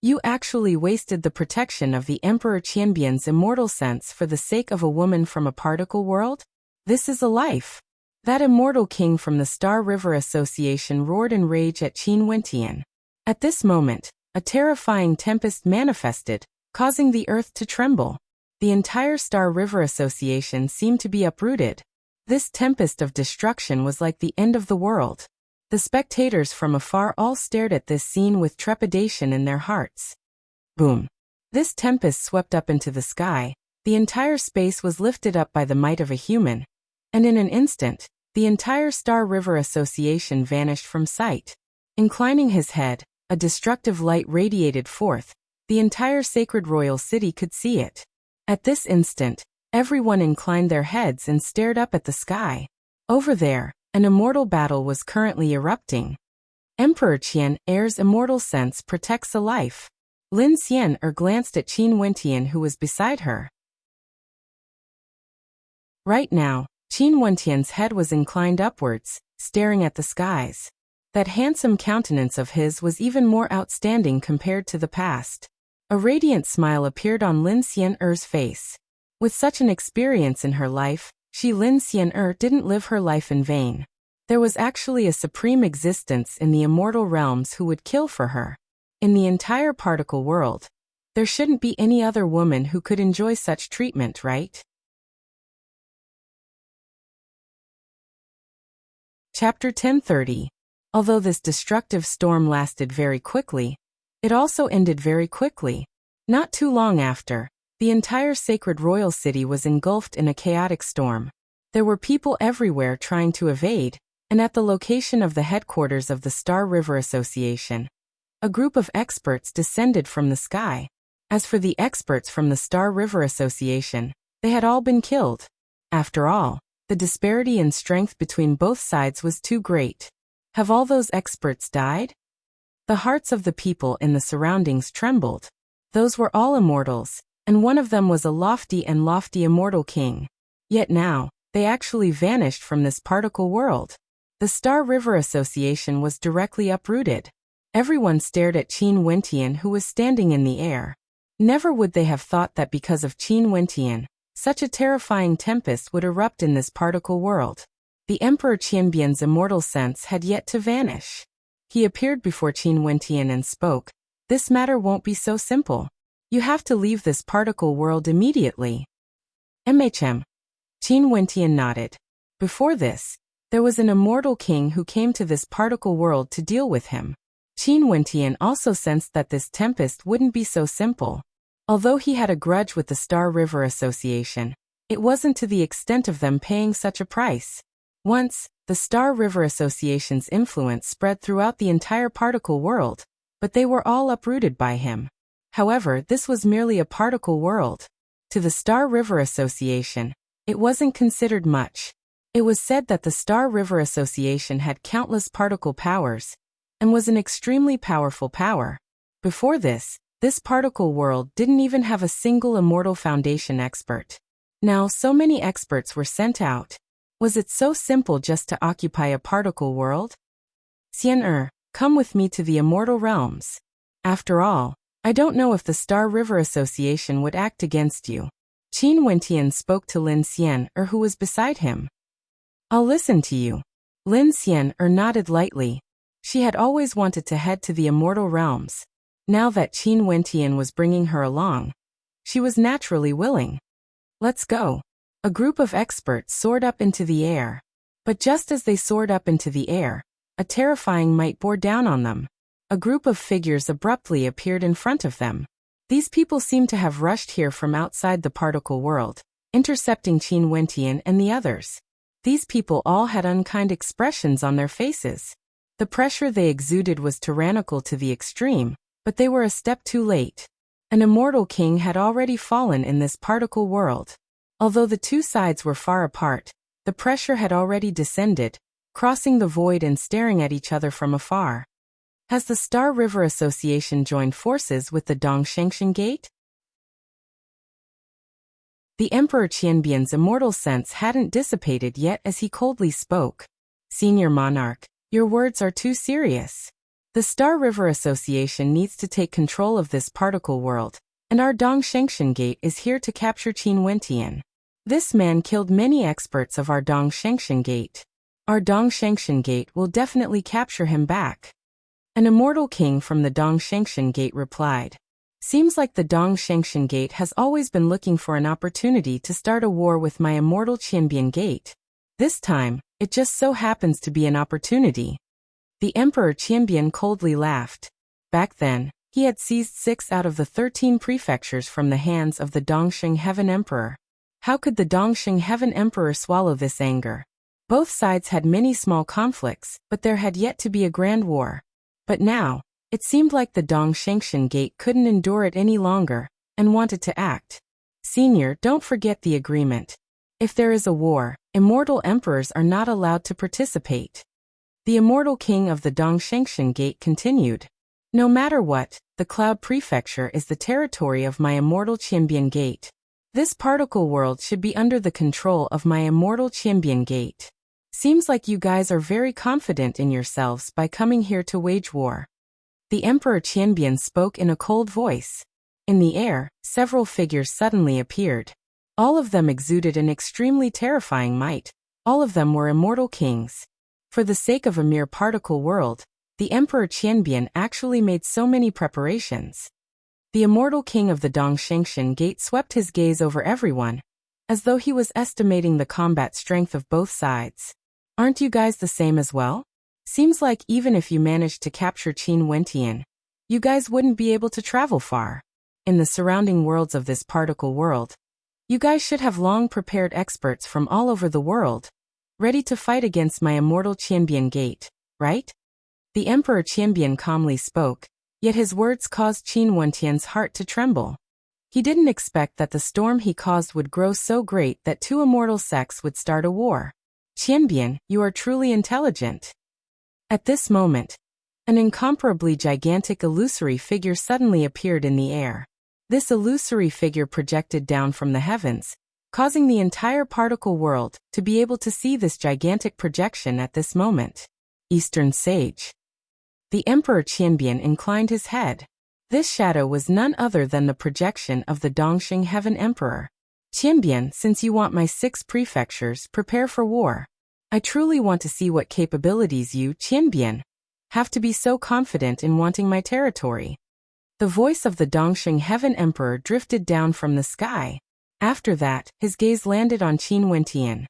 You actually wasted the protection of the Emperor Qianbian's immortal sense for the sake of a woman from a particle world? This is a life. That immortal king from the Star River Association roared in rage at Qin Wentian. At this moment, a terrifying tempest manifested, causing the earth to tremble. The entire Star River Association seemed to be uprooted. This tempest of destruction was like the end of the world. The spectators from afar all stared at this scene with trepidation in their hearts. Boom! This tempest swept up into the sky. The entire space was lifted up by the might of a human. And in an instant, the entire Star River Association vanished from sight. Inclining his head, a destructive light radiated forth. The entire sacred royal city could see it. At this instant, everyone inclined their heads and stared up at the sky. Over there, an immortal battle was currently erupting. Emperor Qian's immortal sense protects a life. Lin Xian glanced at Qin Wentian, who was beside her. Right now, Qin Wentian's head was inclined upwards, staring at the skies. That handsome countenance of his was even more outstanding compared to the past. A radiant smile appeared on Lin Xian's face. With such an experience in her life, Lin Xian didn't live her life in vain. There was actually a supreme existence in the immortal realms who would kill for her. In the entire particle world, there shouldn't be any other woman who could enjoy such treatment, right? Chapter 1030. Although this destructive storm lasted very quickly, it also ended very quickly. Not too long after, the entire sacred royal city was engulfed in a chaotic storm. There were people everywhere trying to evade, and at the location of the headquarters of the Star River Association, a group of experts descended from the sky. As for the experts from the Star River Association, they had all been killed. After all, the disparity in strength between both sides was too great. Have all those experts died? The hearts of the people in the surroundings trembled. Those were all immortals, and one of them was a lofty immortal king. Yet now, they actually vanished from this particle world. The Star River Association was directly uprooted. Everyone stared at Qin Wentian, who was standing in the air. Never would they have thought that because of Qin Wentian, such a terrifying tempest would erupt in this particle world. The Emperor Qianbian's immortal sense had yet to vanish. He appeared before Qin Wentian and spoke. This matter won't be so simple. You have to leave this particle world immediately. Qin Wentian nodded. Before this, there was an immortal king who came to this particle world to deal with him. Qin Wentian also sensed that this tempest wouldn't be so simple. Although he had a grudge with the Star River Association, it wasn't to the extent of them paying such a price. Once, the Star River Association's influence spread throughout the entire particle world, but they were all uprooted by him. However, this was merely a particle world. To the Star River Association, it wasn't considered much. It was said that the Star River Association had countless particle powers, and was an extremely powerful power. Before this particle world didn't even have a single immortal foundation expert. Now so many experts were sent out. Was it so simple just to occupy a particle world? Xian come with me to the immortal realms. After all, I don't know if the Star River Association would act against you. Qin Wentian spoke to Lin Xian, who was beside him. I'll listen to you. Lin Xian nodded lightly. She had always wanted to head to the immortal realms. Now that Qin Wentian was bringing her along, she was naturally willing. Let's go. A group of experts soared up into the air. But just as they soared up into the air, a terrifying might bore down on them. A group of figures abruptly appeared in front of them. These people seemed to have rushed here from outside the particle world, intercepting Qin Wentian and the others. These people all had unkind expressions on their faces. The pressure they exuded was tyrannical to the extreme, but they were a step too late. An immortal king had already fallen in this particle world. Although the two sides were far apart, the pressure had already descended, crossing the void and staring at each other from afar. Has the Star River Association joined forces with the Dongshengshan Gate? The Emperor Qianbian's immortal sense hadn't dissipated yet as he coldly spoke. Senior Monarch, your words are too serious. The Star River Association needs to take control of this particle world, and our Dongshengshan Gate is here to capture Qin Wentian. This man killed many experts of our Dongshengshan Gate. Our Dongshengshan Gate will definitely capture him back. An immortal king from the Dongshengshan Gate replied. Seems like the Dongshengshan Gate has always been looking for an opportunity to start a war with my immortal Qianbian Gate. This time, it just so happens to be an opportunity. The Emperor Qianbian coldly laughed. Back then, he had seized 6 out of the 13 prefectures from the hands of the Dongsheng Heaven Emperor. How could the Dongsheng Heaven Emperor swallow this anger? Both sides had many small conflicts, but there had yet to be a grand war. But now, it seemed like the Dongshengshan Gate couldn't endure it any longer, and wanted to act. Senior, don't forget the agreement. If there is a war, immortal emperors are not allowed to participate. The immortal king of the Dongshengshan Gate continued. No matter what, the Cloud Prefecture is the territory of my immortal Qianbian Gate. This particle world should be under the control of my immortal Qianbian Gate. Seems like you guys are very confident in yourselves by coming here to wage war. The Emperor Qianbian spoke in a cold voice. In the air, several figures suddenly appeared. All of them exuded an extremely terrifying might. All of them were immortal kings. For the sake of a mere particle world, the Emperor Qianbian actually made so many preparations. The immortal king of the Dongshengshan Gate swept his gaze over everyone, as though he was estimating the combat strength of both sides. Aren't you guys the same as well? Seems like even if you managed to capture Qin Wentian, you guys wouldn't be able to travel far. In the surrounding worlds of this particle world, you guys should have long prepared experts from all over the world, ready to fight against my immortal Qianbian Gate, right? The Emperor Qianbian calmly spoke, yet his words caused Qin Wentian's heart to tremble. He didn't expect that the storm he caused would grow so great that 2 immortal sects would start a war. Qianbian, you are truly intelligent. At this moment, an incomparably gigantic illusory figure suddenly appeared in the air. This illusory figure projected down from the heavens, causing the entire particle world to be able to see this gigantic projection at this moment. Eastern Sage. The Emperor Qianbian inclined his head. This shadow was none other than the projection of the Dongxing Heaven Emperor. Qianbian, since you want my 6 prefectures, prepare for war. I truly want to see what capabilities you, Qianbian, have to be so confident in wanting my territory. The voice of the Dongxing Heaven Emperor drifted down from the sky. After that, his gaze landed on Qin Wentian.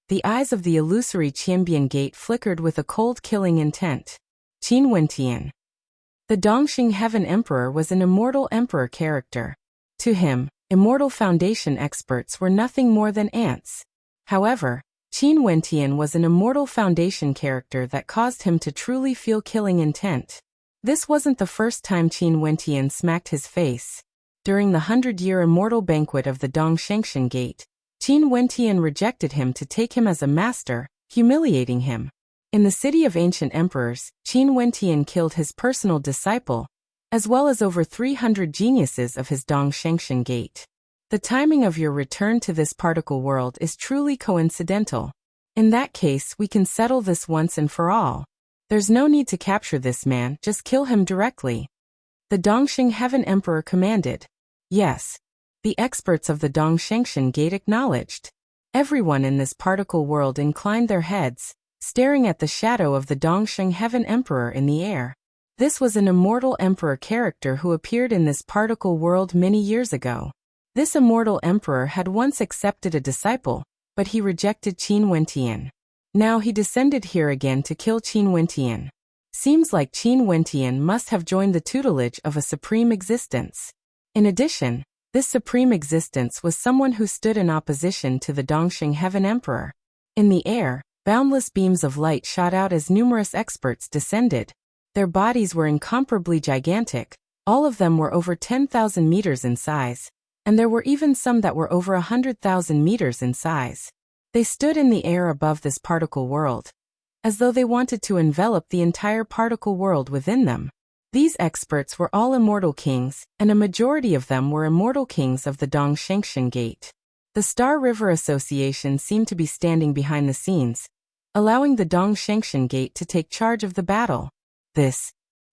The eyes of the illusory Qianbian Gate flickered with a cold killing intent. Qin Wentian. The Dongxing Heaven Emperor was an immortal emperor character. To him, immortal foundation experts were nothing more than ants. However, Qin Wentian was an immortal foundation character that caused him to truly feel killing intent. This wasn't the first time Qin Wentian smacked his face. During the 100-year immortal banquet of the Dongshengshan Gate, Qin Wentian rejected him to take him as a master, humiliating him. In the City of Ancient Emperors, Qin Wentian killed his personal disciple, as well as over 300 geniuses of his Dongshengshan Gate. The timing of your return to this particle world is truly coincidental. In that case, we can settle this once and for all. There's no need to capture this man, just kill him directly. The Dongxing Heaven Emperor commanded. Yes. The experts of the Dongshengshan Gate acknowledged. Everyone in this particle world inclined their heads, staring at the shadow of the Dongxing Heaven Emperor in the air. This was an immortal emperor character who appeared in this particle world many years ago. This immortal emperor had once accepted a disciple, but he rejected Qin Wentian. Now he descended here again to kill Qin Wentian. Seems like Qin Wentian must have joined the tutelage of a supreme existence. In addition, this supreme existence was someone who stood in opposition to the Dongxing Heaven Emperor. In the air, boundless beams of light shot out as numerous experts descended. Their bodies were incomparably gigantic. All of them were over 10,000 meters in size, and there were even some that were over 100,000 meters in size. They stood in the air above this particle world, as though they wanted to envelop the entire particle world within them. These experts were all immortal kings, and a majority of them were immortal kings of the Dongshengshan Gate. The Star River Association seemed to be standing behind the scenes, allowing the Dongshengshan Gate to take charge of the battle.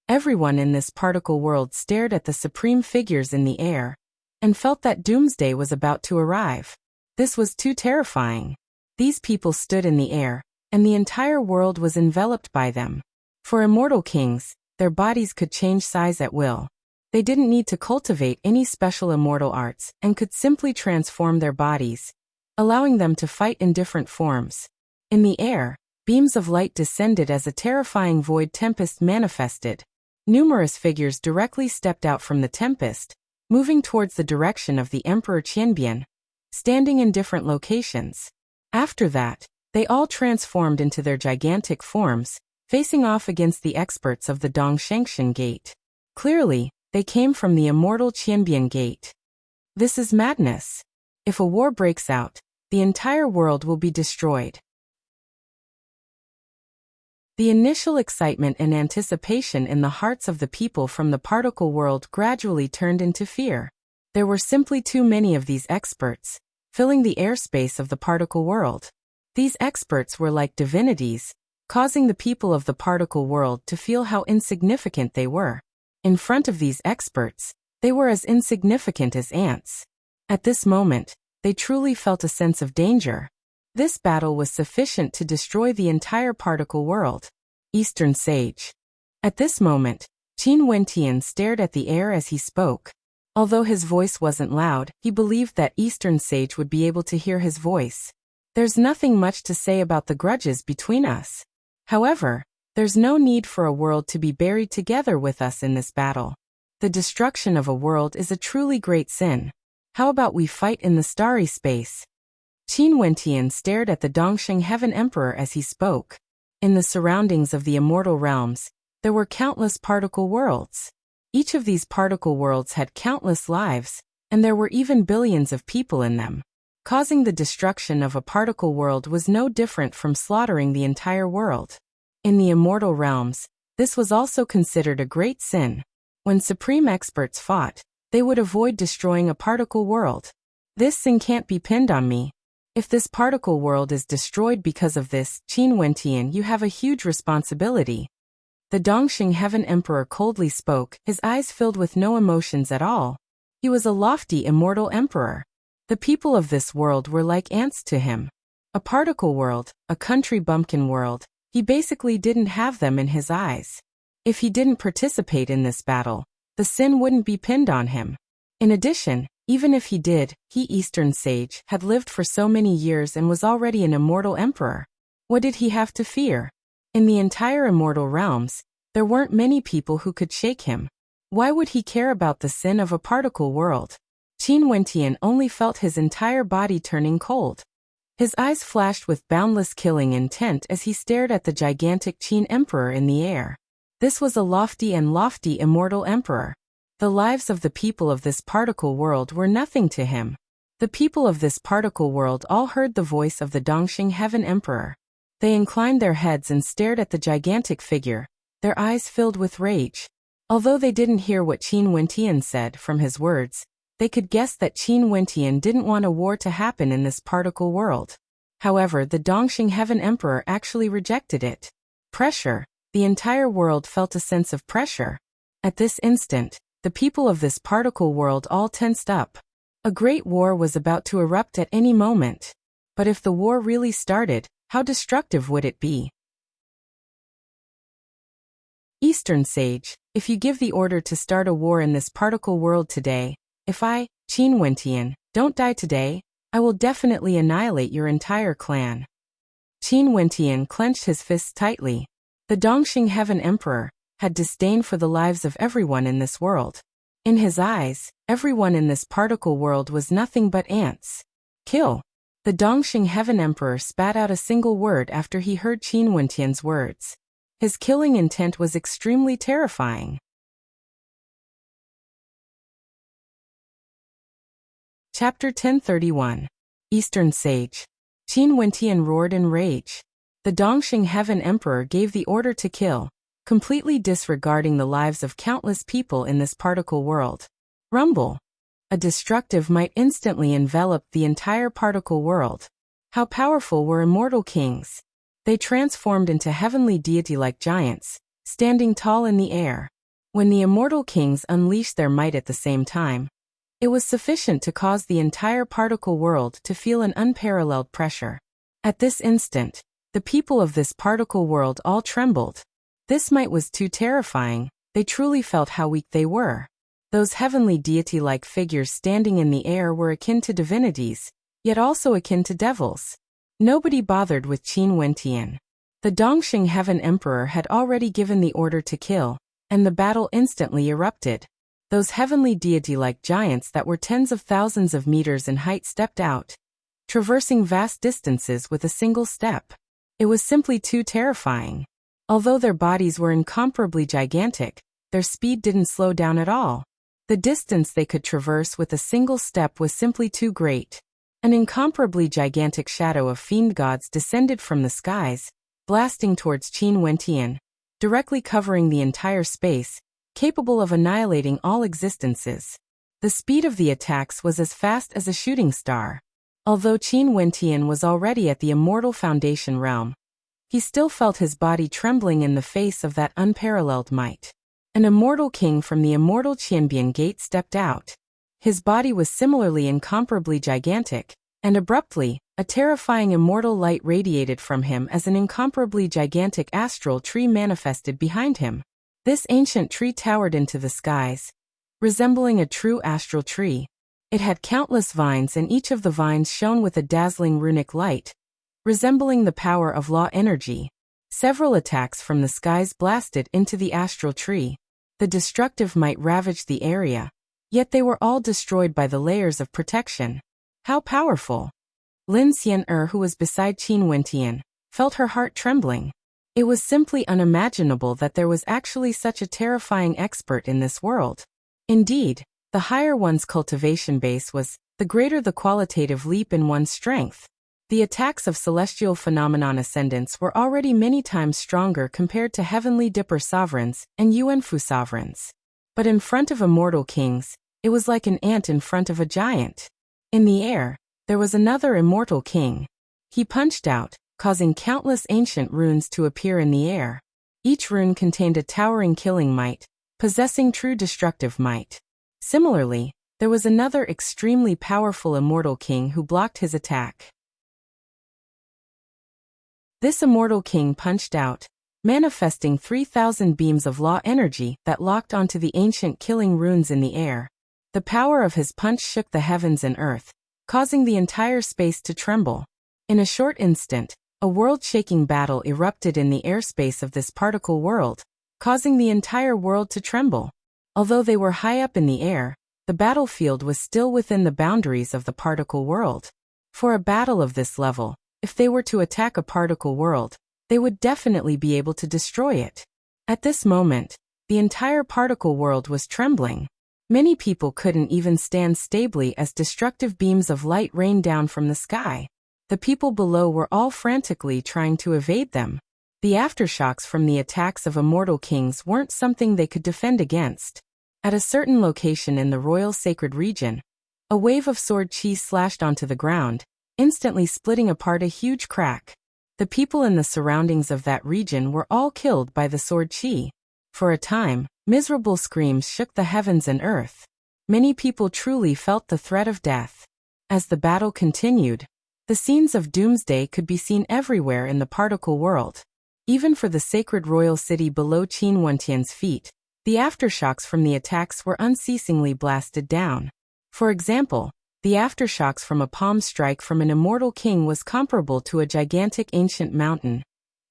Everyone in this particle world stared at the supreme figures in the air, and felt that doomsday was about to arrive. This was too terrifying. These people stood in the air, and the entire world was enveloped by them. For immortal kings, their bodies could change size at will. They didn't need to cultivate any special immortal arts and could simply transform their bodies, allowing them to fight in different forms. In the air, beams of light descended as a terrifying void tempest manifested. Numerous figures directly stepped out from the tempest, moving towards the direction of the Emperor Qianbian, standing in different locations. After that, they all transformed into their gigantic forms, facing off against the experts of the Dongshengshan Gate. Clearly, they came from the immortal Qianbian Gate. This is madness. If a war breaks out, the entire world will be destroyed. The initial excitement and anticipation in the hearts of the people from the particle world gradually turned into fear. There were simply too many of these experts, filling the airspace of the particle world. These experts were like divinities, causing the people of the particle world to feel how insignificant they were. In front of these experts, they were as insignificant as ants. At this moment, they truly felt a sense of danger. This battle was sufficient to destroy the entire particle world. Eastern Sage. At this moment, Qin Wentian stared at the air as he spoke. Although his voice wasn't loud, he believed that Eastern Sage would be able to hear his voice. There's nothing much to say about the grudges between us. However, there's no need for a world to be buried together with us in this battle. The destruction of a world is a truly great sin. How about we fight in the starry space? Qin Wentian stared at the Dongxing Heaven Emperor as he spoke. In the surroundings of the immortal realms, there were countless particle worlds. Each of these particle worlds had countless lives, and there were even billions of people in them. Causing the destruction of a particle world was no different from slaughtering the entire world. In the immortal realms, this was also considered a great sin. When supreme experts fought, they would avoid destroying a particle world. This sin can't be pinned on me. If this particle world is destroyed because of this, Qin Wentian, you have a huge responsibility. The Dongxing Heaven Emperor coldly spoke, his eyes filled with no emotions at all. He was a lofty immortal emperor. The people of this world were like ants to him. A particle world, a country bumpkin world, he basically didn't have them in his eyes. If he didn't participate in this battle, the sin wouldn't be pinned on him. In addition, even if he did, he, Eastern Sage, had lived for so many years and was already an immortal emperor. What did he have to fear? In the entire immortal realms, there weren't many people who could shake him. Why would he care about the sin of a particle world? Qin Wentian only felt his entire body turning cold. His eyes flashed with boundless killing intent as he stared at the gigantic Qin Emperor in the air. This was a lofty immortal emperor. The lives of the people of this particle world were nothing to him. The people of this particle world all heard the voice of the Dongxing Heaven Emperor. They inclined their heads and stared at the gigantic figure, their eyes filled with rage. Although they didn't hear what Qin Wentian said from his words, they could guess that Qin Wentian didn't want a war to happen in this particle world. However, the Dongxing Heaven Emperor actually rejected it. Pressure. The entire world felt a sense of pressure. At this instant, the people of this particle world all tensed up. A great war was about to erupt at any moment. But if the war really started, how destructive would it be? Eastern Sage, if you give the order to start a war in this particle world today, if I, Qin Wentian, don't die today, I will definitely annihilate your entire clan. Qin Wentian clenched his fists tightly. The Dongxing Heaven Emperor had disdain for the lives of everyone in this world. In his eyes, everyone in this particle world was nothing but ants. Kill. The Dongxing Heaven Emperor spat out a single word after he heard Qin Wentian's words. His killing intent was extremely terrifying. Chapter 1031. Eastern Sage. Qin Wentian roared in rage. The Dongxing Heaven Emperor gave the order to kill, completely disregarding the lives of countless people in this particle world. Rumble. A destructive might instantly enveloped the entire particle world. How powerful were immortal kings! They transformed into heavenly deity-like giants, standing tall in the air. When the immortal kings unleashed their might at the same time, it was sufficient to cause the entire particle world to feel an unparalleled pressure. At this instant, the people of this particle world all trembled. This might was too terrifying, they truly felt how weak they were. Those heavenly deity-like figures standing in the air were akin to divinities, yet also akin to devils. Nobody bothered with Qin Wentian. The Dongxing Heaven Emperor had already given the order to kill, and the battle instantly erupted. Those heavenly deity-like giants that were tens of thousands of meters in height stepped out, traversing vast distances with a single step. It was simply too terrifying. Although their bodies were incomparably gigantic, their speed didn't slow down at all. The distance they could traverse with a single step was simply too great. An incomparably gigantic shadow of fiend gods descended from the skies, blasting towards Qin Wentian, directly covering the entire space, capable of annihilating all existences. The speed of the attacks was as fast as a shooting star. Although Qin Wentian was already at the immortal foundation realm, he still felt his body trembling in the face of that unparalleled might. An immortal king from the immortal Qianbian Gate stepped out. His body was similarly incomparably gigantic, and abruptly, a terrifying immortal light radiated from him as an incomparably gigantic astral tree manifested behind him. This ancient tree towered into the skies, resembling a true astral tree. It had countless vines, and each of the vines shone with a dazzling runic light, resembling the power of law energy. Several attacks from the skies blasted into the astral tree. The destructive might ravaged the area, yet they were all destroyed by the layers of protection. How powerful! Lin Xian'er, who was beside Qin Wentian, felt her heart trembling. It was simply unimaginable that there was actually such a terrifying expert in this world. Indeed, the higher one's cultivation base was, the greater the qualitative leap in one's strength. The attacks of celestial phenomenon ascendants were already many times stronger compared to heavenly dipper sovereigns and Yuanfu sovereigns. But in front of immortal kings, It was like an ant in front of a giant. In the air, there was another immortal king. He punched out, causing countless ancient runes to appear in the air. Each rune contained a towering killing might, possessing true destructive might. Similarly, there was another extremely powerful immortal king who blocked his attack. This immortal king punched out, manifesting 3,000 beams of law energy that locked onto the ancient killing runes in the air. The power of his punch shook the heavens and earth, causing the entire space to tremble. In a short instant, a world-shaking battle erupted in the airspace of this particle world, causing the entire world to tremble. Although they were high up in the air, the battlefield was still within the boundaries of the particle world. For a battle of this level, if they were to attack a particle world, they would definitely be able to destroy it. At this moment, the entire particle world was trembling. Many people couldn't even stand stably as destructive beams of light rained down from the sky. The people below were all frantically trying to evade them. The aftershocks from the attacks of immortal kings weren't something they could defend against. At a certain location in the royal sacred region, a wave of sword chi slashed onto the ground, instantly splitting apart a huge crack. The people in the surroundings of that region were all killed by the sword chi. For a time, miserable screams shook the heavens and earth. Many people truly felt the threat of death. As the battle continued, the scenes of doomsday could be seen everywhere in the particle world. Even for the sacred royal city below Qin Wentian's feet, the aftershocks from the attacks were unceasingly blasted down. For example, the aftershocks from a palm strike from an immortal king was comparable to a gigantic ancient mountain,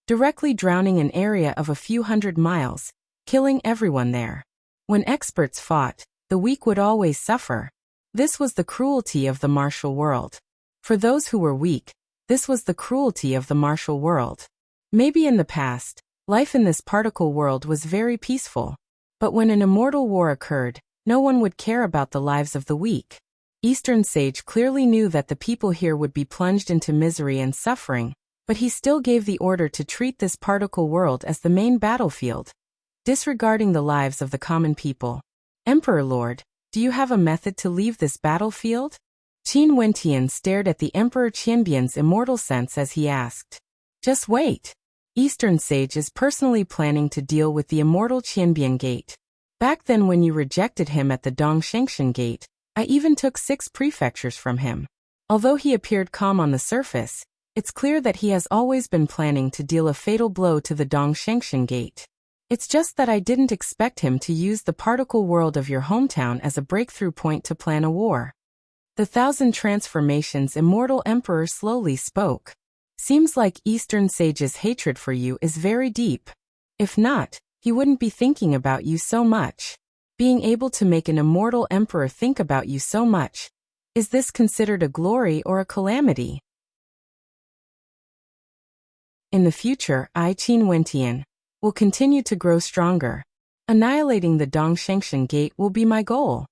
directly drowning an area of a few hundred miles, killing everyone there. When experts fought, the weak would always suffer. This was the cruelty of the martial world. For those who were weak, this was the cruelty of the martial world. Maybe in the past, life in this particle world was very peaceful. But when an immortal war occurred, no one would care about the lives of the weak. Eastern Sage clearly knew that the people here would be plunged into misery and suffering, but he still gave the order to treat this particle world as the main battlefield, disregarding the lives of the common people. Emperor Lord, do you have a method to leave this battlefield? Qin Wentian stared at the Emperor Qianbian's immortal sense as he asked. Just wait. Eastern Sage is personally planning to deal with the immortal Qianbian Gate. Back then when you rejected him at the Dongshengshan Gate, I even took 6 prefectures from him. Although he appeared calm on the surface, it's clear that he has always been planning to deal a fatal blow to the Dongshengshan Gate. It's just that I didn't expect him to use the particle world of your hometown as a breakthrough point to plan a war. The 1,000 transformations immortal emperor slowly spoke. Seems like Eastern Sage's hatred for you is very deep. If not, he wouldn't be thinking about you so much. Being able to make an immortal emperor think about you so much, is this considered a glory or a calamity? In the future, I, Qin Wentian, will continue to grow stronger. Annihilating the Dongshengshan Gate will be my goal.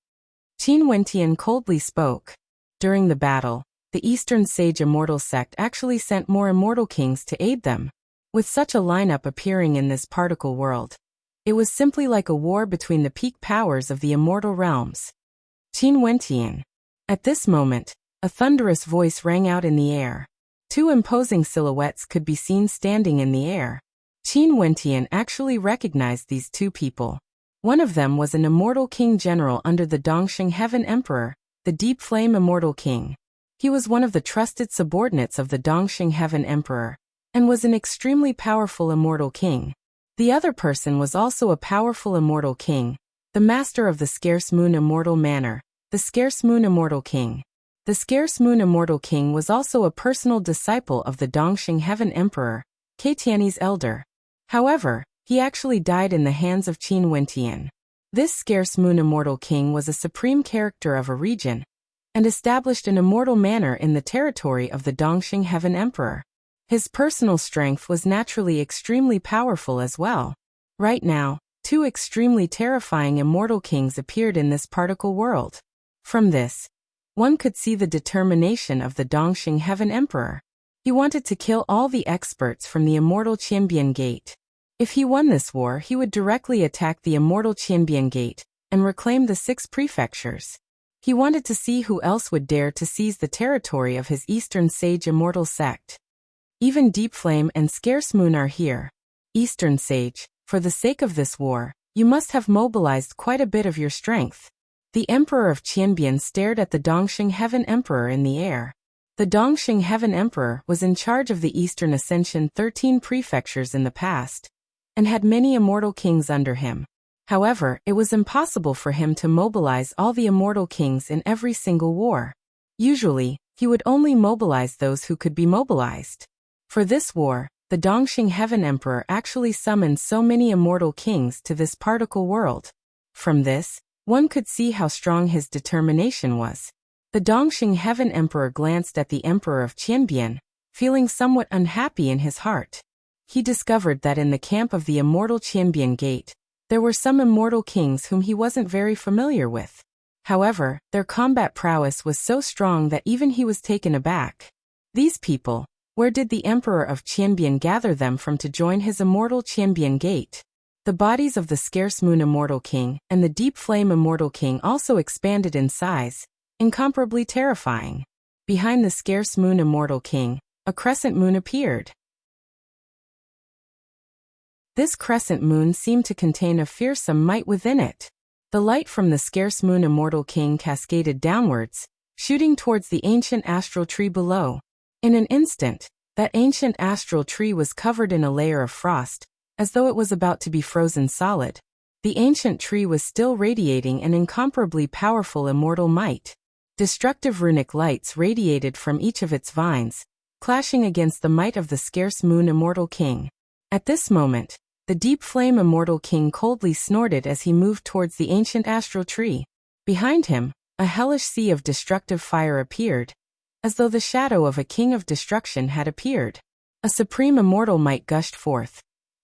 Qin Wentian coldly spoke. During the battle, the Eastern Sage Immortal Sect actually sent more immortal kings to aid them. With such a lineup appearing in this particle world, it was simply like a war between the peak powers of the immortal realms. Qin Wentian. At this moment, a thunderous voice rang out in the air. 2 imposing silhouettes could be seen standing in the air. Qin Wentian actually recognized these 2 people. One of them was an immortal king general under the Dongsheng Heaven Emperor, the Deep Flame Immortal King. He was one of the trusted subordinates of the Dongsheng Heaven Emperor, and was an extremely powerful immortal king. The other person was also a powerful immortal king, the master of the Scarce Moon Immortal Manor, the Scarce Moon Immortal King. The Scarce Moon Immortal King was also a personal disciple of the Dongsheng Heaven Emperor, Keitiani's elder. However, he actually died in the hands of Qin Wentian. This Scarce Moon Immortal King was a supreme character of a region, and established an immortal manor in the territory of the Dongsheng Heaven Emperor. His personal strength was naturally extremely powerful as well. Right now, 2 extremely terrifying immortal kings appeared in this particle world. From this, one could see the determination of the Dongsheng Heaven Emperor. He wanted to kill all the experts from the immortal Qianbian Gate. If he won this war, he would directly attack the immortal Qianbian Gate, and reclaim the 6 prefectures. He wanted to see who else would dare to seize the territory of his Eastern Sage immortal sect. Even Deep Flame and Scarce Moon are here. Eastern Sage, for the sake of this war, you must have mobilized quite a bit of your strength. The Emperor of Qianbian stared at the Dongxing Heaven Emperor in the air. The Dongxing Heaven Emperor was in charge of the Eastern Ascension 13 prefectures in the past, and had many immortal kings under him. However, it was impossible for him to mobilize all the immortal kings in every single war. Usually, he would only mobilize those who could be mobilized. For this war, the Dongxing Heaven Emperor actually summoned so many immortal kings to this particle world. From this, one could see how strong his determination was. The Dongxing Heaven Emperor glanced at the Emperor of Qianbian, feeling somewhat unhappy in his heart. He discovered that in the camp of the immortal Qianbian Gate, there were some immortal kings whom he wasn't very familiar with. However, their combat prowess was so strong that even he was taken aback. These people, where did the Emperor of Qianbian gather them from to join his immortal Qianbian Gate? The bodies of the Scarce Moon Immortal King and the Deep Flame Immortal King also expanded in size, incomparably terrifying. Behind the Scarce Moon Immortal King, a crescent moon appeared. This crescent moon seemed to contain a fearsome might within it. The light from the Scarce Moon Immortal King cascaded downwards, shooting towards the ancient astral tree below. In an instant, that ancient astral tree was covered in a layer of frost, as though it was about to be frozen solid. The ancient tree was still radiating an incomparably powerful immortal might. Destructive runic lights radiated from each of its vines, clashing against the might of the Scarce Moon Immortal King. At this moment, the Deep Flame Immortal King coldly snorted as he moved towards the ancient astral tree. Behind him, a hellish sea of destructive fire appeared, as though the shadow of a king of destruction had appeared. A supreme immortal might gushed forth,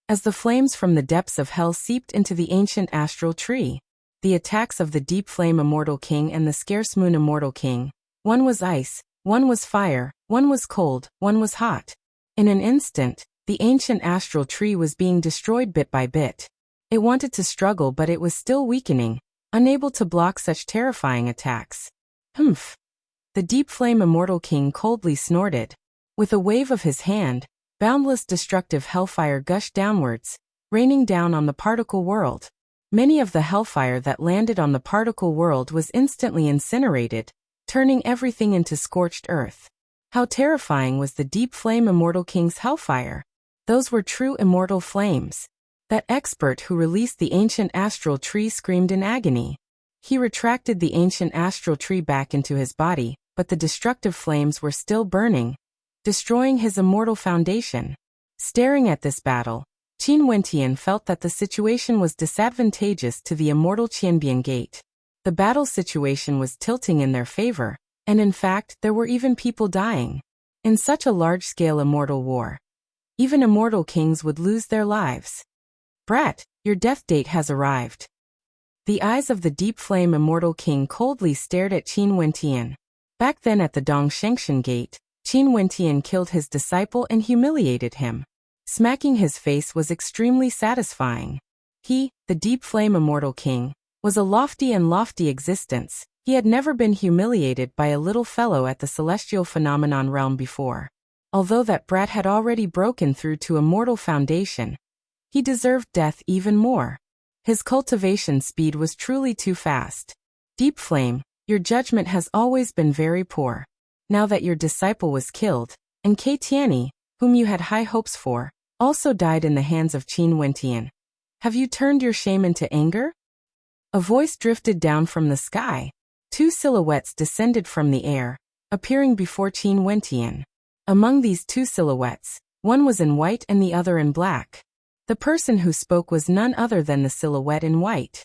as the flames from the depths of hell seeped into the ancient astral tree. The attacks of the Deep Flame Immortal King and the Scarce Moon Immortal King, one was ice, one was fire, one was cold, one was hot. In an instant, the ancient astral tree was being destroyed bit by bit. It wanted to struggle, but it was still weakening, unable to block such terrifying attacks. Humph! The Deep Flame Immortal King coldly snorted. With a wave of his hand, boundless destructive hellfire gushed downwards, raining down on the particle world. Many of the hellfire that landed on the particle world was instantly incinerated, turning everything into scorched earth. How terrifying was the Deep Flame Immortal King's hellfire! Those were true immortal flames. That expert who released the ancient astral tree screamed in agony. He retracted the ancient astral tree back into his body, but the destructive flames were still burning, destroying his immortal foundation. Staring at this battle, Qin Wentian felt that the situation was disadvantageous to the immortal Qianbian Gate. The battle situation was tilting in their favor, and in fact there were even people dying. In such a large-scale immortal war, even immortal kings would lose their lives. Brat, your death date has arrived. The eyes of the Deep Flame Immortal King coldly stared at Qin Wentian. Back then at the Dongshengxian Gate, Qin Wentian killed his disciple and humiliated him. Smacking his face was extremely satisfying. He, the Deep Flame Immortal King, was a lofty existence. He had never been humiliated by a little fellow at the celestial phenomenon realm before. Although that brat had already broken through to immortal foundation, he deserved death even more. His cultivation speed was truly too fast. Deep Flame, your judgment has always been very poor. Now that your disciple was killed, and Kei Tianyi, whom you had high hopes for, also died in the hands of Qin Wentian, have you turned your shame into anger? A voice drifted down from the sky. 2 silhouettes descended from the air, appearing before Qin Wentian. Among these 2 silhouettes, one was in white and the other in black. The person who spoke was none other than the silhouette in white.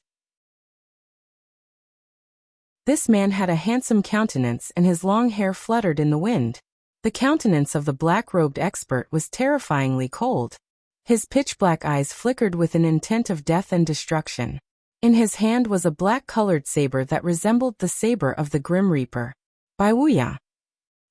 This man had a handsome countenance and his long hair fluttered in the wind. The countenance of the black-robed expert was terrifyingly cold. His pitch-black eyes flickered with an intent of death and destruction. In his hand was a black-colored saber that resembled the saber of the Grim Reaper. By Wuxia.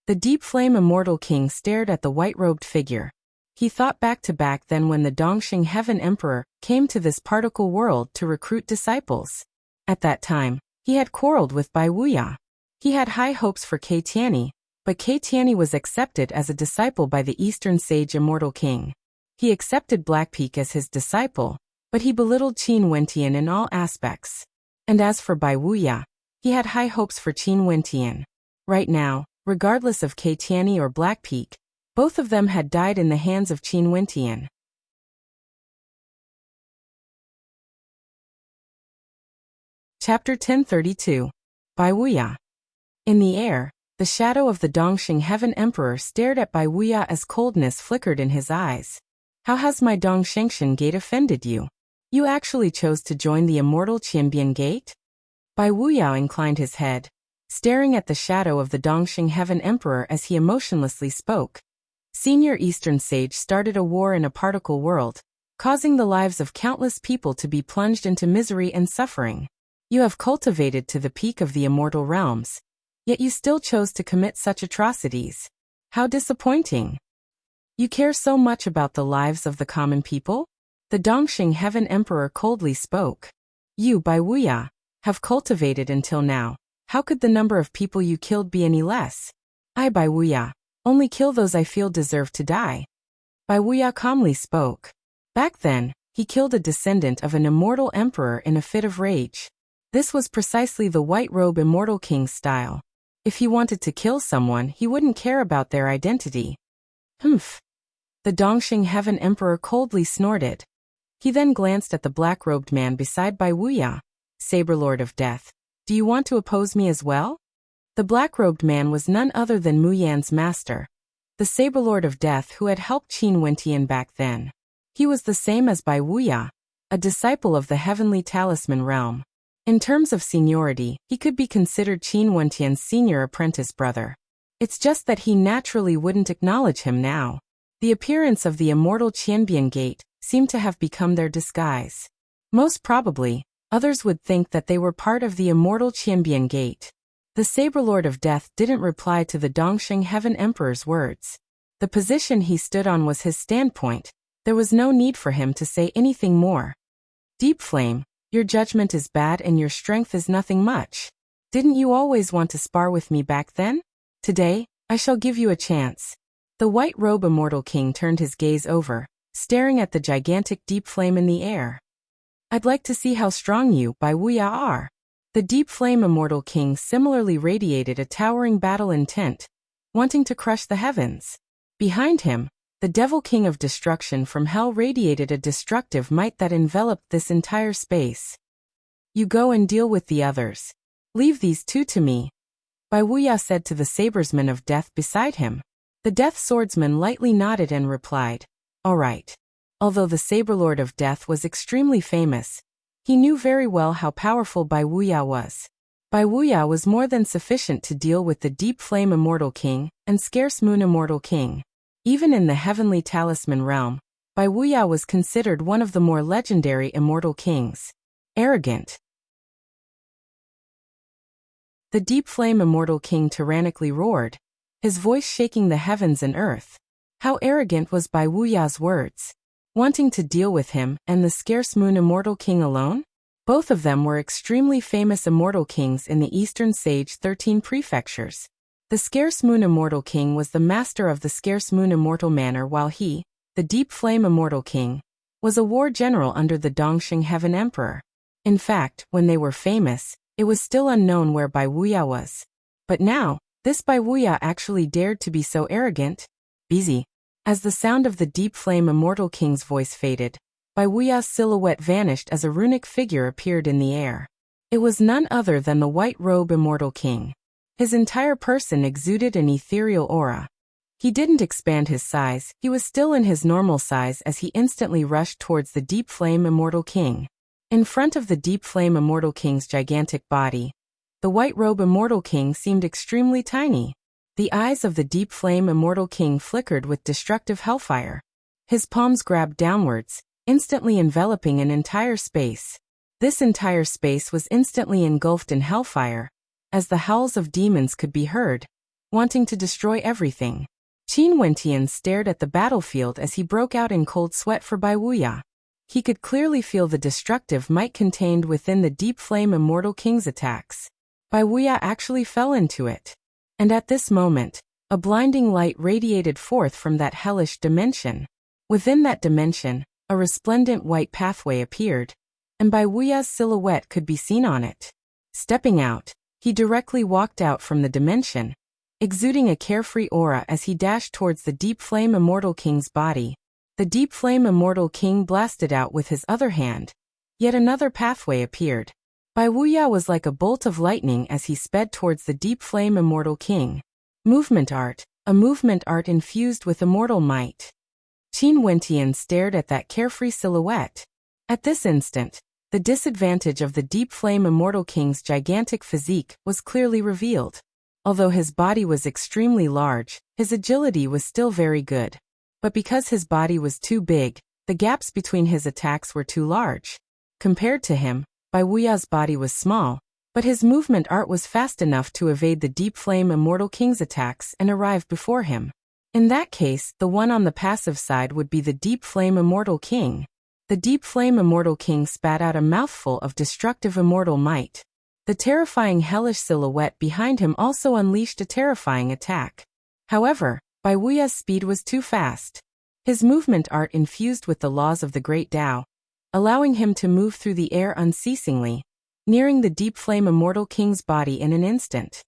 The Deep Flame Immortal King stared at the white-robed figure. He thought back to back then when the Dongxing Heaven Emperor came to this particle world to recruit disciples. At that time, he had quarreled with Bai Wuya. He had high hopes for Kei Tianyi, but Kei Tianyi was accepted as a disciple by the Eastern sage Immortal King. He accepted Blackpeak as his disciple, but he belittled Qin Wentian in all aspects. And as for Bai Wuya, he had high hopes for Qin Wentian. Right now, regardless of Kei Tianyi or Blackpeak, both of them had died in the hands of Qin Wentian. Chapter 1032. Bai Wuya. In the air, the shadow of the Dongxing Heaven Emperor stared at Bai Wuya as coldness flickered in his eyes. How has my Dongshengshan Gate offended you? You actually chose to join the immortal Qianbian Gate? Bai Wuya inclined his head, staring at the shadow of the Dongxing Heaven Emperor as he emotionlessly spoke. Senior Eastern Sage started a war in a particle world, causing the lives of countless people to be plunged into misery and suffering. You have cultivated to the peak of the immortal realms, yet you still chose to commit such atrocities. How disappointing! You care so much about the lives of the common people? The Dongxing Heaven Emperor coldly spoke. You, Bai Wuya, have cultivated until now. How could the number of people you killed be any less? I, Bai Wuya, only kill those I feel deserve to die. Bai Wuya calmly spoke. Back then, he killed a descendant of an immortal emperor in a fit of rage. This was precisely the White Robe Immortal King's style. If he wanted to kill someone, he wouldn't care about their identity. Humph. The Dongxing Heaven Emperor coldly snorted. He then glanced at the black-robed man beside Bai Wuya. Saber Lord of Death, do you want to oppose me as well? The black-robed man was none other than Mu Yan's master, the Saber Lord of Death who had helped Qin Wentian back then. He was the same as Bai Wuya, a disciple of the Heavenly Talisman realm. In terms of seniority, he could be considered Qin Wentian's senior apprentice brother. It's just that he naturally wouldn't acknowledge him now. The appearance of the immortal Qianbian Gate seemed to have become their disguise. Most probably, others would think that they were part of the immortal Qianbian Gate. The Saber Lord of Death didn't reply to the Dongxing Heaven Emperor's words. The position he stood on was his standpoint. There was no need for him to say anything more. Deep Flame, your judgment is bad and your strength is nothing much. Didn't you always want to spar with me back then? Today, I shall give you a chance. The White Robe Immortal King turned his gaze over, staring at the gigantic Deep Flame in the air. I'd like to see how strong you, Bai Wuya, are. The Deep Flame Immortal King similarly radiated a towering battle intent, wanting to crush the heavens. Behind him, the Devil King of Destruction from Hell radiated a destructive might that enveloped this entire space. You go and deal with the others. Leave these two to me, Bai Wuya said to the Sabersman of Death beside him. The Death Swordsman lightly nodded and replied, all right. Although the Saberlord of Death was extremely famous, he knew very well how powerful Bai Wuya was. Bai Wuya was more than sufficient to deal with the Deep Flame Immortal King and Scarce Moon Immortal King. Even in the Heavenly Talisman realm, Bai Wuya was considered one of the more legendary immortal kings. Arrogant. The Deep Flame Immortal King tyrannically roared, his voice shaking the heavens and earth. How arrogant was Bai Wuya's words? Wanting to deal with him and the Scarce Moon Immortal King alone? Both of them were extremely famous immortal kings in the Eastern Sage 13 prefectures. The Scarce Moon Immortal King was the master of the Scarce Moon Immortal Manor, while he, the Deep Flame Immortal King, was a war general under the Dongxing Heaven Emperor. In fact, when they were famous, it was still unknown where Bai Wuya was. But now, this Bai Wuya actually dared to be so arrogant. Busy. As the sound of the Deep Flame Immortal King's voice faded, Bai Wuya's silhouette vanished as a runic figure appeared in the air. It was none other than the White Robe Immortal King. His entire person exuded an ethereal aura. He didn't expand his size, he was still in his normal size as he instantly rushed towards the Deep Flame Immortal King. In front of the Deep Flame Immortal King's gigantic body, the White Robe Immortal King seemed extremely tiny. The eyes of the Deep Flame Immortal King flickered with destructive hellfire. His palms grabbed downwards, instantly enveloping an entire space. This entire space was instantly engulfed in hellfire, as the howls of demons could be heard, wanting to destroy everything. Qin Wentian stared at the battlefield as he broke out in cold sweat for Bai Wuya. He could clearly feel the destructive might contained within the deep flame Immortal King's attacks. Bai Wuya actually fell into it. And at this moment, a blinding light radiated forth from that hellish dimension. Within that dimension, a resplendent white pathway appeared, and Bai Wuya's silhouette could be seen on it. Stepping out, he directly walked out from the dimension, exuding a carefree aura as he dashed towards the deep flame Immortal King's body. The deep flame Immortal King blasted out with his other hand. Yet another pathway appeared. Bai Wuya was like a bolt of lightning as he sped towards the deep flame Immortal King. Movement art, a movement art infused with immortal might. Qin Wentian stared at that carefree silhouette. At this instant, the disadvantage of the deep flame Immortal King's gigantic physique was clearly revealed. Although his body was extremely large, his agility was still very good. But because his body was too big, the gaps between his attacks were too large. Compared to him, Bai Wuya's body was small, but his movement art was fast enough to evade the deep flame Immortal King's attacks and arrive before him. In that case, the one on the passive side would be the deep flame Immortal King. The deep flame Immortal King spat out a mouthful of destructive immortal might. The terrifying hellish silhouette behind him also unleashed a terrifying attack. However, Bai Wuya's speed was too fast. His movement art infused with the laws of the Great Tao, allowing him to move through the air unceasingly, nearing the deep flame Immortal King's body in an instant.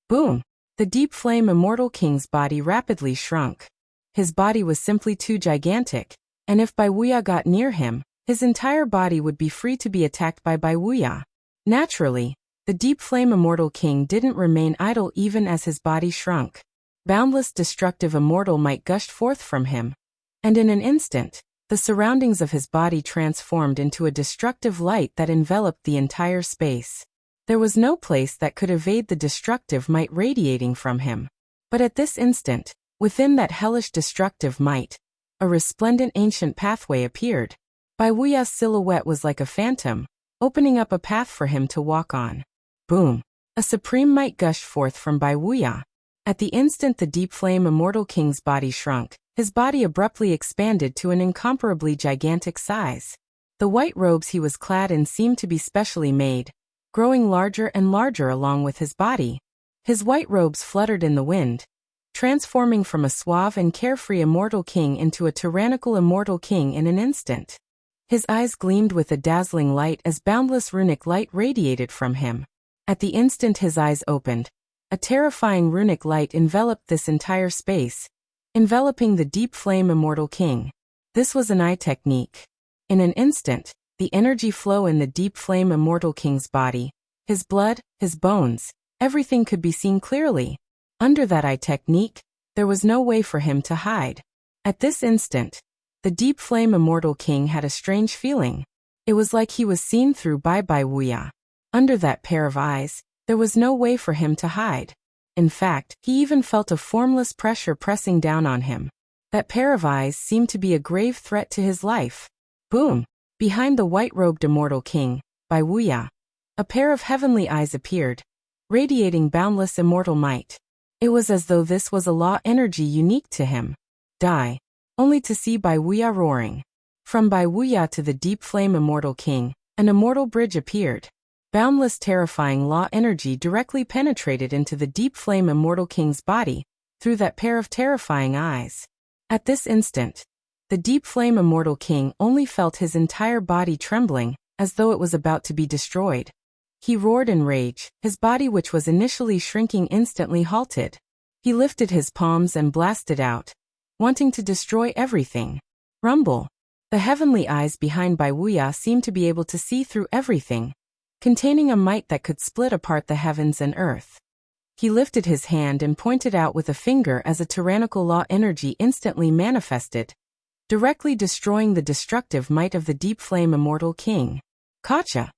Boom! The deep flame Immortal King's body rapidly shrunk. His body was simply too gigantic, and if Bai Wuya got near him, his entire body would be free to be attacked by Bai Wuya. Naturally, the deep flame Immortal King didn't remain idle even as his body shrunk. Boundless destructive immortal might gushed forth from him, and in an instant, the surroundings of his body transformed into a destructive light that enveloped the entire space. There was no place that could evade the destructive might radiating from him. But at this instant, within that hellish destructive might, a resplendent ancient pathway appeared. Bai Wuya's silhouette was like a phantom, opening up a path for him to walk on. Boom! A supreme might gushed forth from Bai Wuya. At the instant the deep flame Immortal King's body shrunk, his body abruptly expanded to an incomparably gigantic size. The white robes he was clad in seemed to be specially made, growing larger and larger along with his body. His white robes fluttered in the wind, transforming from a suave and carefree Immortal King into a tyrannical Immortal King in an instant. His eyes gleamed with a dazzling light as boundless runic light radiated from him. At the instant his eyes opened, a terrifying runic light enveloped this entire space, enveloping the deep flame Immortal King. This was an eye technique. In an instant, the energy flow in the deep flame Immortal King's body, his blood, his bones, everything could be seen clearly. Under that eye technique, there was no way for him to hide. At this instant, the deep flame Immortal King had a strange feeling. It was like he was seen through by Bai Wuya. Under that pair of eyes, there was no way for him to hide. In fact, he even felt a formless pressure pressing down on him. That pair of eyes seemed to be a grave threat to his life. Boom! Behind the white-robed Immortal King, Bai Wuya, a pair of heavenly eyes appeared, radiating boundless immortal might. It was as though this was a law energy unique to him. Die. Only to see Bai Wuya roaring. From Bai Wuya to the deep flame Immortal King, an immortal bridge appeared. Boundless terrifying law energy directly penetrated into the deep flame Immortal King's body, through that pair of terrifying eyes. At this instant, the deep flame Immortal King only felt his entire body trembling, as though it was about to be destroyed. He roared in rage, his body which was initially shrinking instantly halted. He lifted his palms and blasted out, wanting to destroy everything. Rumble. The heavenly eyes behind Bai Wuya seemed to be able to see through everything, containing a might that could split apart the heavens and earth. He lifted his hand and pointed out with a finger as a tyrannical law energy instantly manifested, directly destroying the destructive might of the deep flame Immortal King. Kacha!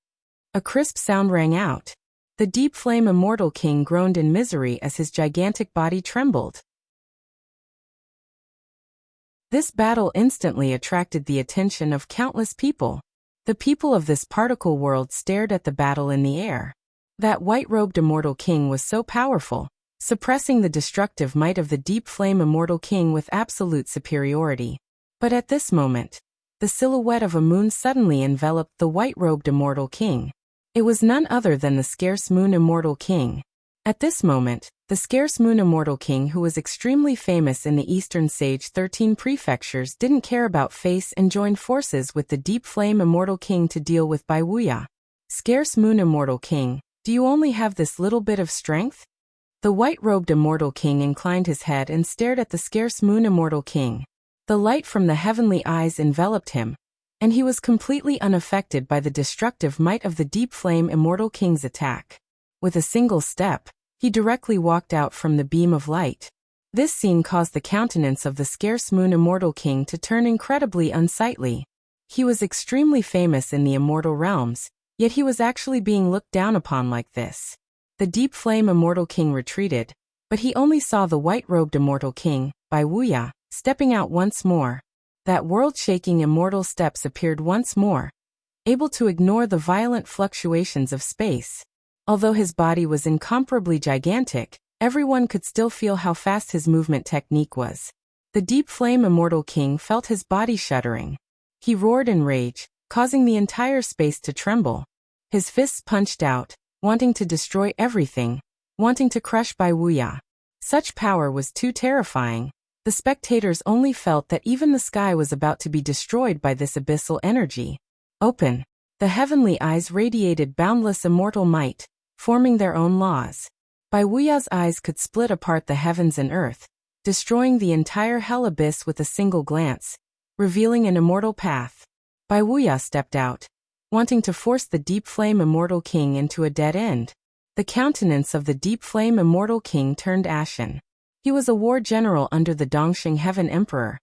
A crisp sound rang out. The deep flame Immortal King groaned in misery as his gigantic body trembled. This battle instantly attracted the attention of countless people. The people of this particle world stared at the battle in the air. That white-robed Immortal King was so powerful, suppressing the destructive might of the deep flame Immortal King with absolute superiority. But at this moment, the silhouette of a moon suddenly enveloped the white-robed immortal king. It was none other than the scarce moon immortal king. At this moment, the scarce moon immortal king, who was extremely famous in the Eastern Sage 13 prefectures, didn't care about face and joined forces with the deep flame immortal king to deal with Bai Wuya. Scarce moon immortal king, do you only have this little bit of strength? The white-robed immortal king inclined his head and stared at the scarce moon immortal king. The light from the heavenly eyes enveloped him, and he was completely unaffected by the destructive might of the deep flame immortal king's attack. With a single step, he directly walked out from the beam of light. This scene caused the countenance of the scarce moon immortal king to turn incredibly unsightly. He was extremely famous in the immortal realms, yet he was actually being looked down upon like this. The deep flame immortal king retreated, but he only saw the white-robed immortal king, Bai Wuya, stepping out once more. That world-shaking immortal steps appeared once more, able to ignore the violent fluctuations of space. Although his body was incomparably gigantic, everyone could still feel how fast his movement technique was. The deep flame immortal king felt his body shuddering. He roared in rage, causing the entire space to tremble. His fists punched out, wanting to destroy everything, wanting to crush Bai Wuya. Such power was too terrifying. The spectators only felt that even the sky was about to be destroyed by this abyssal energy. Open. The heavenly eyes radiated boundless immortal might, forming their own laws. Bai Wuya's eyes could split apart the heavens and earth, destroying the entire hell abyss with a single glance, revealing an immortal path. Bai Wuya stepped out, wanting to force the deep flame immortal king into a dead end. The countenance of the deep flame immortal king turned ashen. He was a war general under the Dongxing Heaven Emperor,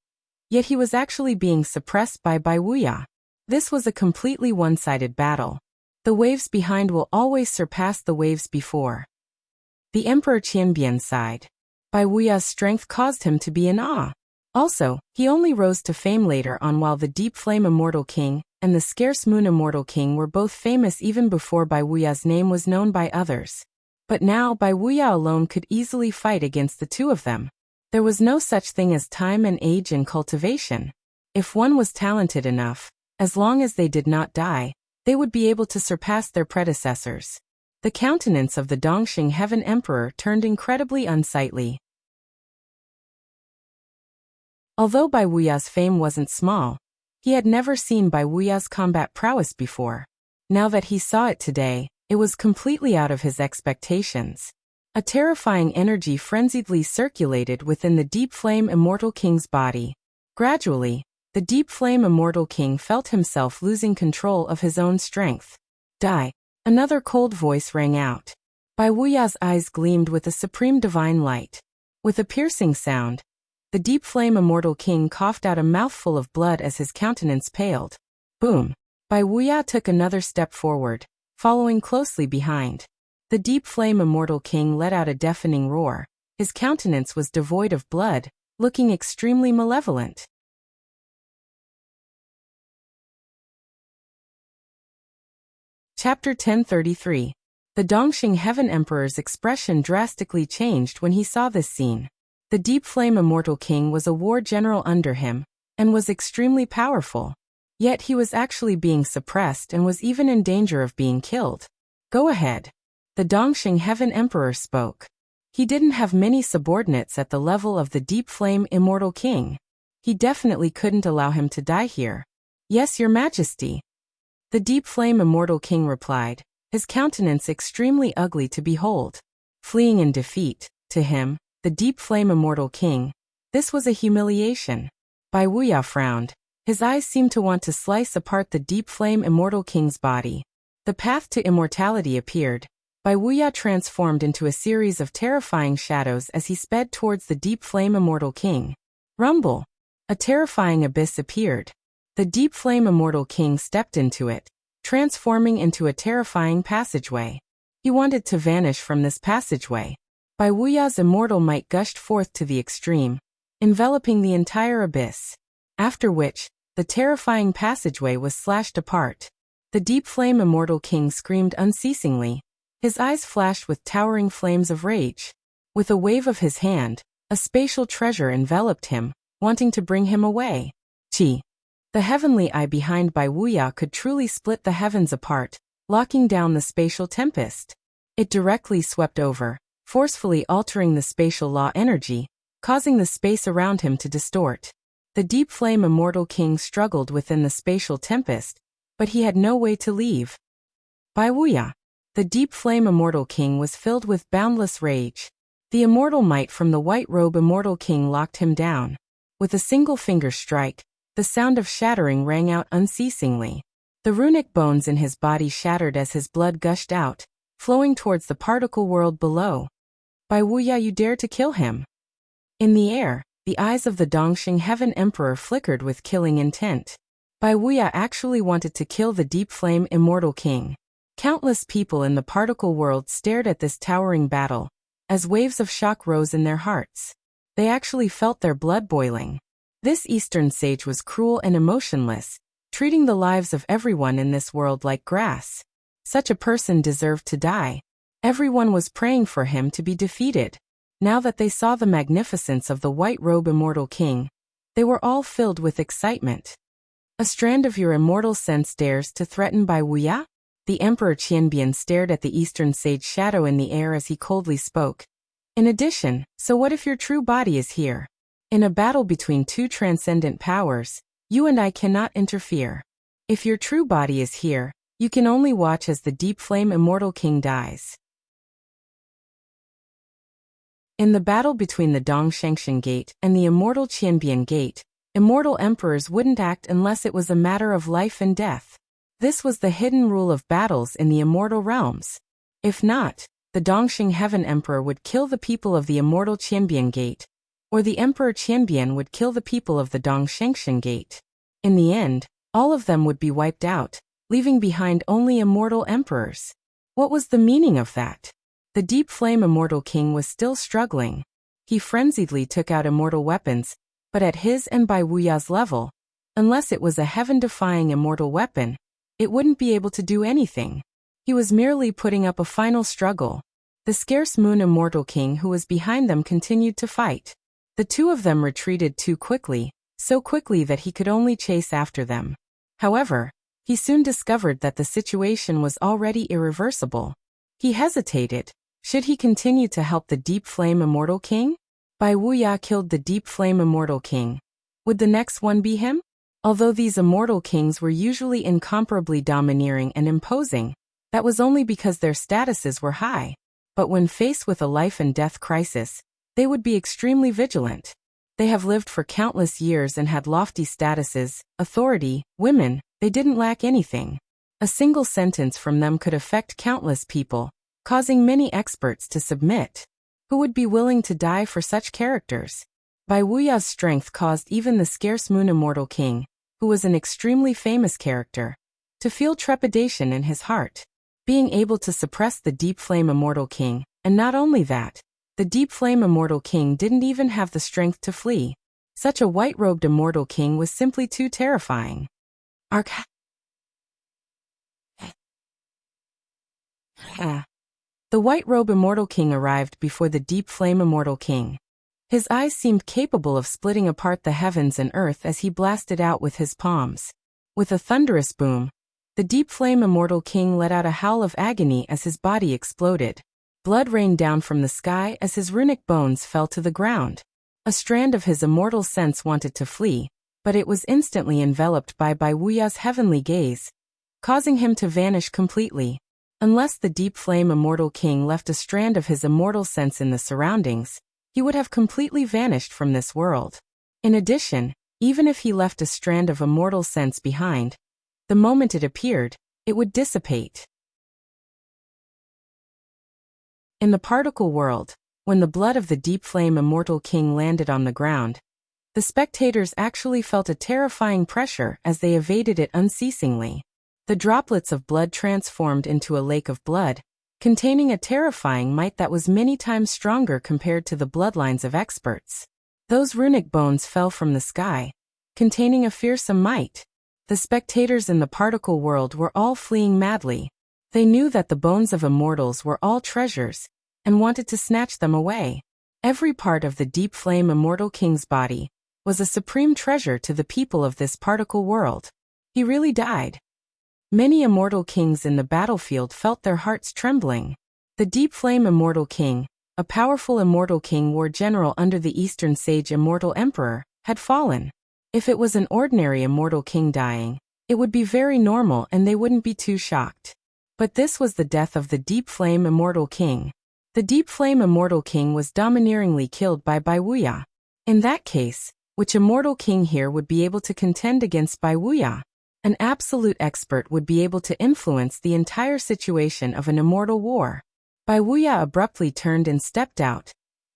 yet he was actually being suppressed by Bai Wuya. This was a completely one-sided battle. The waves behind will always surpass the waves before. The Emperor Qianbian sighed. Bai Wuya's strength caused him to be in awe. Also, he only rose to fame later on, while the deep flame immortal king and the scarce moon immortal king were both famous even before Bai Wuya's name was known by others. But now Bai Wuya alone could easily fight against the two of them. There was no such thing as time and age in cultivation. If one was talented enough, as long as they did not die, they would be able to surpass their predecessors. The countenance of the Dongxing Heaven Emperor turned incredibly unsightly. Although Bai Wuya's fame wasn't small, he had never seen Bai Wuya's combat prowess before. Now that he saw it today, it was completely out of his expectations. A terrifying energy frenziedly circulated within the deep flame immortal king's body. Gradually, the deep flame immortal king felt himself losing control of his own strength. Die! Another cold voice rang out. Bai Wuya's eyes gleamed with a supreme divine light. With a piercing sound, the deep flame immortal king coughed out a mouthful of blood as his countenance paled. Boom! Bai Wuya took another step forward, following closely behind. The deep flame immortal king let out a deafening roar. His countenance was devoid of blood, looking extremely malevolent. Chapter 1033. The Dongxing Heaven Emperor's expression drastically changed when he saw this scene. The deep flame immortal king was a war general under him, and was extremely powerful. Yet he was actually being suppressed and was even in danger of being killed. Go ahead. The Dongxing Heaven Emperor spoke. He didn't have many subordinates at the level of the deep flame immortal king. He definitely couldn't allow him to die here. Yes, your majesty. The deep flame immortal king replied, his countenance extremely ugly to behold. Fleeing in defeat, to him, the deep flame immortal king, this was a humiliation. Bai Wuya frowned. His eyes seemed to want to slice apart the deep flame immortal king's body. The path to immortality appeared. Bai Wuya transformed into a series of terrifying shadows as he sped towards the deep flame immortal king. Rumble! A terrifying abyss appeared. The deep flame immortal king stepped into it, transforming into a terrifying passageway. He wanted to vanish from this passageway. Bai Wuya's immortal might gushed forth to the extreme, enveloping the entire abyss. After which, the terrifying passageway was slashed apart. The deep flame immortal king screamed unceasingly. His eyes flashed with towering flames of rage. With a wave of his hand, a spatial treasure enveloped him, wanting to bring him away. Chi. The heavenly eye behind Bai Wuya could truly split the heavens apart, locking down the spatial tempest. It directly swept over, forcefully altering the spatial law energy, causing the space around him to distort. The deep flame immortal king struggled within the spatial tempest, but he had no way to leave. Bai Wuya. The deep flame immortal king was filled with boundless rage. The immortal might from the white robe immortal king locked him down. With a single finger strike, the sound of shattering rang out unceasingly. The runic bones in his body shattered as his blood gushed out, flowing towards the particle world below. Bai Wuya, you dare to kill him? In the air, the eyes of the Dongxing Heaven Emperor flickered with killing intent. Bai Wuya actually wanted to kill the deep flame immortal king. Countless people in the particle world stared at this towering battle, as waves of shock rose in their hearts. They actually felt their blood boiling. This Eastern sage was cruel and emotionless, treating the lives of everyone in this world like grass. Such a person deserved to die. Everyone was praying for him to be defeated. Now that they saw the magnificence of the white robe immortal king, they were all filled with excitement. A strand of your immortal sense dares to threaten Bai Wuya? The Emperor Qianbian stared at the Eastern sage shadow in the air as he coldly spoke. In addition, so what if your true body is here? In a battle between two transcendent powers, you and I cannot interfere. If your true body is here, you can only watch as the deep flame immortal king dies. In the battle between the Dongshengxian Gate and the immortal Qianbian Gate, immortal emperors wouldn't act unless it was a matter of life and death. This was the hidden rule of battles in the immortal realms. If not, the Dongxing Heaven Emperor would kill the people of the immortal Qianbian Gate, or the Emperor Qianbian would kill the people of the Dongshengxian Gate. In the end, all of them would be wiped out, leaving behind only immortal emperors. What was the meaning of that? The deep flame immortal king was still struggling. He frenziedly took out immortal weapons, but at his and Bai Wuya's level, unless it was a heaven-defying immortal weapon, it wouldn't be able to do anything. He was merely putting up a final struggle. The scarce moon immortal king who was behind them continued to fight. The two of them retreated too quickly, so quickly that he could only chase after them. However, he soon discovered that the situation was already irreversible. He hesitated. Should he continue to help the deep flame immortal king? Bai Wuya killed the deep flame immortal king. Would the next one be him? Although these immortal kings were usually incomparably domineering and imposing, that was only because their statuses were high. But when faced with a life and death crisis, they would be extremely vigilant. They have lived for countless years and had lofty statuses, authority, women. They didn't lack anything. A single sentence from them could affect countless people, causing many experts to submit. Who would be willing to die for such characters? Bai Wuya's strength caused even the scarce moon immortal king, who was an extremely famous character, to feel trepidation in his heart. Being able to suppress the deep flame immortal king, and not only that, the deep flame immortal king didn't even have the strength to flee. Such a white-robed immortal king was simply too terrifying. The white-robe immortal king arrived before the deep flame immortal king. His eyes seemed capable of splitting apart the heavens and earth as he blasted out with his palms. With a thunderous boom, the deep flame immortal king let out a howl of agony as his body exploded. Blood rained down from the sky as his runic bones fell to the ground. A strand of his immortal sense wanted to flee, but it was instantly enveloped by Bai Wuya's heavenly gaze, causing him to vanish completely. Unless the deep flame immortal king left a strand of his immortal sense in the surroundings, he would have completely vanished from this world. In addition, even if he left a strand of immortal sense behind, the moment it appeared, it would dissipate. In the particle world, when the blood of the deep flame immortal king landed on the ground, the spectators actually felt a terrifying pressure as they evaded it unceasingly. The droplets of blood transformed into a lake of blood, containing a terrifying might that was many times stronger compared to the bloodlines of experts. Those runic bones fell from the sky, containing a fearsome might. The spectators in the particle world were all fleeing madly. They knew that the bones of immortals were all treasures, and wanted to snatch them away. Every part of the deep flame immortal king's body, was a supreme treasure to the people of this particle world. He really died. Many immortal kings in the battlefield felt their hearts trembling. The Deep Flame Immortal King, a powerful immortal king war general under the Eastern Sage Immortal Emperor, had fallen. If it was an ordinary immortal king dying, it would be very normal and they wouldn't be too shocked. But this was the death of the Deep Flame Immortal King. The Deep Flame Immortal King was domineeringly killed by Wuxia. In that case, which immortal king here would be able to contend against Wuxia? An absolute expert would be able to influence the entire situation of an immortal war. Wuxia abruptly turned and stepped out,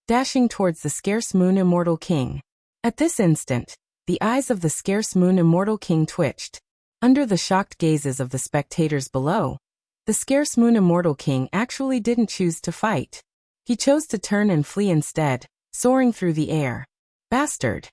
dashing towards the Scarce Moon Immortal King. At this instant, the eyes of the Scarce Moon Immortal King twitched. Under the shocked gazes of the spectators below, the Scarce Moon Immortal King actually didn't choose to fight. He chose to turn and flee instead, soaring through the air. Bastard!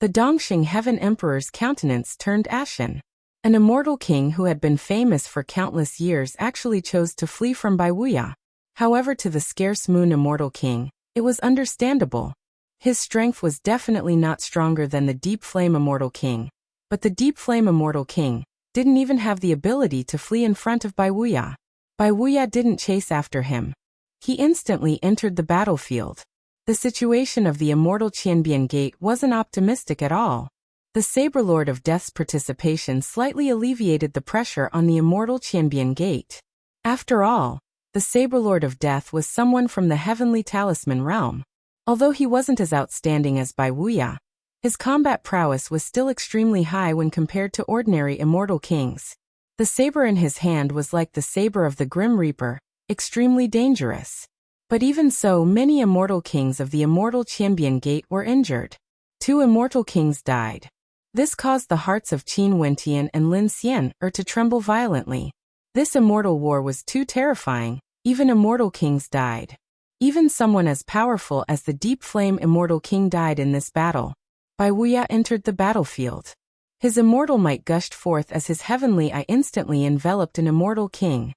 The Dongxing Heaven Emperor's countenance turned ashen. An immortal king who had been famous for countless years actually chose to flee from Wuxia. However, to the Scarce Moon Immortal King, it was understandable. His strength was definitely not stronger than the Deep Flame Immortal King. But the Deep Flame Immortal King didn't even have the ability to flee in front of Wuxia. Wuxia didn't chase after him. He instantly entered the battlefield. The situation of the Immortal Qianbian Gate wasn't optimistic at all. The Saber Lord of Death's participation slightly alleviated the pressure on the Immortal Qianbian Gate. After all, the Saber Lord of Death was someone from the Heavenly Talisman realm. Although he wasn't as outstanding as Wuxia, his combat prowess was still extremely high when compared to ordinary immortal kings. The saber in his hand was like the saber of the Grim Reaper, extremely dangerous. But even so, many immortal kings of the Immortal Qianbian Gate were injured. 2 immortal kings died. This caused the hearts of Qin Wentian and Lin Xian to tremble violently. This immortal war was too terrifying. Even immortal kings died. Even someone as powerful as the Deep Flame Immortal King died in this battle. Wuxia entered the battlefield. His immortal might gushed forth as his heavenly eye instantly enveloped an immortal king.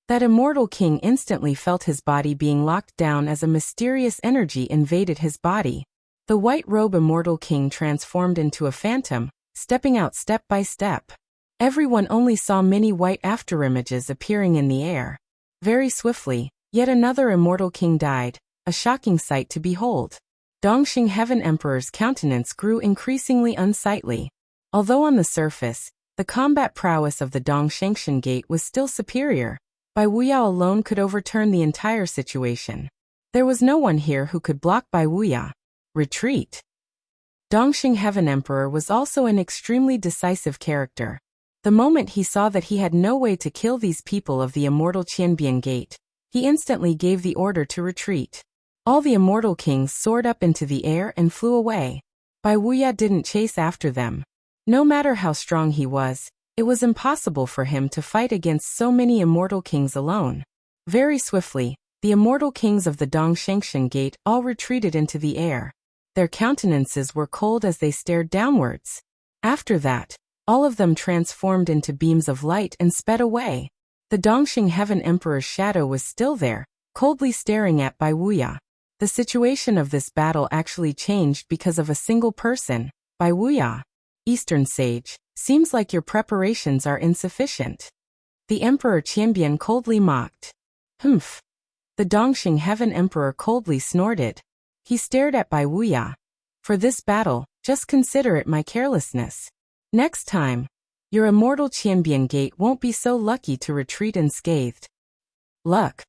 That immortal king instantly felt his body being locked down as a mysterious energy invaded his body. The white robe immortal king transformed into a phantom, stepping out step by step. Everyone only saw many white afterimages appearing in the air. Very swiftly, yet another immortal king died, a shocking sight to behold. Dongxing Heaven Emperor's countenance grew increasingly unsightly. Although on the surface, the combat prowess of the Dongxing Gate was still superior, Wuxia alone could overturn the entire situation. There was no one here who could block Wuxia. Retreat. Dongxing Heaven Emperor was also an extremely decisive character. The moment he saw that he had no way to kill these people of the Immortal Qianbian Gate, he instantly gave the order to retreat. All the immortal kings soared up into the air and flew away. Wuxia didn't chase after them. No matter how strong he was, it was impossible for him to fight against so many immortal kings alone. Very swiftly, the immortal kings of the Dongxing Gate all retreated into the air. Their countenances were cold as they stared downwards. After that, all of them transformed into beams of light and sped away. The Dongxing Heaven Emperor's shadow was still there, coldly staring at Wuxia. The situation of this battle actually changed because of a single person, Wuxia. Eastern Sage, seems like your preparations are insufficient. The Emperor Qianbian coldly mocked. Humph. The Dongxing Heaven Emperor coldly snorted. He stared at Wuxia. For this battle, just consider it my carelessness. Next time, your Immortal Qianbian Gate won't be so lucky to retreat unscathed. Luck.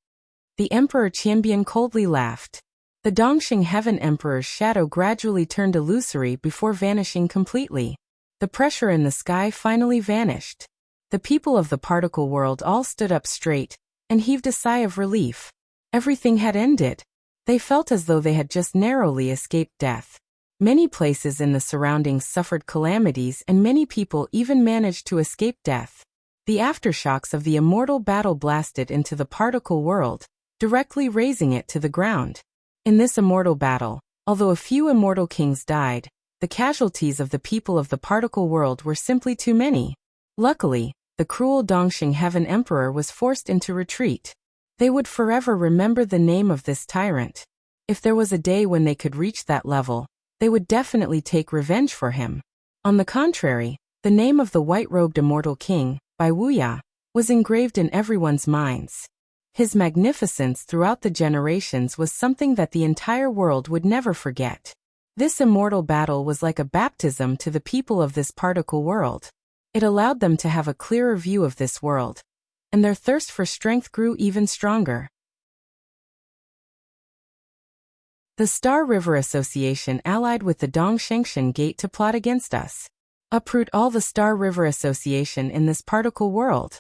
The Emperor Qianbian coldly laughed. The Dongxing Heaven Emperor's shadow gradually turned illusory before vanishing completely. The pressure in the sky finally vanished. The people of the particle world all stood up straight and heaved a sigh of relief. Everything had ended. They felt as though they had just narrowly escaped death. Many places in the surroundings suffered calamities and many people even managed to escape death. The aftershocks of the immortal battle blasted into the particle world, directly razing it to the ground. In this immortal battle, although a few immortal kings died, the casualties of the people of the particle world were simply too many. Luckily, the cruel Dongxing Heaven Emperor was forced into retreat. They would forever remember the name of this tyrant. If there was a day when they could reach that level, they would definitely take revenge for him. On the contrary, the name of the white-robed immortal king, by Wuxia, was engraved in everyone's minds. His magnificence throughout the generations was something that the entire world would never forget. This immortal battle was like a baptism to the people of this particle world. It allowed them to have a clearer view of this world, and their thirst for strength grew even stronger. The Star River Association allied with the Dongshengshan Gate to plot against us. Uproot all the Star River Association in this particle world.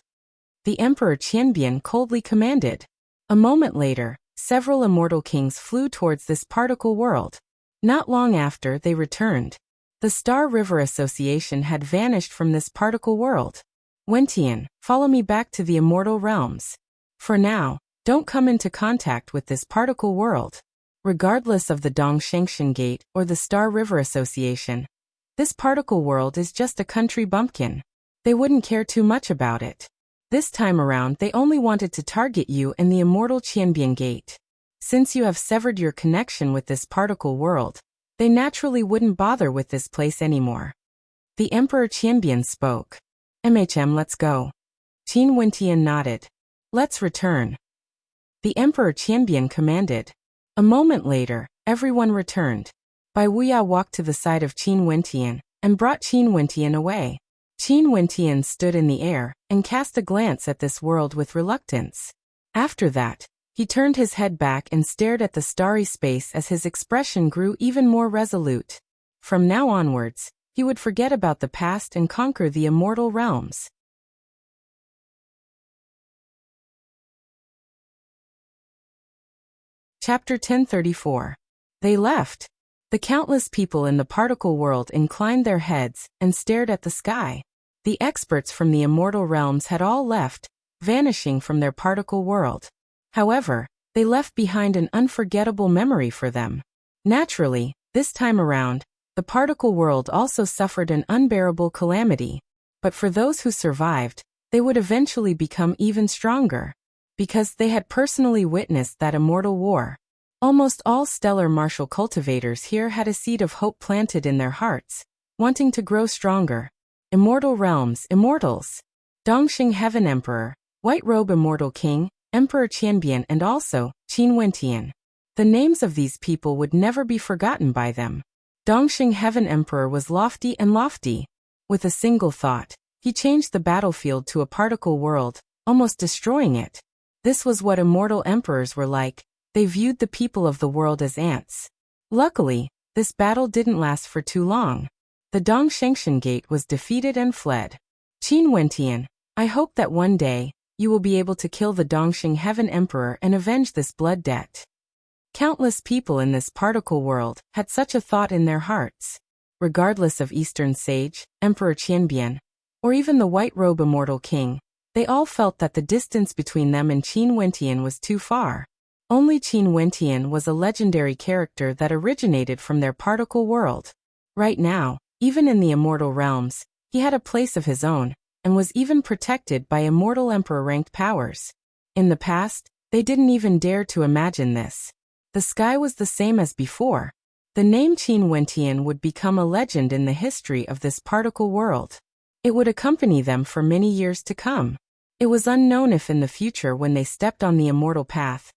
The Emperor Qianbian coldly commanded. A moment later, several immortal kings flew towards this particle world. Not long after, they returned. The Star River Association had vanished from this particle world. Wentian, follow me back to the immortal realms. For now, don't come into contact with this particle world. Regardless of the Dongshengshan Gate or the Star River Association, this particle world is just a country bumpkin. They wouldn't care too much about it. This time around, they only wanted to target you and the immortal Qianbian Gate. Since you have severed your connection with this particle world, they naturally wouldn't bother with this place anymore. The Emperor Qianbian spoke. Let's go. Qin Wentian nodded. Let's return. The Emperor Qianbian commanded. A moment later, everyone returned. Bai Wuxia walked to the side of Qin Wentian and brought Qin Wentian away. Qin Wentian stood in the air and cast a glance at this world with reluctance. After that, he turned his head back and stared at the starry space as his expression grew even more resolute. From now onwards, he would forget about the past and conquer the immortal realms. Chapter 1034. They left. The countless people in the particle world inclined their heads and stared at the sky. The experts from the immortal realms had all left, vanishing from their particle world. However, they left behind an unforgettable memory for them. Naturally, this time around, the particle world also suffered an unbearable calamity. But for those who survived, they would eventually become even stronger. Because they had personally witnessed that immortal war. Almost all stellar martial cultivators here had a seed of hope planted in their hearts, wanting to grow stronger. Immortal realms, immortals. Dongxing Heaven Emperor, White Robe Immortal King, Emperor Qianbian and also Qin Wentian. The names of these people would never be forgotten by them. Dongxing Heaven Emperor was lofty and lofty. With a single thought, he changed the battlefield to a particle world, almost destroying it. This was what immortal emperors were like. They viewed the people of the world as ants. Luckily, this battle didn't last for too long. The Dongshengshan Gate was defeated and fled. Qin Wentian, I hope that one day, you will be able to kill the Dongxing Heaven Emperor and avenge this blood debt. Countless people in this particle world had such a thought in their hearts. Regardless of Eastern Sage, Emperor Qianbian, or even the White Robe Immortal King, they all felt that the distance between them and Qin Wentian was too far. Only Qin Wentian was a legendary character that originated from their particle world. Right now, even in the immortal realms, he had a place of his own, and was even protected by immortal emperor-ranked powers. In the past, they didn't even dare to imagine this. The sky was the same as before. The name Qin Wentian would become a legend in the history of this particle world. It would accompany them for many years to come. It was unknown if in the future when they stepped on the immortal path,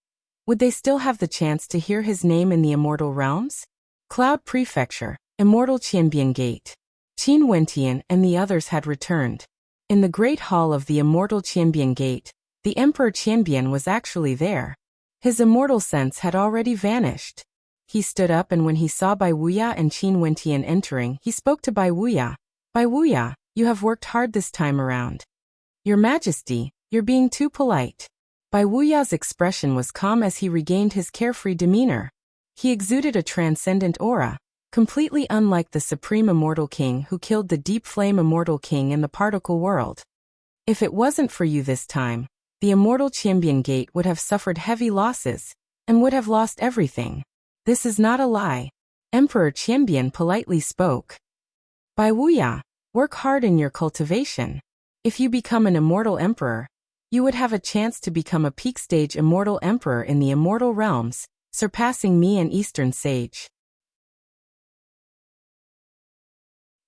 would they still have the chance to hear his name in the immortal realms? Cloud Prefecture, Immortal Qianbian Gate. Qin Wentian and the others had returned. In the Great Hall of the Immortal Qianbian Gate, the Emperor Qianbian was actually there. His immortal sense had already vanished. He stood up and when he saw Bai Wuxia and Qin Wentian entering, he spoke to Bai Wuxia. Bai Wuxia, you have worked hard this time around. Your Majesty, you're being too polite. Bai Wuxia's expression was calm as he regained his carefree demeanor. He exuded a transcendent aura, completely unlike the Supreme Immortal King who killed the Deep Flame Immortal King in the particle world. If it wasn't for you this time, the Immortal Qianbian Gate would have suffered heavy losses, and would have lost everything. This is not a lie. Emperor Qianbian politely spoke. Bai Wuxia, work hard in your cultivation. If you become an immortal emperor, you would have a chance to become a peak stage immortal emperor in the immortal realms, surpassing me and Eastern sage.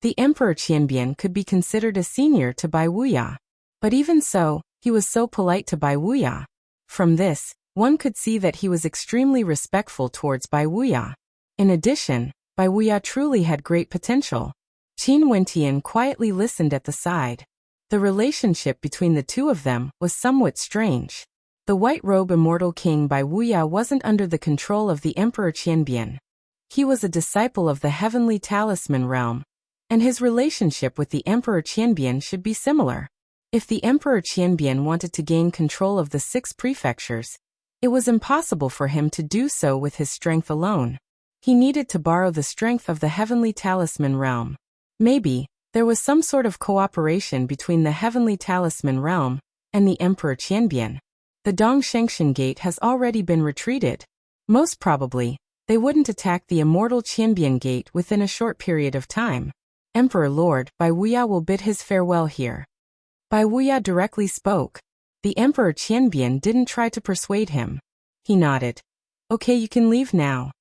The Emperor Qianbian could be considered a senior to Bai Wuya. But even so, he was so polite to Bai Wuya. From this, one could see that he was extremely respectful towards Bai Wuya. In addition, Bai Wuya truly had great potential. Qin Wentian quietly listened at the side. The relationship between the two of them was somewhat strange. The white-robe immortal king Bai Wuya wasn't under the control of the Emperor Qianbian. He was a disciple of the heavenly talisman realm, and his relationship with the Emperor Qianbian should be similar. If the Emperor Qianbian wanted to gain control of the 6 prefectures, it was impossible for him to do so with his strength alone. He needed to borrow the strength of the heavenly talisman realm. Maybe there was some sort of cooperation between the heavenly talisman realm and the Emperor Qianbian. The Dongshengshan Gate has already been retreated. Most probably, they wouldn't attack the immortal Qianbian Gate within a short period of time. Emperor Lord Bai Wuya will bid his farewell here. Bai Wuya directly spoke. The Emperor Qianbian didn't try to persuade him. He nodded. Okay, you can leave now.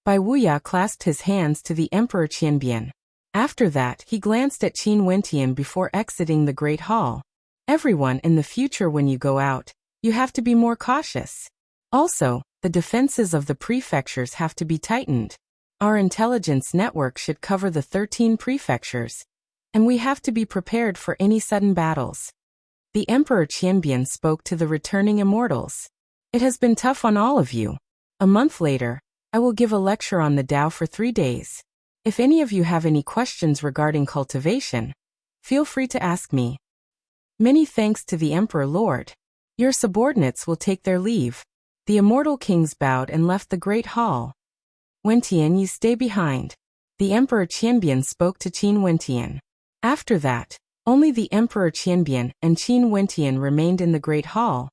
Bai Wuya clasped his hands to the Emperor Qianbian. After that, he glanced at Qin Wentian before exiting the Great Hall. Everyone, in the future when you go out, you have to be more cautious. Also, the defenses of the prefectures have to be tightened. Our intelligence network should cover the 13 prefectures, and we have to be prepared for any sudden battles. The Emperor Qianbian spoke to the returning immortals. It has been tough on all of you. A month later, I will give a lecture on the Tao for 3 days. If any of you have any questions regarding cultivation, feel free to ask me. Many thanks to the Emperor Lord. Your subordinates will take their leave. The immortal kings bowed and left the great hall. Wentian, you stay behind. The Emperor Qianbian spoke to Qin Wentian. After that, only the Emperor Qianbian and Qin Wentian remained in the great hall.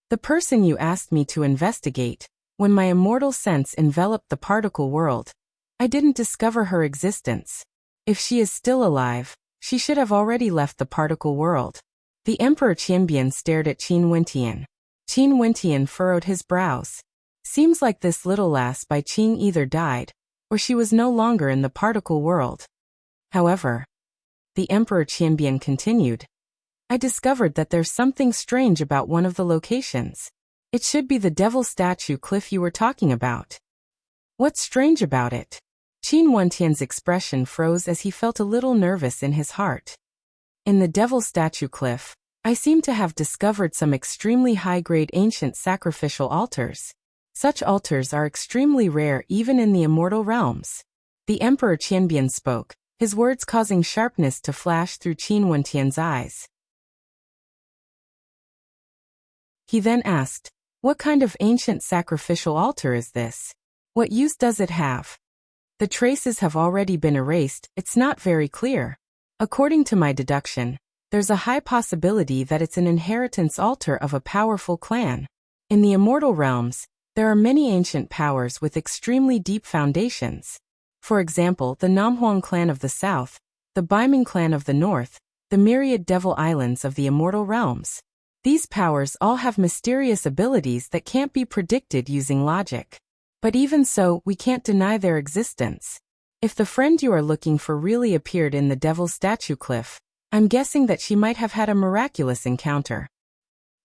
The person you asked me to investigate, when my immortal sense enveloped the particle world, I didn't discover her existence. If she is still alive, she should have already left the particle world. The Emperor Qianbian stared at Qin Wentian. Qin Wentian furrowed his brows. Seems like this little lass by Qing either died, or she was no longer in the particle world. However, the Emperor Qianbian continued, I discovered that there's something strange about one of the locations. It should be the devil statue cliff you were talking about. What's strange about it? Qin Wentian's expression froze as he felt a little nervous in his heart. In the devil statue cliff, I seem to have discovered some extremely high-grade ancient sacrificial altars. Such altars are extremely rare even in the immortal realms. The Emperor Qianbian spoke, his words causing sharpness to flash through Qin Wentian's eyes. He then asked, what kind of ancient sacrificial altar is this? What use does it have? The traces have already been erased, it's not very clear. According to my deduction, there's a high possibility that it's an inheritance altar of a powerful clan. In the immortal realms, there are many ancient powers with extremely deep foundations. For example, the Namhuang clan of the south, the Baiming clan of the north, the myriad devil islands of the immortal realms. These powers all have mysterious abilities that can't be predicted using logic. But even so, we can't deny their existence. If the friend you are looking for really appeared in the Devil's Statue Cliff, I'm guessing that she might have had a miraculous encounter.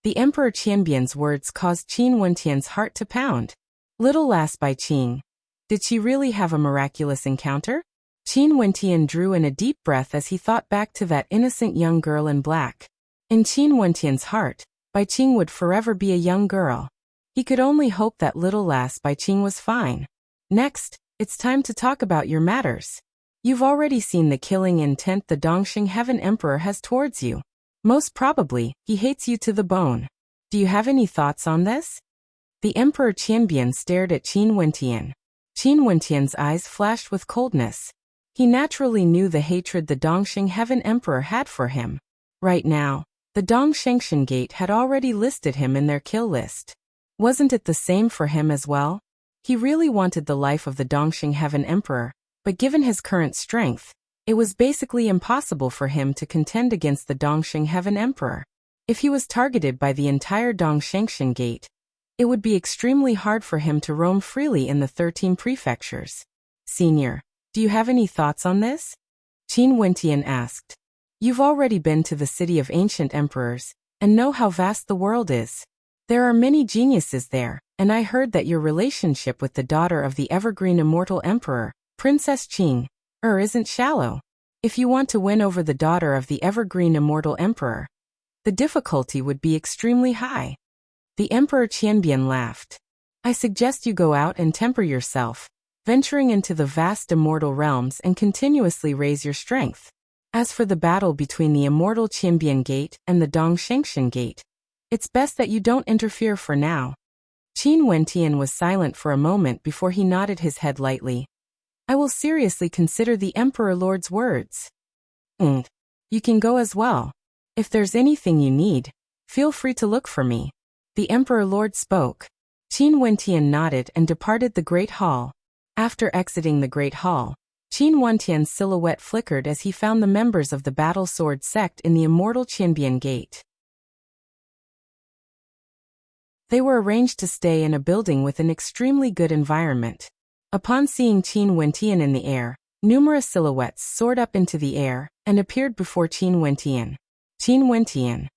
The Emperor Qianbian's words caused Qin Wentian's heart to pound. Little lass by Qing. Did she really have a miraculous encounter? Qin Wentian drew in a deep breath as he thought back to that innocent young girl in black. In Qin Wentian's heart, Bai Qing would forever be a young girl. He could only hope that little lass Bai Qing was fine. Next, it's time to talk about your matters. You've already seen the killing intent the Dongxing Heaven Emperor has towards you. Most probably, he hates you to the bone. Do you have any thoughts on this? The Emperor Qianbian stared at Qin Wentian. Qin Wentian's eyes flashed with coldness. He naturally knew the hatred the Dongxing Heaven Emperor had for him. Right now, the Dongshengshan Gate had already listed him in their kill list. Wasn't it the same for him as well? He really wanted the life of the Dongxing Heaven Emperor, but given his current strength, it was basically impossible for him to contend against the Dongxing Heaven Emperor. If he was targeted by the entire Dongshengshan Gate, It would be extremely hard for him to roam freely in the 13 prefectures. Senior, do you have any thoughts on this? Qin Wentian asked. You've already been to the city of ancient emperors, and know how vast the world is. There are many geniuses there, and I heard that your relationship with the daughter of the evergreen immortal emperor, Princess Qing, isn't shallow. If you want to win over the daughter of the evergreen immortal emperor, the difficulty would be extremely high. The Emperor Qianbian laughed. I suggest you go out and temper yourself, venturing into the vast immortal realms and continuously raise your strength. As for the battle between the immortal Qianbian Gate and the Dongshengshan Gate, it's best that you don't interfere for now. Qin Wentian was silent for a moment before he nodded his head lightly. I will seriously consider the Emperor Lord's words. You can go as well. If there's anything you need, feel free to look for me. The Emperor Lord spoke. Qin Wentian nodded and departed the Great Hall. After exiting the Great Hall, Qin Wentian's silhouette flickered as he found the members of the Battle Sword sect in the immortal Qianbian Gate. They were arranged to stay in a building with an extremely good environment. Upon seeing Qin Wentian in the air, numerous silhouettes soared up into the air and appeared before Qin Wentian. Qin Wentian.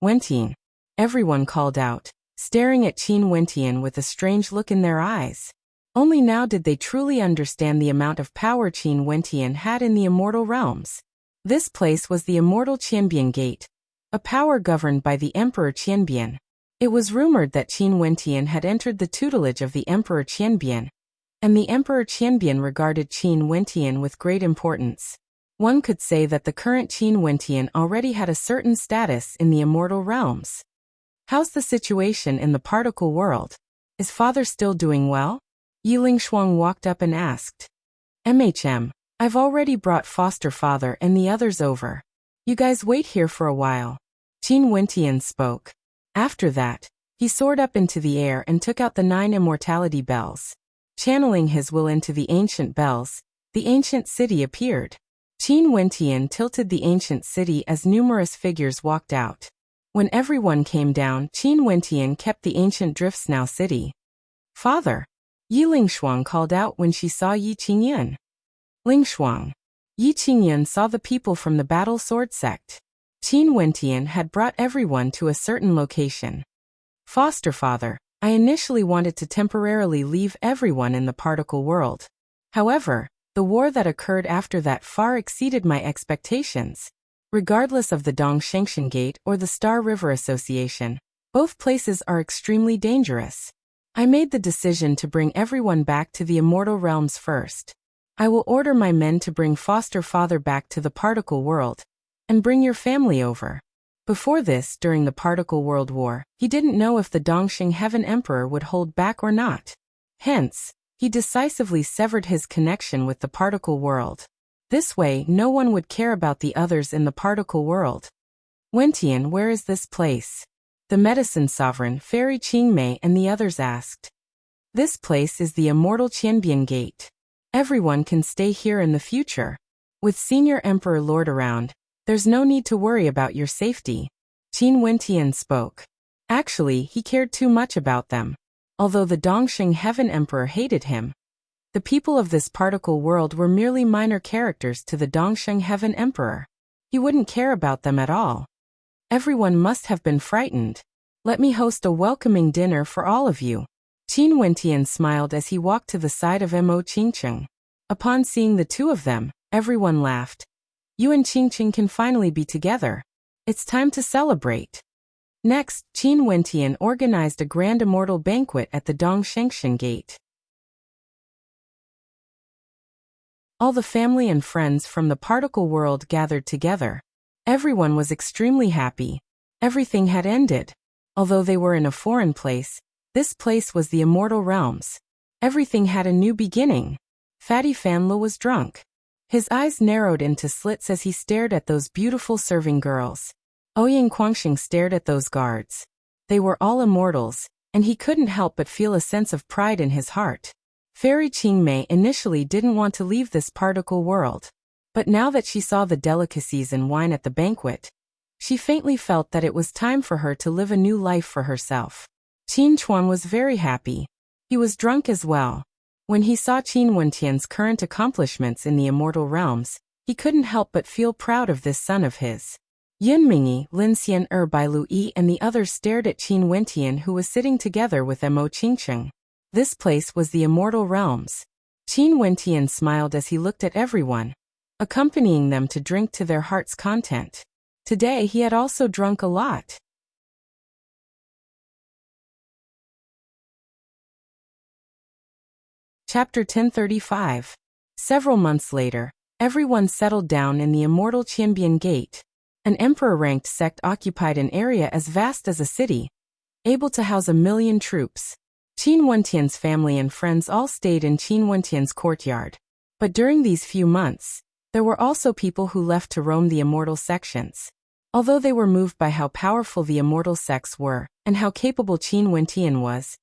Wentian. Everyone called out, staring at Qin Wentian with a strange look in their eyes. Only now did they truly understand the amount of power Qin Wentian had in the immortal realms. This place was the immortal Qianbian Gate, a power governed by the Emperor Qianbian. It was rumored that Qin Wentian had entered the tutelage of the Emperor Qianbian, and the Emperor Qianbian regarded Qin Wentian with great importance. One could say that the current Qin Wentian already had a certain status in the immortal realms. How's the situation in the particle world? Is father still doing well? Yi Lingshuang walked up and asked. I've already brought foster father and the others over. You guys wait here for a while. Qin Wentian spoke. After that, he soared up into the air and took out the 9 immortality bells. Channeling his will into the ancient bells, the ancient city appeared. Qin Wentian tilted the ancient city as numerous figures walked out. When everyone came down, Qin Wentian kept the ancient Driftsnow city. Father! Yi Lingshuang called out when she saw Yi Qingyun. Lingshuang. Yi Qingyun saw the people from the Battle Sword sect. Qin Wentian had brought everyone to a certain location. Foster father, I initially wanted to temporarily leave everyone in the particle world. However, the war that occurred after that far exceeded my expectations. Regardless of the Dongshengshan Gate or the Star River Association, both places are extremely dangerous. I made the decision to bring everyone back to the immortal realms first. I will order my men to bring foster father back to the particle world, and bring your family over. Before this, during the Particle World War, he didn't know if the Dongxing Heaven Emperor would hold back or not. Hence, he decisively severed his connection with the particle world. This way, no one would care about the others in the particle world. Wentian, where is this place? The medicine sovereign, Fairy Qingmei, and the others asked. This place is the immortal Qianbian Gate. Everyone can stay here in the future. With Senior Emperor Lord around, there's no need to worry about your safety. Qin Wentian spoke. Actually, he cared too much about them. Although the Dongxing Heaven Emperor hated him, the people of this particle world were merely minor characters to the Dongxing Heaven Emperor. He wouldn't care about them at all. Everyone must have been frightened. Let me host a welcoming dinner for all of you. Qin Wentian smiled as he walked to the side of Mo Qingqing. Upon seeing the two of them, everyone laughed. You and Qingqing can finally be together. It's time to celebrate. Next, Qin Wentian organized a grand immortal banquet at the Dongshengshan Gate. All the family and friends from the particle world gathered together. Everyone was extremely happy. Everything had ended. Although they were in a foreign place, this place was the immortal realms. Everything had a new beginning. Fatty Fanlo was drunk. His eyes narrowed into slits as he stared at those beautiful serving girls. Ouyang Quangxing stared at those guards. They were all immortals, and he couldn't help but feel a sense of pride in his heart. Fairy Qingmei initially didn't want to leave this particle world, but now that she saw the delicacies and wine at the banquet, she faintly felt that it was time for her to live a new life for herself. Qin Chuan was very happy. He was drunk as well. When he saw Qin Wentian's current accomplishments in the immortal realms, he couldn't help but feel proud of this son of his. Yun Mingyi, Lin Xian Bai Lu Yi and the others stared at Qin Wentian, who was sitting together with Mo Qingqing. This place was the immortal realms. Qin Wentian smiled as he looked at everyone, accompanying them to drink to their heart's content. Today he had also drunk a lot. Chapter 1035. Several months later, everyone settled down in the immortal Qianbian Gate. An emperor-ranked sect occupied an area as vast as a city, able to house 1 million troops. Qin Wentian's family and friends all stayed in Qin Wentian's courtyard. But during these few months, there were also people who left to roam the immortal sections. Although they were moved by how powerful the immortal sects were, and how capable Qin Wentian was,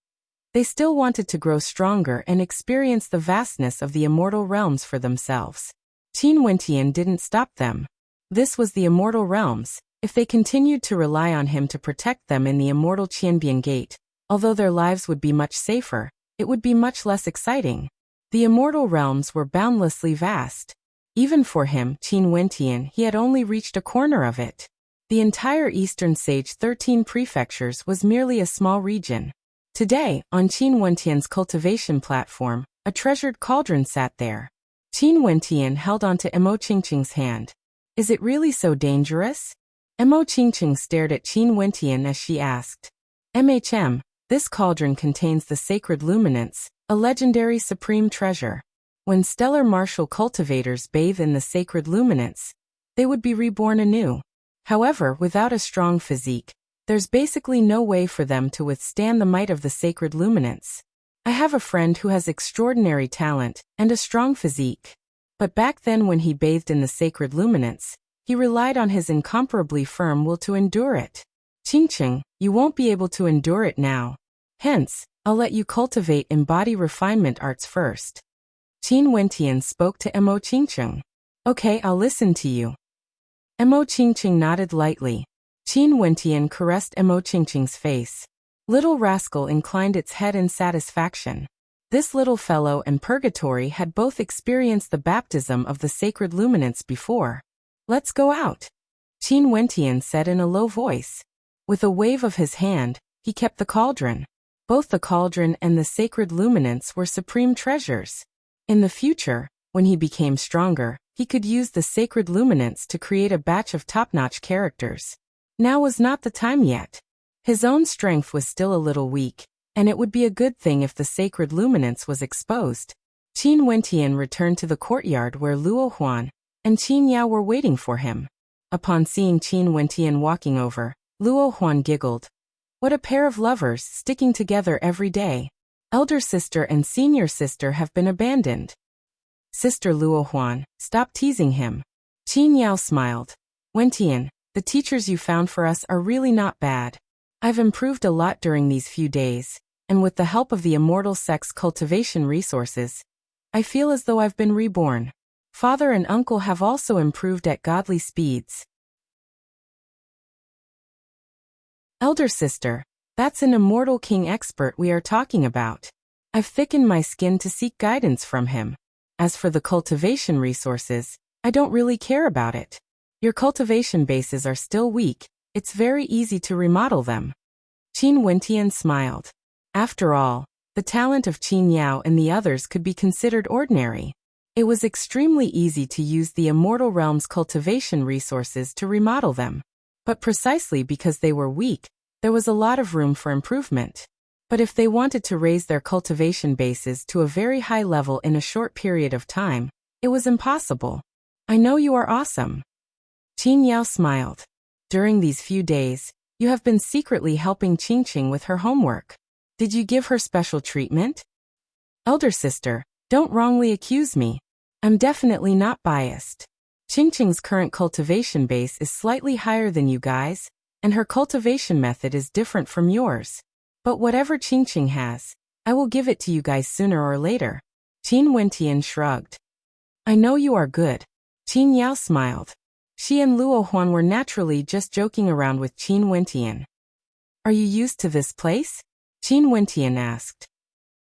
they still wanted to grow stronger and experience the vastness of the immortal realms for themselves. Qin Wentian didn't stop them. This was the immortal realms. If they continued to rely on him to protect them in the immortal Qianbian Gate, although their lives would be much safer, it would be much less exciting. The immortal realms were boundlessly vast. Even for him, Qin Wentian, he had only reached a corner of it. The entire eastern Sage 13 prefectures was merely a small region. Today, on Qin Wentian's cultivation platform, a treasured cauldron sat there. Qin Wentian held onto Mo Qingqing's hand. Is it really so dangerous? Mo Qingqing stared at Qin Wentian as she asked. This cauldron contains the sacred luminance, a legendary supreme treasure. When stellar martial cultivators bathe in the sacred luminance, they would be reborn anew. However, without a strong physique, there's basically no way for them to withstand the might of the sacred luminance. I have a friend who has extraordinary talent and a strong physique. But back then when he bathed in the sacred luminance, he relied on his incomparably firm will to endure it. Qingqing, you won't be able to endure it now. Hence, I'll let you cultivate embody refinement arts first. Qin Wentian spoke to Mo Qingqing. Okay, I'll listen to you. Mo Qingqing nodded lightly. Qin Wentian caressed Mo Qingqing's face. Little rascal inclined its head in satisfaction. This little fellow and Purgatory had both experienced the baptism of the sacred luminance before. Let's go out, Qin Wentian said in a low voice. With a wave of his hand, he kept the cauldron. Both the cauldron and the sacred luminance were supreme treasures. In the future, when he became stronger, he could use the sacred luminance to create a batch of top-notch characters. Now was not the time yet. His own strength was still a little weak, and it would be a good thing if the sacred luminance was exposed. Qin Wentian returned to the courtyard where Luo Huan and Qin Yao were waiting for him. Upon seeing Qin Wentian walking over, Luo Huan giggled. What a pair of lovers, sticking together every day. Elder sister and senior sister have been abandoned. Sister Luo Huan, stop teasing him. Qin Yao smiled. Wentian, the teachers you found for us are really not bad. I've improved a lot during these few days, and with the help of the immortal sex cultivation resources, I feel as though I've been reborn. Father and uncle have also improved at godly speeds. Elder sister, that's an immortal king expert we are talking about. I've thickened my skin to seek guidance from him. As for the cultivation resources, I don't really care about it. Your cultivation bases are still weak, it's very easy to remodel them. Qin Wentian smiled. After all, the talent of Qin Yao and the others could be considered ordinary. It was extremely easy to use the immortal realm's cultivation resources to remodel them. But precisely because they were weak, there was a lot of room for improvement. But if they wanted to raise their cultivation bases to a very high level in a short period of time, it was impossible. I know you are awesome. Qin Yao smiled. During these few days, you have been secretly helping Qingqing with her homework. Did you give her special treatment? Elder sister, don't wrongly accuse me. I'm definitely not biased. Qingqing's current cultivation base is slightly higher than you guys, and her cultivation method is different from yours. But whatever Qingqing has, I will give it to you guys sooner or later. Qin Wentian shrugged. I know you are good. Qin Yao smiled. She and Luo Huan were naturally just joking around with Qin Wentian. Are you used to this place? Qin Wentian asked.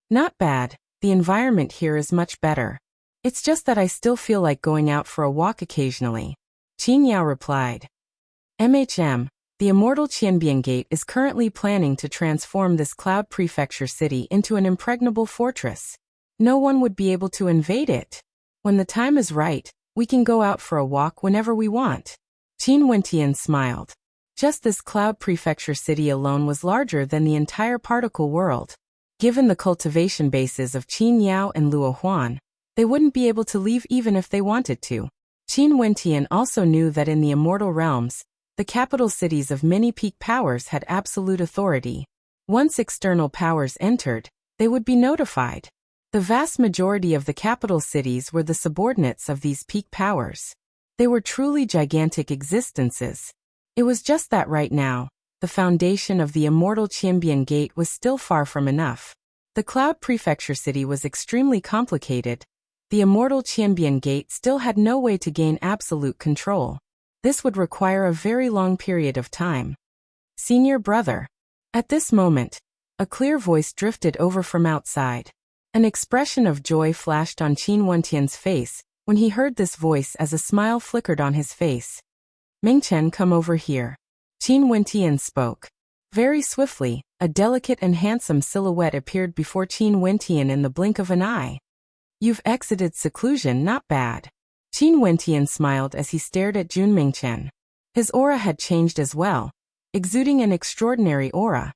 Not bad, the environment here is much better. It's just that I still feel like going out for a walk occasionally. Qin Yao replied. The immortal Qianbian Gate is currently planning to transform this cloud prefecture city into an impregnable fortress. No one would be able to invade it. When the time is right, we can go out for a walk whenever we want. Qin Wentian smiled. Just this cloud prefecture city alone was larger than the entire particle world. Given the cultivation bases of Qin Yao and Luo Huan, they wouldn't be able to leave even if they wanted to. Qin Wentian also knew that in the immortal realms, the capital cities of many peak powers had absolute authority. Once external powers entered, they would be notified. The vast majority of the capital cities were the subordinates of these peak powers. They were truly gigantic existences. It was just that right now, the foundation of the immortal Qianbian Gate was still far from enough. The Cloud Prefecture city was extremely complicated. The immortal Qianbian Gate still had no way to gain absolute control. This would require a very long period of time. Senior brother. At this moment, a clear voice drifted over from outside. An expression of joy flashed on Qin Wentian's face when he heard this voice as a smile flickered on his face. Mingchen, come over here. Qin Wentian spoke. Very swiftly, a delicate and handsome silhouette appeared before Qin Wentian in the blink of an eye. You've exited seclusion, not bad. Qin Wentian smiled as he stared at Jun Mingchen. His aura had changed as well, exuding an extraordinary aura.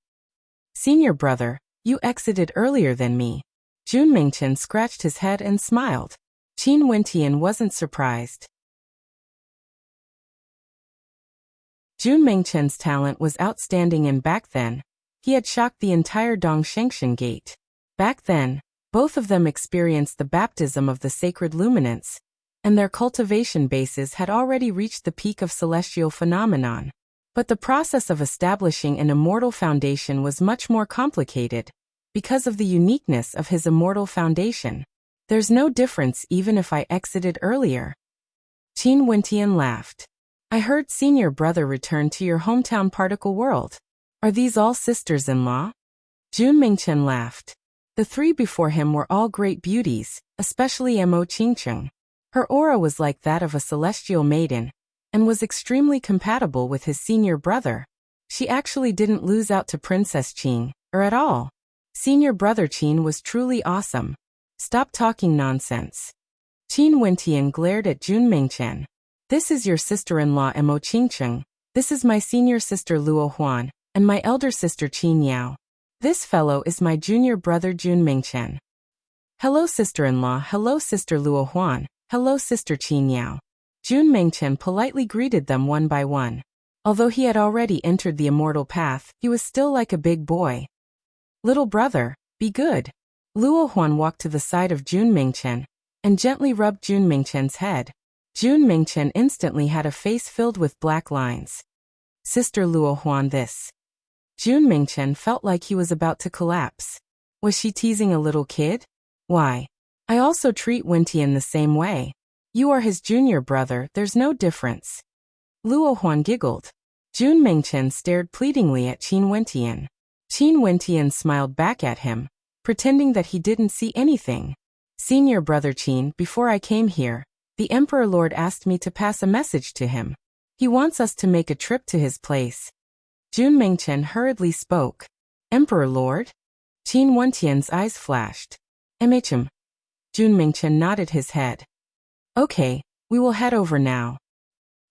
Senior brother, you exited earlier than me. Jun Mingchen scratched his head and smiled. Qin Wentian wasn't surprised. Jun Mingchen's talent was outstanding, and back then, he had shocked the entire Dongshengshan Gate. Back then, both of them experienced the baptism of the sacred luminance, and their cultivation bases had already reached the peak of celestial phenomenon. But the process of establishing an immortal foundation was much more complicated, because of the uniqueness of his immortal foundation. There's no difference even if I exited earlier. Qin Wentian laughed. I heard senior brother returned to your hometown particle world. Are these all sisters-in-law? Jun Mingchen laughed. The three before him were all great beauties, especially Mo Qingcheng. Her aura was like that of a celestial maiden, and was extremely compatible with his senior brother. She actually didn't lose out to Princess Qing, or at all. Senior brother Qin was truly awesome. Stop talking nonsense. Qin Wentian glared at Jun Mingchen. This is your sister-in-law Mo Qingcheng. This is my senior sister Luo Huan, and my elder sister Qin Yao. This fellow is my junior brother Jun Mingchen. Hello sister-in-law, hello sister Luo Huan, hello sister Qin Yao. Jun Mingchen politely greeted them one by one. Although he had already entered the immortal path, he was still like a big boy. Little brother, be good. Luo Huan walked to the side of Jun Mingchen, and gently rubbed Jun Mingchen's head. Jun Mingchen instantly had a face filled with black lines. Sister Luo Huan, this. Jun Mingchen felt like he was about to collapse. Was she teasing a little kid? Why? I also treat Wentian the same way. You are his junior brother, there's no difference. Luo Huan giggled. Jun Mingchen stared pleadingly at Qin Wentian. Qin Wentian smiled back at him, pretending that he didn't see anything. Senior brother Qin, before I came here, the Emperor Lord asked me to pass a message to him. He wants us to make a trip to his place. Jun Mingchen hurriedly spoke. Emperor Lord? Qin Wentian's eyes flashed. Jun Mingchen nodded his head. Okay, we will head over now.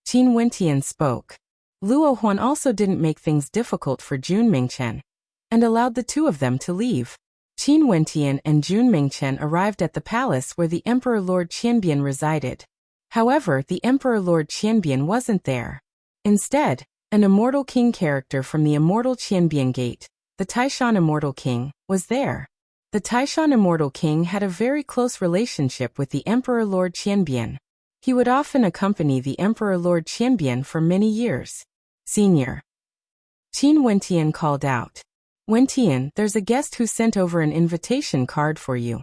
Qin Wentian spoke. Luo Huan also didn't make things difficult for Jun Mingchen, and allowed the two of them to leave. Qin Wentian and Jun Mingchen arrived at the palace where the Emperor Lord Qianbian resided. However, the Emperor Lord Qianbian wasn't there. Instead, an immortal king character from the immortal Qianbian Gate, the Taishan Immortal King, was there. The Taishan Immortal King had a very close relationship with the Emperor Lord Qianbian. He would often accompany the Emperor Lord Qianbian for many years. Senior. Qin Wentian called out. Wentian, there's a guest who sent over an invitation card for you.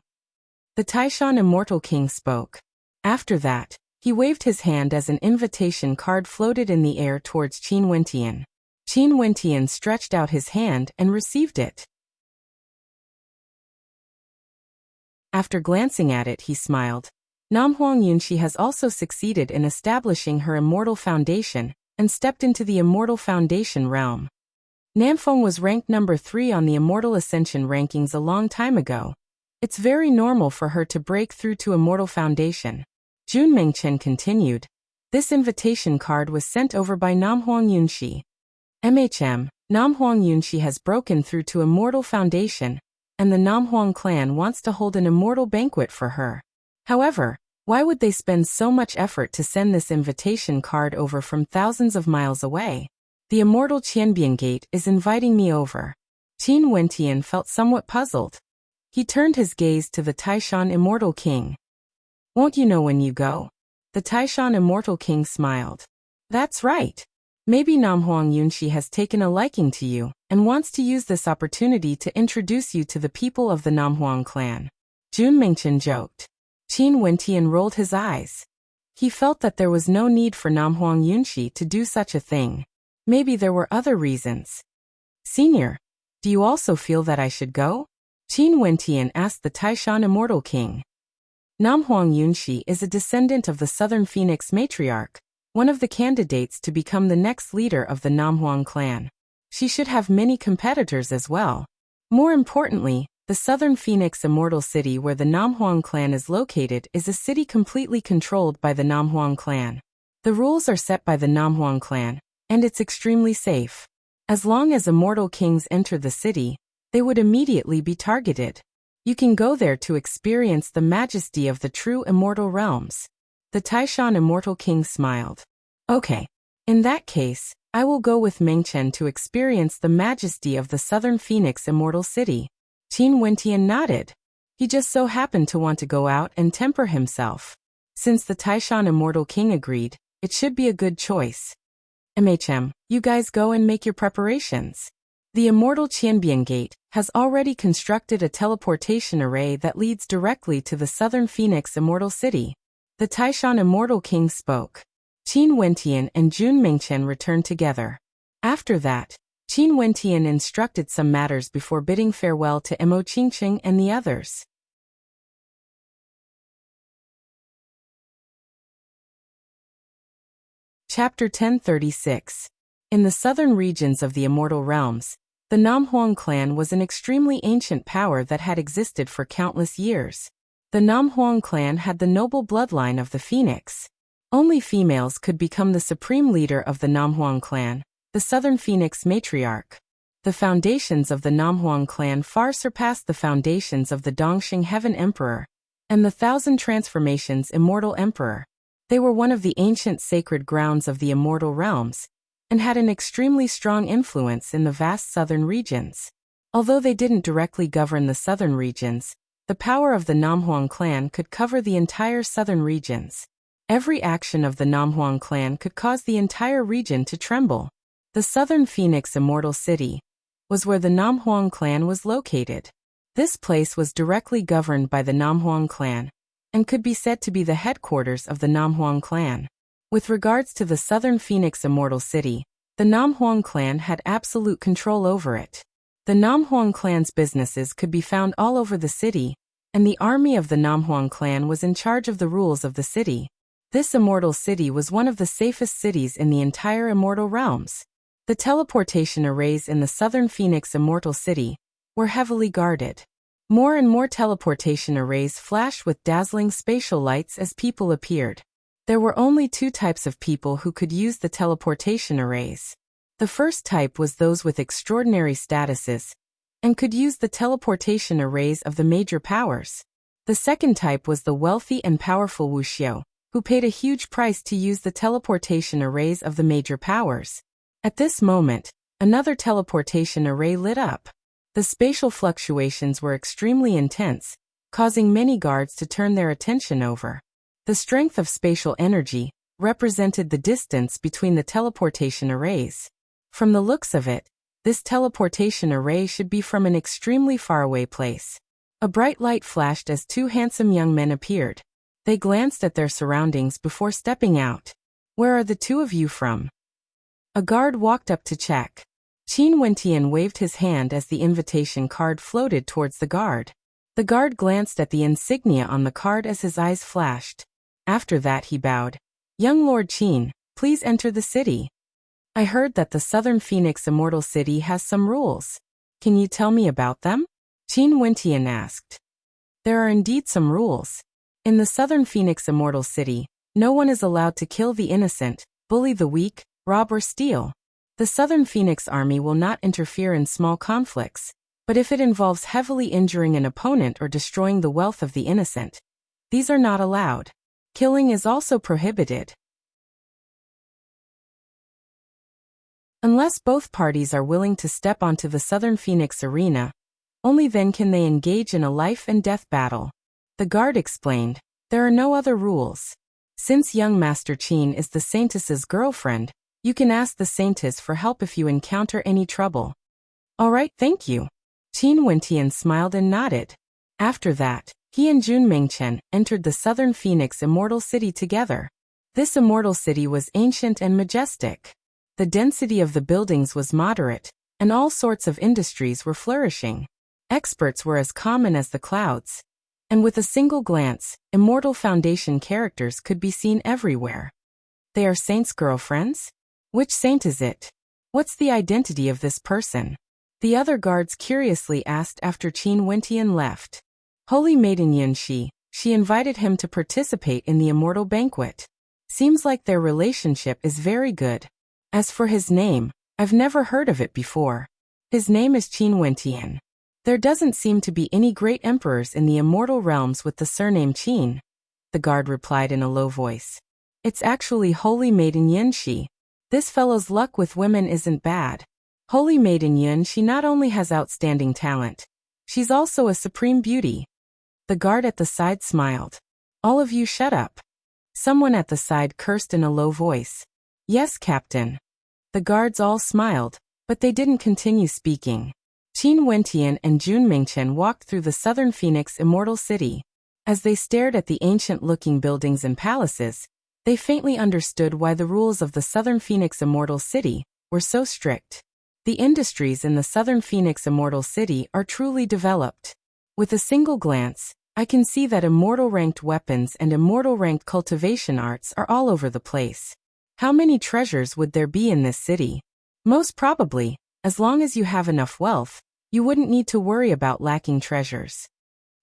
The Taishan Immortal King spoke. After that, he waved his hand as an invitation card floated in the air towards Qin Wentian. Qin Wentian stretched out his hand and received it. After glancing at it, he smiled. Namhuang Yunxi has also succeeded in establishing her immortal foundation and stepped into the immortal foundation realm. Namfeng was ranked number 3 on the Immortal Ascension rankings a long time ago. It's very normal for her to break through to Immortal Foundation. Jun Mengchen continued. This invitation card was sent over by Namhuang Yunxi. MHM, Namhuang Yunxi has broken through to Immortal Foundation, and the Namhuang clan wants to hold an immortal banquet for her. However, why would they spend so much effort to send this invitation card over from thousands of miles away? The immortal Qianbian Gate is inviting me over. Qin Wentian felt somewhat puzzled. He turned his gaze to the Taishan Immortal King. Won't you know when you go? The Taishan Immortal King smiled. That's right. Maybe Namhuang Yunxi has taken a liking to you and wants to use this opportunity to introduce you to the people of the Namhuang clan. Jun Mengchen joked. Qin Wentian rolled his eyes. He felt that there was no need for Namhuang Yunxi to do such a thing. Maybe there were other reasons. Senior, do you also feel that I should go? Qin Wentian asked the Taishan Immortal King. Namhuang Yunxi is a descendant of the Southern Phoenix matriarch, one of the candidates to become the next leader of the Namhuang clan. She should have many competitors as well. More importantly, the Southern Phoenix Immortal City where the Namhuang clan is located is a city completely controlled by the Namhuang clan. The rules are set by the Namhuang clan, and it's extremely safe. As long as immortal kings enter the city, they would immediately be targeted. You can go there to experience the majesty of the true immortal realms. The Taishan Immortal King smiled. Okay. In that case, I will go with Mengchen to experience the majesty of the Southern Phoenix Immortal City. Qin Wentian nodded. He just so happened to want to go out and temper himself. Since the Taishan Immortal King agreed, it should be a good choice. MHM, you guys go and make your preparations. The immortal Qianbian Gate has already constructed a teleportation array that leads directly to the Southern Phoenix Immortal City. The Taishan Immortal King spoke. Qin Wentian and Jun Mengchen returned together. After that, Qin Wentian instructed some matters before bidding farewell to Mo Qingqing and the others. Chapter 1036. In the southern regions of the Immortal Realms, the Namhuang clan was an extremely ancient power that had existed for countless years. The Namhuang clan had the noble bloodline of the Phoenix. Only females could become the supreme leader of the Namhuang clan, the Southern Phoenix matriarch. The foundations of the Namhuang clan far surpassed the foundations of the Dongxing Heaven Emperor and the Thousand Transformations Immortal Emperor. They were one of the ancient sacred grounds of the immortal realms, and had an extremely strong influence in the vast southern regions. Although they didn't directly govern the southern regions, the power of the Namhuang clan could cover the entire southern regions. Every action of the Namhuang clan could cause the entire region to tremble. The Southern Phoenix Immortal City was where the Namhuang clan was located. This place was directly governed by the Namhuang clan, and could be said to be the headquarters of the Namhuang clan. With regards to the Southern Phoenix Immortal City, the Namhuang clan had absolute control over it. The Namhuang clan's businesses could be found all over the city, and the army of the Namhuang clan was in charge of the rules of the city. This immortal city was one of the safest cities in the entire immortal realms. The teleportation arrays in the Southern Phoenix Immortal City were heavily guarded. More and more teleportation arrays flashed with dazzling spatial lights as people appeared. There were only 2 types of people who could use the teleportation arrays. The first type was those with extraordinary statuses, and could use the teleportation arrays of the major powers. The second type was the wealthy and powerful Wuxia, who paid a huge price to use the teleportation arrays of the major powers. At this moment, another teleportation array lit up. The spatial fluctuations were extremely intense, causing many guards to turn their attention over. The strength of spatial energy represented the distance between the teleportation arrays. From the looks of it, this teleportation array should be from an extremely faraway place. A bright light flashed as 2 handsome young men appeared. They glanced at their surroundings before stepping out. Where are the 2 of you from? A guard walked up to check. Qin Wentian waved his hand as the invitation card floated towards the guard. The guard glanced at the insignia on the card as his eyes flashed. After that he bowed. Young Lord Qin, please enter the city. I heard that the Southern Phoenix Immortal City has some rules. Can you tell me about them? Qin Wentian asked. There are indeed some rules. In the Southern Phoenix Immortal City, no one is allowed to kill the innocent, bully the weak, rob or steal. The Southern Phoenix Army will not interfere in small conflicts, but if it involves heavily injuring an opponent or destroying the wealth of the innocent, these are not allowed. Killing is also prohibited. Unless both parties are willing to step onto the Southern Phoenix arena, only then can they engage in a life-and-death battle. The guard explained, there are no other rules. Since young Master Qin is the Saintess's girlfriend, you can ask the Saintess for help if you encounter any trouble. All right, thank you. Qin Wentian smiled and nodded. After that, he and Jun Mingchen entered the Southern Phoenix Immortal City together. This immortal city was ancient and majestic. The density of the buildings was moderate, and all sorts of industries were flourishing. Experts were as common as the clouds. And with a single glance, immortal foundation characters could be seen everywhere. They are saints' girlfriends? Which saint is it? What's the identity of this person? The other guards curiously asked after Qin Wentian left. Holy Maiden Yunxi, she invited him to participate in the immortal banquet. Seems like their relationship is very good. As for his name, I've never heard of it before. His name is Qin Wentian. There doesn't seem to be any great emperors in the immortal realms with the surname Qin, the guard replied in a low voice. It's actually Holy Maiden Yunxi. This fellow's luck with women isn't bad. Holy Maiden Yunxi not only has outstanding talent, she's also a supreme beauty. The guard at the side smiled. All of you shut up. Someone at the side cursed in a low voice. Yes, Captain. The guards all smiled, but they didn't continue speaking. Qin Wentian and Jun Mingchen walked through the Southern Phoenix Immortal City. As they stared at the ancient-looking buildings and palaces, they faintly understood why the rules of the Southern Phoenix Immortal City were so strict. The industries in the Southern Phoenix Immortal City are truly developed. With a single glance, I can see that immortal-ranked weapons and immortal-ranked cultivation arts are all over the place. How many treasures would there be in this city? Most probably, as long as you have enough wealth, you wouldn't need to worry about lacking treasures.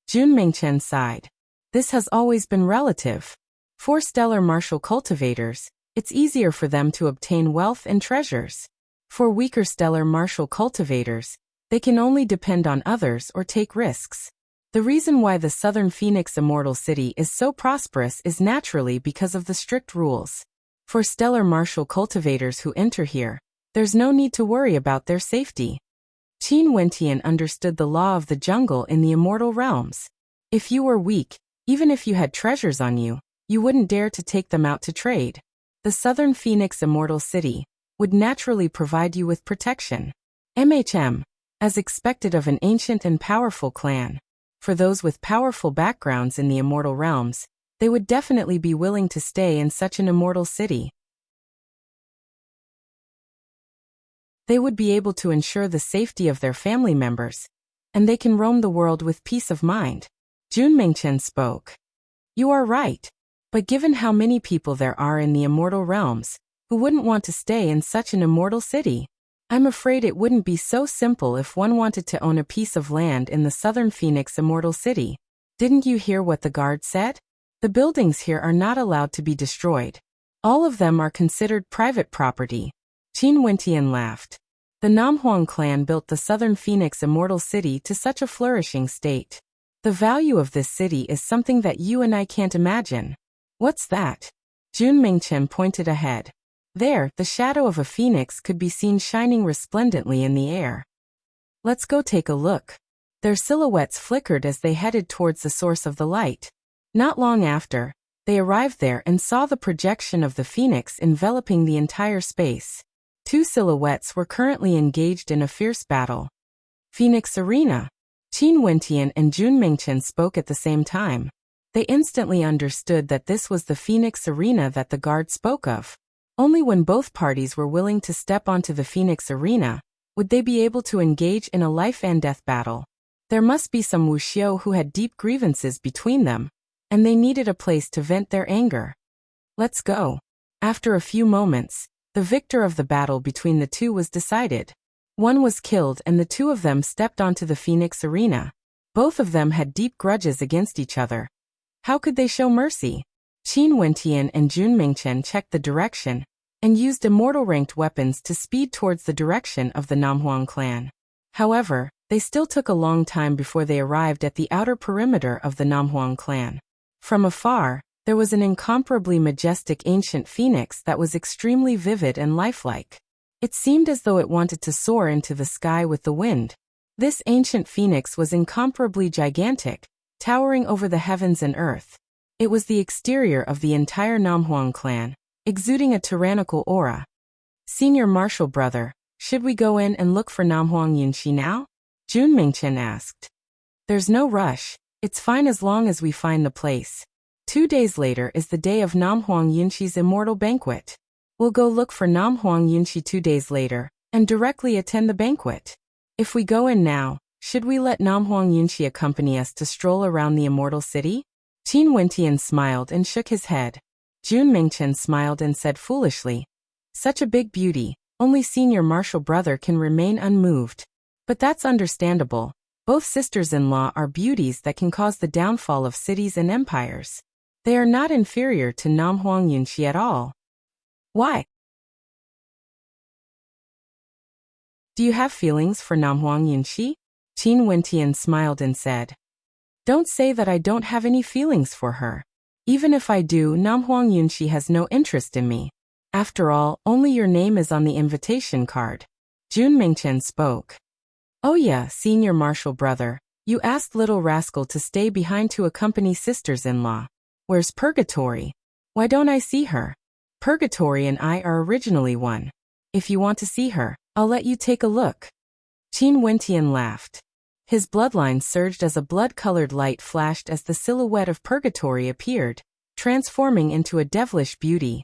Jun Mingchen sighed. This has always been relative. For stellar martial cultivators, it's easier for them to obtain wealth and treasures. For weaker stellar martial cultivators, they can only depend on others or take risks. The reason why the Southern Phoenix Immortal City is so prosperous is naturally because of the strict rules. For stellar martial cultivators who enter here, there's no need to worry about their safety. Qin Wentian understood the law of the jungle in the immortal realms. If you were weak, even if you had treasures on you, you wouldn't dare to take them out to trade. The Southern Phoenix Immortal City would naturally provide you with protection. As expected of an ancient and powerful clan. For those with powerful backgrounds in the immortal realms, they would definitely be willing to stay in such an immortal city. They would be able to ensure the safety of their family members, and they can roam the world with peace of mind. Jun Mingchen spoke. You are right, but given how many people there are in the immortal realms, who wouldn't want to stay in such an immortal city? I'm afraid it wouldn't be so simple if one wanted to own a piece of land in the Southern Phoenix Immortal City. Didn't you hear what the guard said? The buildings here are not allowed to be destroyed. All of them are considered private property. Qin Wentian laughed. The Namhuang clan built the Southern Phoenix Immortal City to such a flourishing state. The value of this city is something that you and I can't imagine. What's that? Jun Mingchen pointed ahead. There, the shadow of a phoenix could be seen shining resplendently in the air. Let's go take a look. Their silhouettes flickered as they headed towards the source of the light. Not long after, they arrived there and saw the projection of the phoenix enveloping the entire space. Two silhouettes were currently engaged in a fierce battle. Phoenix Arena. Qin Wentian and Jun Mingchen spoke at the same time. They instantly understood that this was the Phoenix Arena that the guard spoke of. Only when both parties were willing to step onto the Phoenix Arena would they be able to engage in a life-and-death battle. There must be some Wuxia who had deep grievances between them, and they needed a place to vent their anger. Let's go. After a few moments, the victor of the battle between the two was decided. One was killed and the two of them stepped onto the Phoenix arena. Both of them had deep grudges against each other. How could they show mercy? Qin Wentian and Jun Mingchen checked the direction and used immortal-ranked weapons to speed towards the direction of the Namhuang clan. However, they still took a long time before they arrived at the outer perimeter of the Namhuang clan. From afar, there was an incomparably majestic ancient phoenix that was extremely vivid and lifelike. It seemed as though it wanted to soar into the sky with the wind. This ancient phoenix was incomparably gigantic, towering over the heavens and earth. It was the exterior of the entire Namhuang clan, exuding a tyrannical aura. Senior Marshal Brother, should we go in and look for Namhuang Yunxi now? Jun Mingchen asked. There's no rush, it's fine as long as we find the place. 2 days later is the day of Namhuang Yunxi's immortal banquet. We'll go look for Namhuang Yunxi 2 days later, and directly attend the banquet. If we go in now, should we let Namhuang Yunxi accompany us to stroll around the immortal city? Qin Wentian smiled and shook his head. Jun Mingchen smiled and said foolishly, such a big beauty, only Senior Marshal Brother can remain unmoved. But that's understandable. Both sisters-in-law are beauties that can cause the downfall of cities and empires. They are not inferior to Namhuang Yunxi at all. Why? Do you have feelings for Namhuang Yunxi? Qin Wentian smiled and said. Don't say that I don't have any feelings for her. Even if I do, Namhuang Yunxi has no interest in me. After all, only your name is on the invitation card. Jun Mingchen spoke. Oh yeah, Senior Marshal Brother, you asked little rascal to stay behind to accompany sisters-in-law. Where's Purgatory? Why don't I see her? Purgatory and I are originally one. If you want to see her, I'll let you take a look. Qin Wentian laughed. His bloodline surged as a blood-colored light flashed as the silhouette of Purgatory appeared, transforming into a devilish beauty.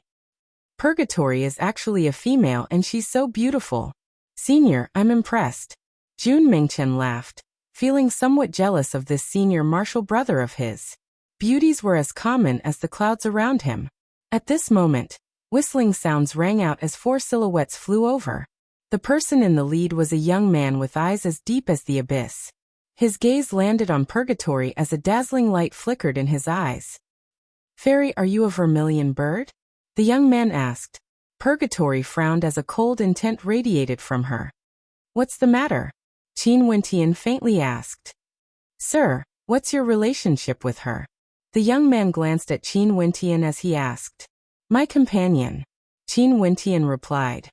Purgatory is actually a female and she's so beautiful. Senior, I'm impressed. Jun Mingchen laughed, feeling somewhat jealous of this Senior Marshal Brother of his. Beauties were as common as the clouds around him. At this moment, whistling sounds rang out as 4 silhouettes flew over. The person in the lead was a young man with eyes as deep as the abyss. His gaze landed on Purgatory as a dazzling light flickered in his eyes. Fairy, are you a vermilion bird? The young man asked. Purgatory frowned as a cold intent radiated from her. What's the matter? Qin Wentian faintly asked. Sir, what's your relationship with her? The young man glanced at Qin Wentian as he asked. My companion. Qin Wentian replied.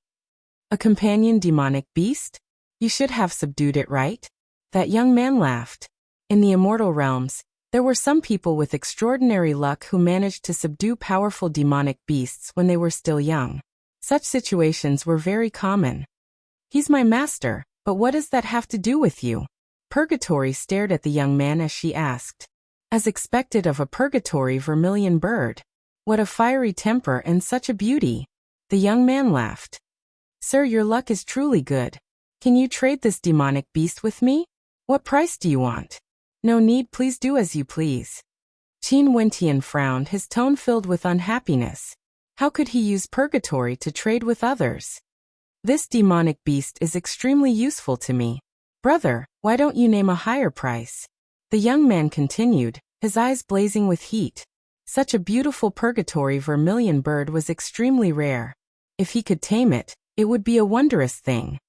A companion demonic beast? You should have subdued it, right? That young man laughed. In the immortal realms, there were some people with extraordinary luck who managed to subdue powerful demonic beasts when they were still young. Such situations were very common. He's my master, but what does that have to do with you? Purgatory stared at the young man as she asked. As expected of a Purgatory vermilion bird. What a fiery temper and such a beauty. The young man laughed. Sir, your luck is truly good. Can you trade this demonic beast with me? What price do you want? No need, please do as you please. Qin Wentian frowned, his tone filled with unhappiness. How could he use Purgatory to trade with others? This demonic beast is extremely useful to me. Brother, why don't you name a higher price? The young man continued, his eyes blazing with heat. Such a beautiful Purgatory vermilion bird was extremely rare. If he could tame it, it would be a wondrous thing.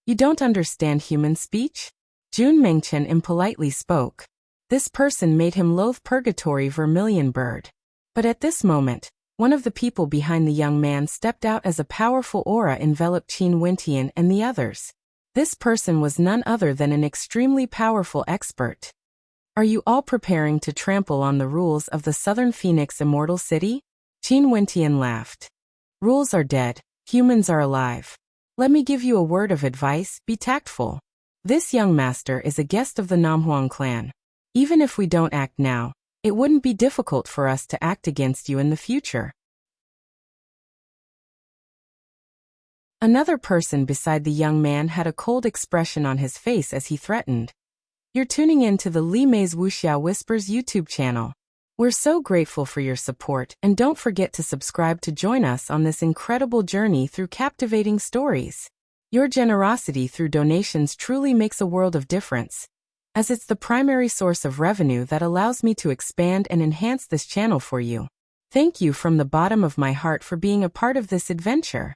You don't understand human speech? Jun Mingchen impolitely spoke. This person made him loathe Purgatory vermilion bird. But at this moment, one of the people behind the young man stepped out as a powerful aura enveloped Qin Wentian and the others. This person was none other than an extremely powerful expert. Are you all preparing to trample on the rules of the Southern Phoenix Immortal City? Qin Wentian laughed. Rules are dead, humans are alive. Let me give you a word of advice, be tactful. This young master is a guest of the Namhuang clan. Even if we don't act now, it wouldn't be difficult for us to act against you in the future. Another person beside the young man had a cold expression on his face as he threatened. You're tuning in to the Li Mei's Wuxia Whispers YouTube channel. We're so grateful for your support, and don't forget to subscribe to join us on this incredible journey through captivating stories. Your generosity through donations truly makes a world of difference, as it's the primary source of revenue that allows me to expand and enhance this channel for you. Thank you from the bottom of my heart for being a part of this adventure.